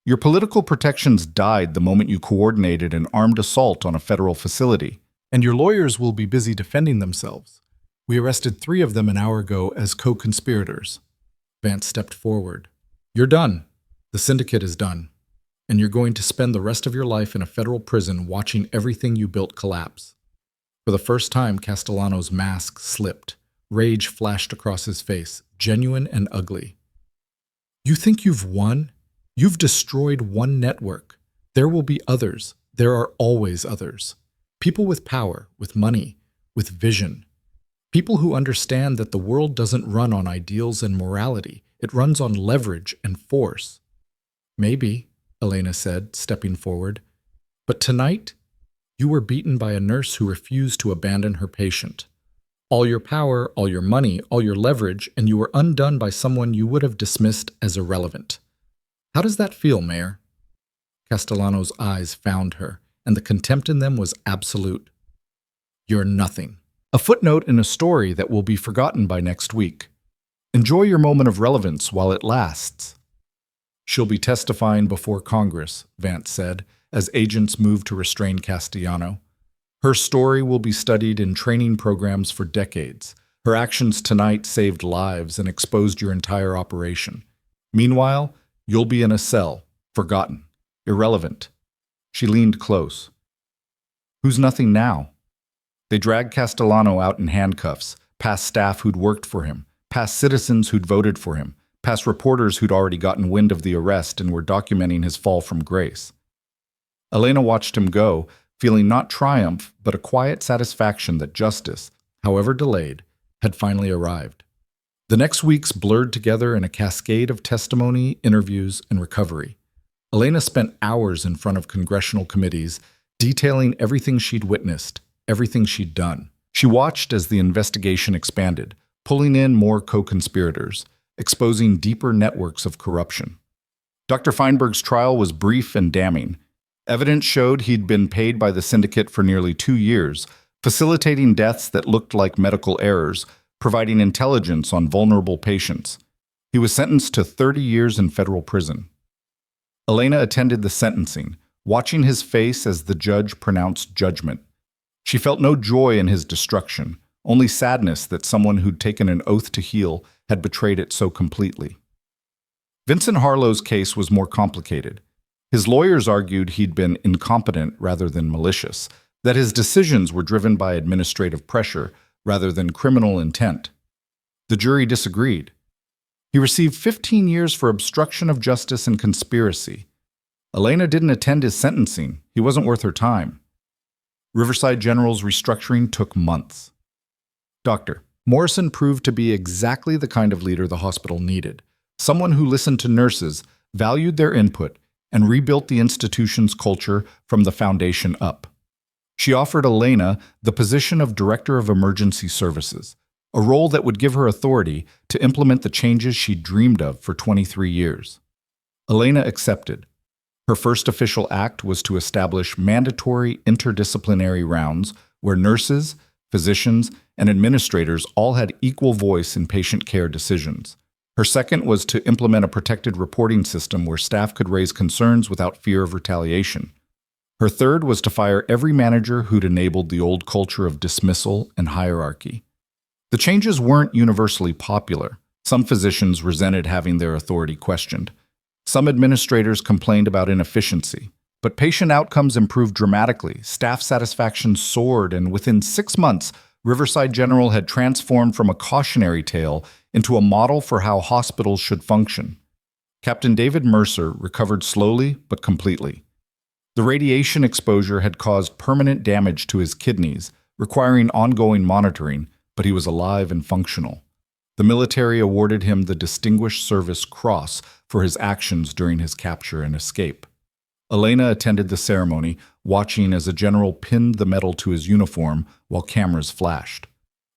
Your political protections died the moment you coordinated an armed assault on a federal facility, and your lawyers will be busy defending themselves. We arrested 3 of them an hour ago as co-conspirators. Vance stepped forward. You're done. The syndicate is done. And you're going to spend the rest of your life in a federal prison watching everything you built collapse. For the first time, Castellano's mask slipped. Rage flashed across his face, genuine and ugly. You think you've won? You've destroyed one network. There will be others. There are always others. People with power, with money, with vision. People who understand that the world doesn't run on ideals and morality. It runs on leverage and force. Maybe, Elena said, stepping forward. But tonight, you were beaten by a nurse who refused to abandon her patient. All your power, all your money, all your leverage, and you were undone by someone you would have dismissed as irrelevant. How does that feel, Mayor? Castellano's eyes found her, and the contempt in them was absolute. You're nothing. A footnote in a story that will be forgotten by next week. Enjoy your moment of relevance while it lasts. She'll be testifying before Congress, Vance said, as agents moved to restrain Castellano. Her story will be studied in training programs for decades. Her actions tonight saved lives and exposed your entire operation. Meanwhile, you'll be in a cell, forgotten, irrelevant. She leaned close. Who's nothing now? They dragged Castellano out in handcuffs, past staff who'd worked for him, past citizens who'd voted for him, past reporters who'd already gotten wind of the arrest and were documenting his fall from grace. Elena watched him go, feeling not triumph, but a quiet satisfaction that justice, however delayed, had finally arrived. The next weeks blurred together in a cascade of testimony, interviews, and recovery. Elena spent hours in front of congressional committees, detailing everything she'd witnessed, everything she'd done. She watched as the investigation expanded, pulling in more co-conspirators, exposing deeper networks of corruption. Dr. Feinberg's trial was brief and damning. Evidence showed he'd been paid by the syndicate for nearly 2 years, facilitating deaths that looked like medical errors, providing intelligence on vulnerable patients. He was sentenced to 30 years in federal prison. Elena attended the sentencing, watching his face as the judge pronounced judgment. She felt no joy in his destruction, only sadness that someone who'd taken an oath to heal had betrayed it so completely. Vincent Harlow's case was more complicated. His lawyers argued he'd been incompetent rather than malicious, that his decisions were driven by administrative pressure rather than criminal intent. The jury disagreed. He received 15 years for obstruction of justice and conspiracy. Elena didn't attend his sentencing. He wasn't worth her time. Riverside General's restructuring took months. Dr. Morrison proved to be exactly the kind of leader the hospital needed, someone who listened to nurses, valued their input, and rebuilt the institution's culture from the foundation up. She offered Elena the position of Director of Emergency Services, a role that would give her authority to implement the changes she'd dreamed of for 23 years. Elena accepted. Her first official act was to establish mandatory interdisciplinary rounds where nurses, physicians, and administrators all had equal voice in patient care decisions. Her second was to implement a protected reporting system where staff could raise concerns without fear of retaliation. Her third was to fire every manager who'd enabled the old culture of dismissal and hierarchy. The changes weren't universally popular. Some physicians resented having their authority questioned. Some administrators complained about inefficiency. But patient outcomes improved dramatically, staff satisfaction soared, and within 6 months, Riverside General had transformed from a cautionary tale into a model for how hospitals should function. Captain David Mercer recovered slowly but completely. The radiation exposure had caused permanent damage to his kidneys, requiring ongoing monitoring, but he was alive and functional. The military awarded him the Distinguished Service Cross for his actions during his capture and escape. Elena attended the ceremony, watching as a general pinned the medal to his uniform while cameras flashed.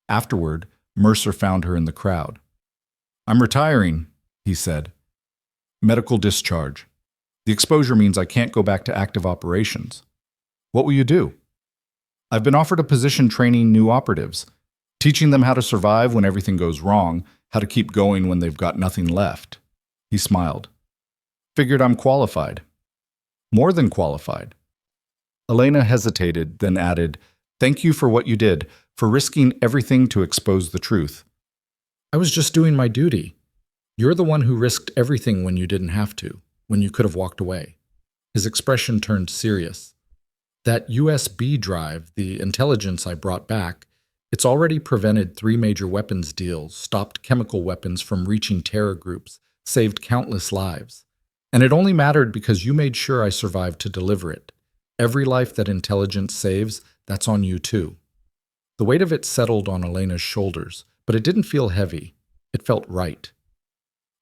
Afterward, Mercer found her in the crowd. "I'm retiring," he said. "Medical discharge. The exposure means I can't go back to active operations." "What will you do?" "I've been offered a position training new operatives, teaching them how to survive when everything goes wrong, how to keep going when they've got nothing left." He smiled. "Figured I'm qualified." "More than qualified." Elena hesitated, then added, "Thank you for what you did, for risking everything to expose the truth." "I was just doing my duty. You're the one who risked everything when you didn't have to, when you could have walked away." His expression turned serious. "That USB drive, the intelligence I brought back, It's already prevented 3 major weapons deals, stopped chemical weapons from reaching terror groups, saved countless lives. And it only mattered because you made sure I survived to deliver it. Every life that intelligence saves, that's on you too. The weight of it settled on Elena's shoulders, but it didn't feel heavy. It felt right.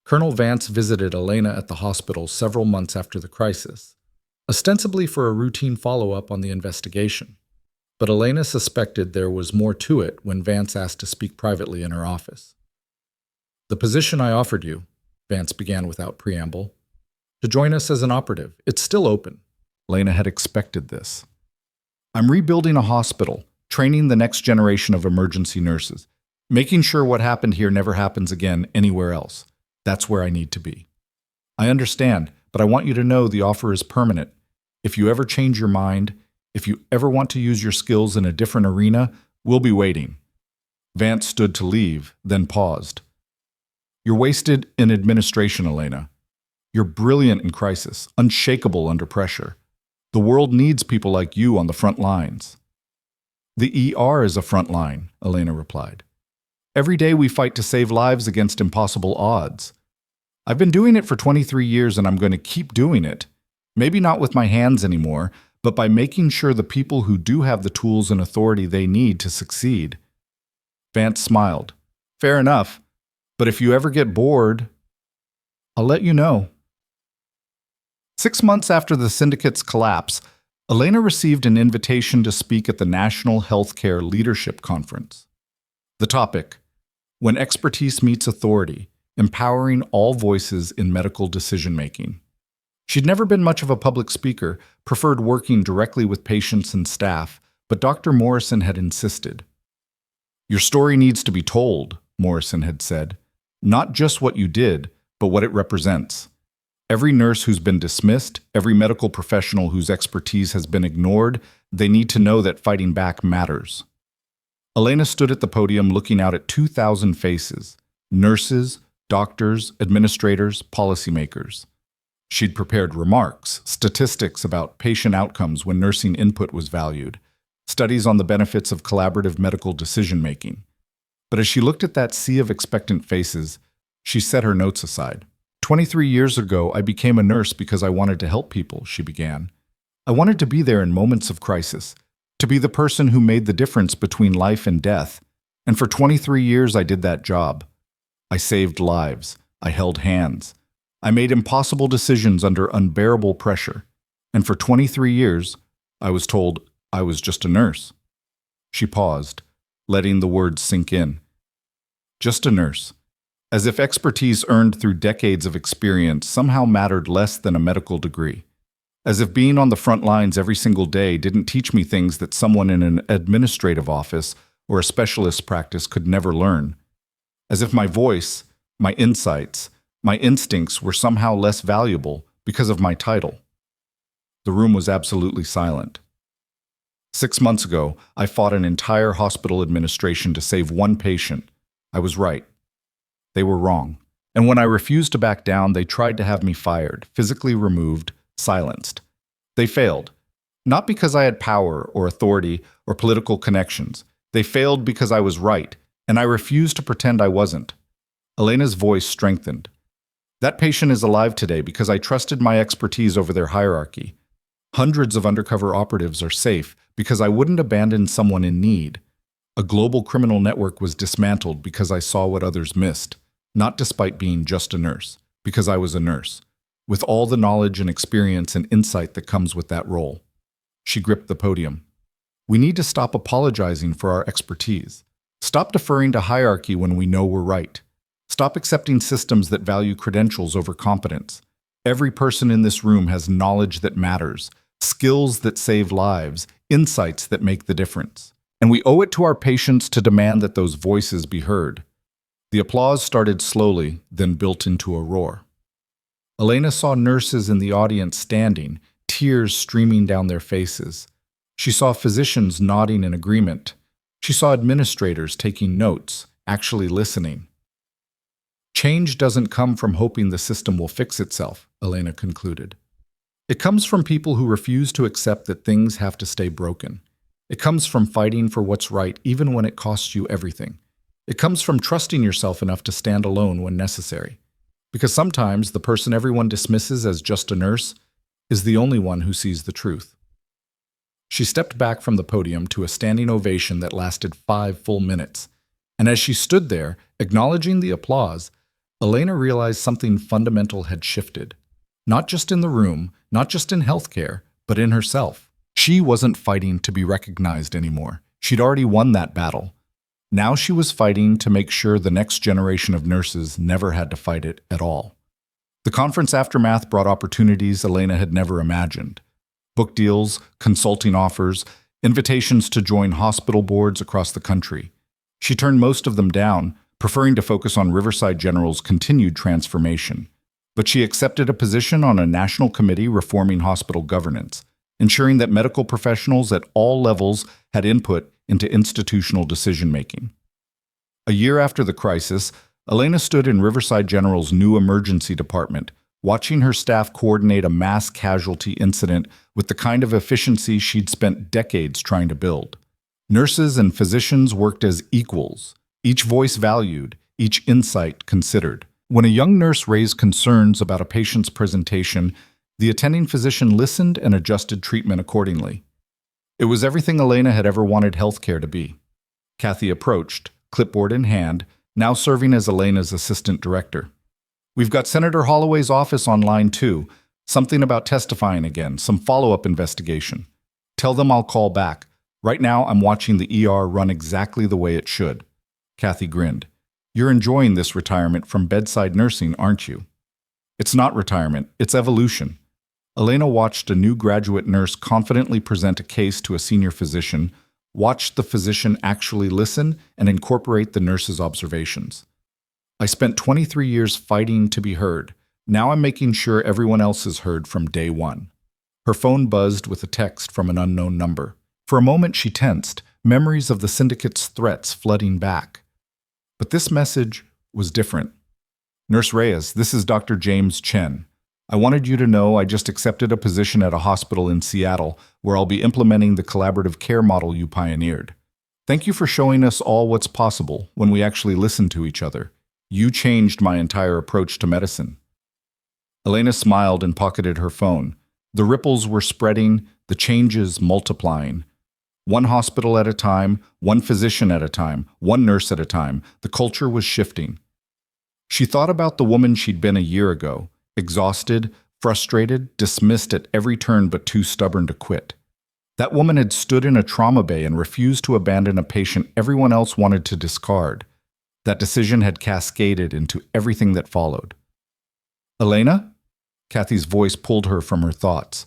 Colonel Vance visited Elena at the hospital several months after the crisis, ostensibly for a routine follow-up on the investigation. But Elena suspected there was more to it when Vance asked to speak privately in her office. "The position I offered you," Vance began without preamble, "to join us as an operative. It's still open." Elena had expected this. "I'm rebuilding a hospital, training the next generation of emergency nurses, making sure what happened here never happens again anywhere else. That's where I need to be. I understand, but I want you to know the offer is permanent. If you ever change your mind, if you ever want to use your skills in a different arena, we'll be waiting." Vance stood to leave, then paused. "You're wasted in administration, Elena. You're brilliant in crisis, unshakable under pressure. The world needs people like you on the front lines." "The ER is a front line," Elena replied. "Every day we fight to save lives against impossible odds. I've been doing it for 23 years and I'm going to keep doing it. Maybe not with my hands anymore, but by making sure the people who do have the tools and authority they need to succeed." Vance smiled. "Fair enough, but if you ever get bored, I'll let you know." 6 months after the syndicate's collapse, Elena received an invitation to speak at the National Healthcare Leadership Conference. The topic: When Expertise Meets Authority, Empowering All Voices in Medical Decision-Making. She'd never been much of a public speaker, preferred working directly with patients and staff, but Dr. Morrison had insisted. "Your story needs to be told," Morrison had said. "Not just what you did, but what it represents. Every nurse who's been dismissed, every medical professional whose expertise has been ignored, they need to know that fighting back matters." Elena stood at the podium looking out at 2,000 faces: nurses, doctors, administrators, policymakers. She'd prepared remarks, statistics about patient outcomes when nursing input was valued, studies on the benefits of collaborative medical decision-making. But as she looked at that sea of expectant faces, she set her notes aside. 23 years ago, I became a nurse because I wanted to help people," she began. "I wanted to be there in moments of crisis, to be the person who made the difference between life and death. And for 23 years, I did that job. I saved lives. I held hands. I made impossible decisions under unbearable pressure. And for 23 years, I was told I was just a nurse." She paused, letting the words sink in. Just a nurse. As if expertise earned through decades of experience somehow mattered less than a medical degree. As if being on the front lines every single day didn't teach me things that someone in an administrative office or a specialist practice could never learn. As if my voice, my insights, my instincts were somehow less valuable because of my title. The room was absolutely silent. 6 months ago, I fought an entire hospital administration to save one patient. I was right. They were wrong. And when I refused to back down, they tried to have me fired, physically removed, silenced. They failed. Not because I had power or authority or political connections. They failed because I was right, and I refused to pretend I wasn't. Elena's voice strengthened. That patient is alive today because I trusted my expertise over their hierarchy. Hundreds of undercover operatives are safe because I wouldn't abandon someone in need. A global criminal network was dismantled because I saw what others missed, not despite being just a nurse, because I was a nurse, with all the knowledge and experience and insight that comes with that role. She gripped the podium. We need to stop apologizing for our expertise. Stop deferring to hierarchy when we know we're right. Stop accepting systems that value credentials over competence. Every person in this room has knowledge that matters, skills that save lives, insights that make the difference. And we owe it to our patients to demand that those voices be heard. The applause started slowly, then built into a roar. Elena saw nurses in the audience standing, tears streaming down their faces. She saw physicians nodding in agreement. She saw administrators taking notes, actually listening. Change doesn't come from hoping the system will fix itself, Elena concluded. It comes from people who refuse to accept that things have to stay broken. It comes from fighting for what's right even when it costs you everything. It comes from trusting yourself enough to stand alone when necessary. Because sometimes the person everyone dismisses as just a nurse is the only one who sees the truth. She stepped back from the podium to a standing ovation that lasted 5 full minutes. And as she stood there, acknowledging the applause, Elena realized something fundamental had shifted. Not just in the room, not just in healthcare, but in herself. She wasn't fighting to be recognized anymore. She'd already won that battle. Now she was fighting to make sure the next generation of nurses never had to fight it at all. The conference aftermath brought opportunities Elena had never imagined. Book deals, consulting offers, invitations to join hospital boards across the country. She turned most of them down, preferring to focus on Riverside General's continued transformation. But she accepted a position on a national committee reforming hospital governance, ensuring that medical professionals at all levels had input into institutional decision-making. A year after the crisis, Elena stood in Riverside General's new emergency department, watching her staff coordinate a mass casualty incident with the kind of efficiency she'd spent decades trying to build. Nurses and physicians worked as equals, each voice valued, each insight considered. When a young nurse raised concerns about a patient's presentation, the attending physician listened and adjusted treatment accordingly. It was everything Elena had ever wanted healthcare to be. Kathy approached, clipboard in hand, now serving as Elena's assistant director. "We've got Senator Holloway's office on line 2. Something about testifying again, some follow-up investigation. Tell them I'll call back. Right now I'm watching the ER run exactly the way it should." Kathy grinned. "You're enjoying this retirement from bedside nursing, aren't you?" "It's not retirement, it's evolution." Elena watched a new graduate nurse confidently present a case to a senior physician, watched the physician actually listen and incorporate the nurse's observations. "I spent 23 years fighting to be heard. Now I'm making sure everyone else is heard from day one." Her phone buzzed with a text from an unknown number. For a moment she tensed, memories of the syndicate's threats flooding back. But this message was different. "Nurse Reyes, this is Dr. James Chen. I wanted you to know I just accepted a position at a hospital in Seattle where I'll be implementing the collaborative care model you pioneered. Thank you for showing us all what's possible when we actually listen to each other. You changed my entire approach to medicine." Elena smiled and pocketed her phone. The ripples were spreading, the changes multiplying. One hospital at a time, one physician at a time, one nurse at a time, the culture was shifting. She thought about the woman she'd been a year ago, exhausted, frustrated, dismissed at every turn but too stubborn to quit. That woman had stood in a trauma bay and refused to abandon a patient everyone else wanted to discard. That decision had cascaded into everything that followed. "Elena?" Kathy's voice pulled her from her thoughts.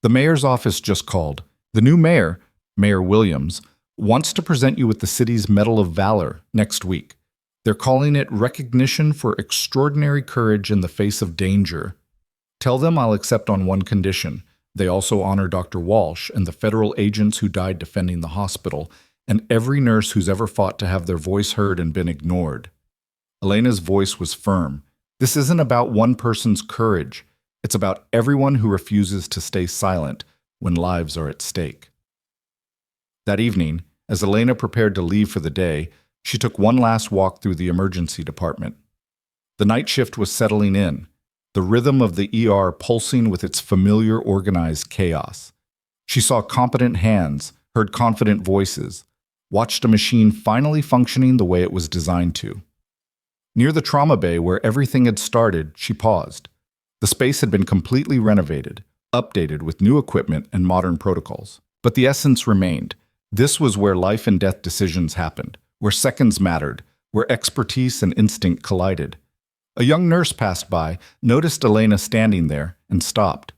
"The mayor's office just called. The new mayor, Mayor Williams, wants to present you with the city's Medal of Valor next week. They're calling it recognition for extraordinary courage in the face of danger. Tell them I'll accept on one condition. They also honor Dr. Walsh and the federal agents who died defending the hospital, and every nurse who's ever fought to have their voice heard and been ignored." Elena's voice was firm. This isn't about one person's courage. It's about everyone who refuses to stay silent when lives are at stake. That evening, as Elena prepared to leave for the day, she took one last walk through the emergency department. The night shift was settling in, the rhythm of the ER pulsing with its familiar organized chaos. She saw competent hands, heard confident voices, watched a machine finally functioning the way it was designed to. Near the trauma bay where everything had started, she paused. The space had been completely renovated, updated with new equipment and modern protocols. But the essence remained. This was where life and death decisions happened, where seconds mattered, where expertise and instinct collided. A young nurse passed by, noticed Elena standing there, and stopped.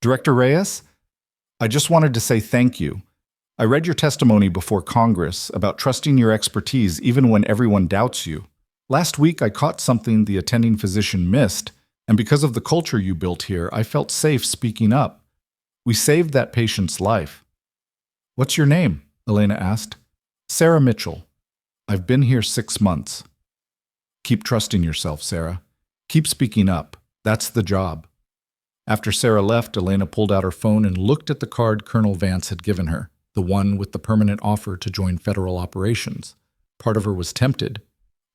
"Director Reyes? I just wanted to say thank you. I read your testimony before Congress about trusting your expertise even when everyone doubts you. Last week I caught something the attending physician missed, and because of the culture you built here, I felt safe speaking up. We saved that patient's life." "What's your name?" Elena asked. "Sarah Mitchell. I've been here 6 months." "Keep trusting yourself, Sarah. Keep speaking up. That's the job." After Sarah left, Elena pulled out her phone and looked at the card Colonel Vance had given her. the one with the permanent offer to join federal operations. Part of her was tempted.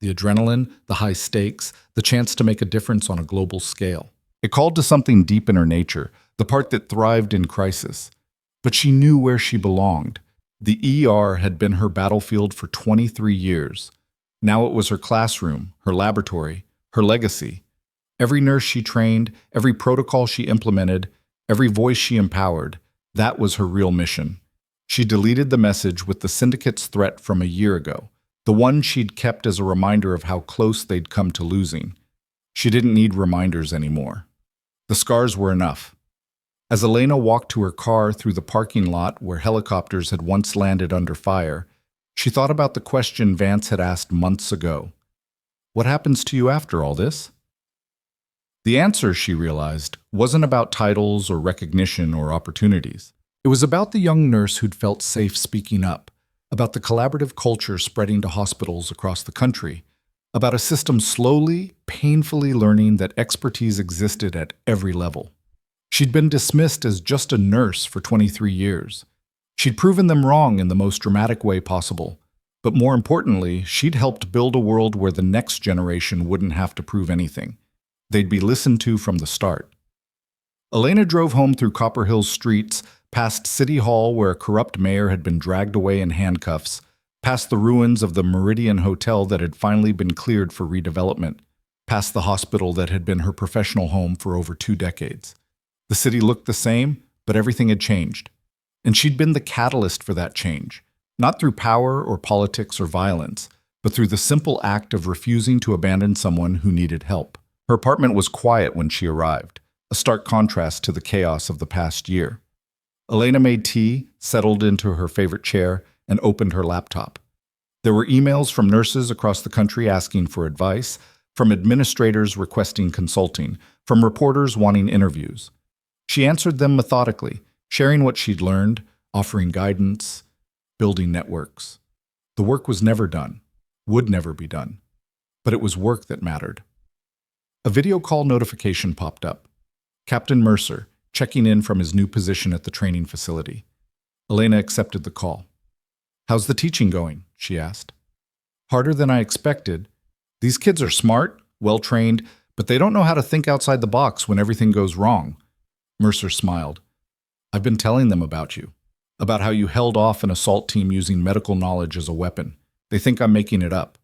The adrenaline, the high stakes, the chance to make a difference on a global scale. It called to something deep in her nature, the part that thrived in crisis. But she knew where she belonged. The ER had been her battlefield for 23 years. Now it was her classroom, her laboratory, her legacy. Every nurse she trained, every protocol she implemented, every voice she empowered, that was her real mission. She deleted the message with the syndicate's threat from a year ago, the one she'd kept as a reminder of how close they'd come to losing. She didn't need reminders anymore. The scars were enough. As Elena walked to her car through the parking lot where helicopters had once landed under fire, she thought about the question Vance had asked months ago. What happens to you after all this? The answer, she realized, wasn't about titles or recognition or opportunities. It was about the young nurse who'd felt safe speaking up, about the collaborative culture spreading to hospitals across the country, about a system slowly, painfully learning that expertise existed at every level. She'd been dismissed as just a nurse for 23 years. She'd proven them wrong in the most dramatic way possible. But more importantly, she'd helped build a world where the next generation wouldn't have to prove anything. They'd be listened to from the start. Elena drove home through Copper Hill's streets, past City Hall where a corrupt mayor had been dragged away in handcuffs, past the ruins of the Meridian Hotel that had finally been cleared for redevelopment, past the hospital that had been her professional home for over 2 decades. The city looked the same, but everything had changed. And she'd been the catalyst for that change, not through power or politics or violence, but through the simple act of refusing to abandon someone who needed help. Her apartment was quiet when she arrived, a stark contrast to the chaos of the past year. Elena made tea, settled into her favorite chair, and opened her laptop. There were emails from nurses across the country asking for advice, from administrators requesting consulting, from reporters wanting interviews. She answered them methodically, sharing what she'd learned, offering guidance, building networks. The work was never done, would never be done, but it was work that mattered. A video call notification popped up. Captain Mercer, checking in from his new position at the training facility. Elena accepted the call. "How's the teaching going?" she asked. "Harder than I expected. These kids are smart, well-trained, but they don't know how to think outside the box when everything goes wrong." Mercer smiled. "I've been telling them about you, about how you held off an assault team using medical knowledge as a weapon. They think I'm making it up.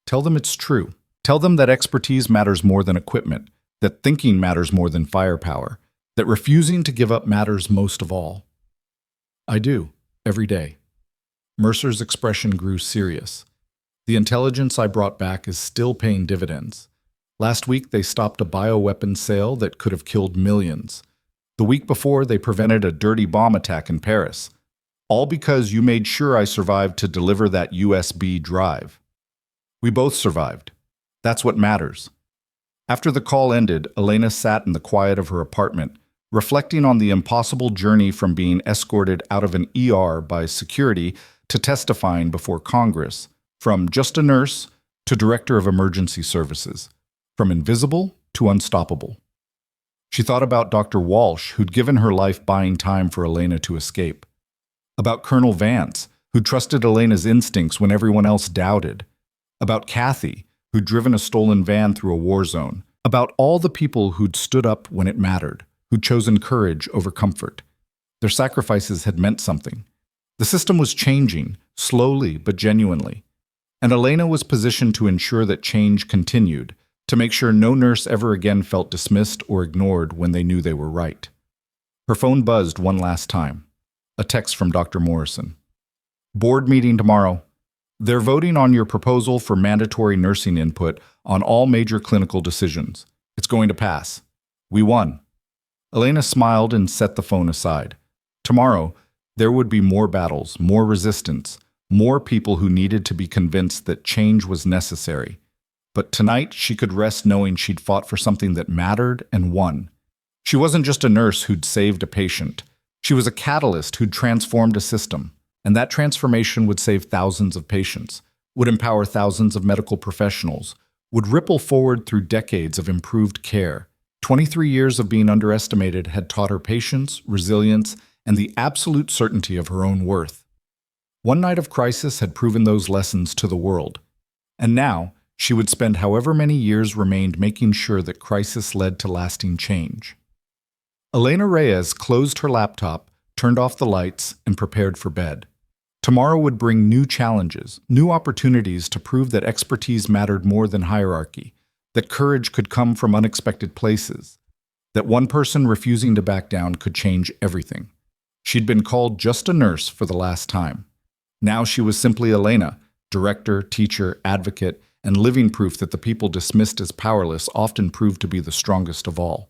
Tell them it's true. Tell them that expertise matters more than equipment, that thinking matters more than firepower, that refusing to give up matters most of all." "I do, every day." Mercer's expression grew serious. "The intelligence I brought back is still paying dividends. Last week, they stopped a bioweapon sale that could have killed millions. The week before, they prevented a dirty bomb attack in Paris. All because you made sure I survived to deliver that USB drive. We both survived. That's what matters." After the call ended, Elena sat in the quiet of her apartment, reflecting on the impossible journey from being escorted out of an ER by security to testifying before Congress, from just a nurse to director of emergency services. From invisible to unstoppable. She thought about Dr. Walsh, who'd given her life buying time for Elena to escape. About Colonel Vance, who trusted Elena's instincts when everyone else doubted. About Kathy, who'd driven a stolen van through a war zone. About all the people who'd stood up when it mattered, who'd chosen courage over comfort. Their sacrifices had meant something. The system was changing, slowly but genuinely. And Elena was positioned to ensure that change continued, to make sure no nurse ever again felt dismissed or ignored when they knew they were right. Her phone buzzed one last time. A text from Dr. Morrison. "Board meeting tomorrow. They're voting on your proposal for mandatory nursing input on all major clinical decisions. It's going to pass. We won." Elena smiled and set the phone aside. Tomorrow, there would be more battles, more resistance, more people who needed to be convinced that change was necessary. But tonight, she could rest knowing she'd fought for something that mattered and won. She wasn't just a nurse who'd saved a patient. She was a catalyst who'd transformed a system. And that transformation would save thousands of patients, would empower thousands of medical professionals, would ripple forward through decades of improved care. 23 years of being underestimated had taught her patience, resilience, and the absolute certainty of her own worth. One night of crisis had proven those lessons to the world, and now she would spend however many years remained making sure that crisis led to lasting change. Elena Reyes closed her laptop, turned off the lights, and prepared for bed. Tomorrow would bring new challenges, new opportunities to prove that expertise mattered more than hierarchy, that courage could come from unexpected places, that one person refusing to back down could change everything. She'd been called just a nurse for the last time. Now she was simply Elena, director, teacher, advocate, and living proof that the people dismissed as powerless often proved to be the strongest of all.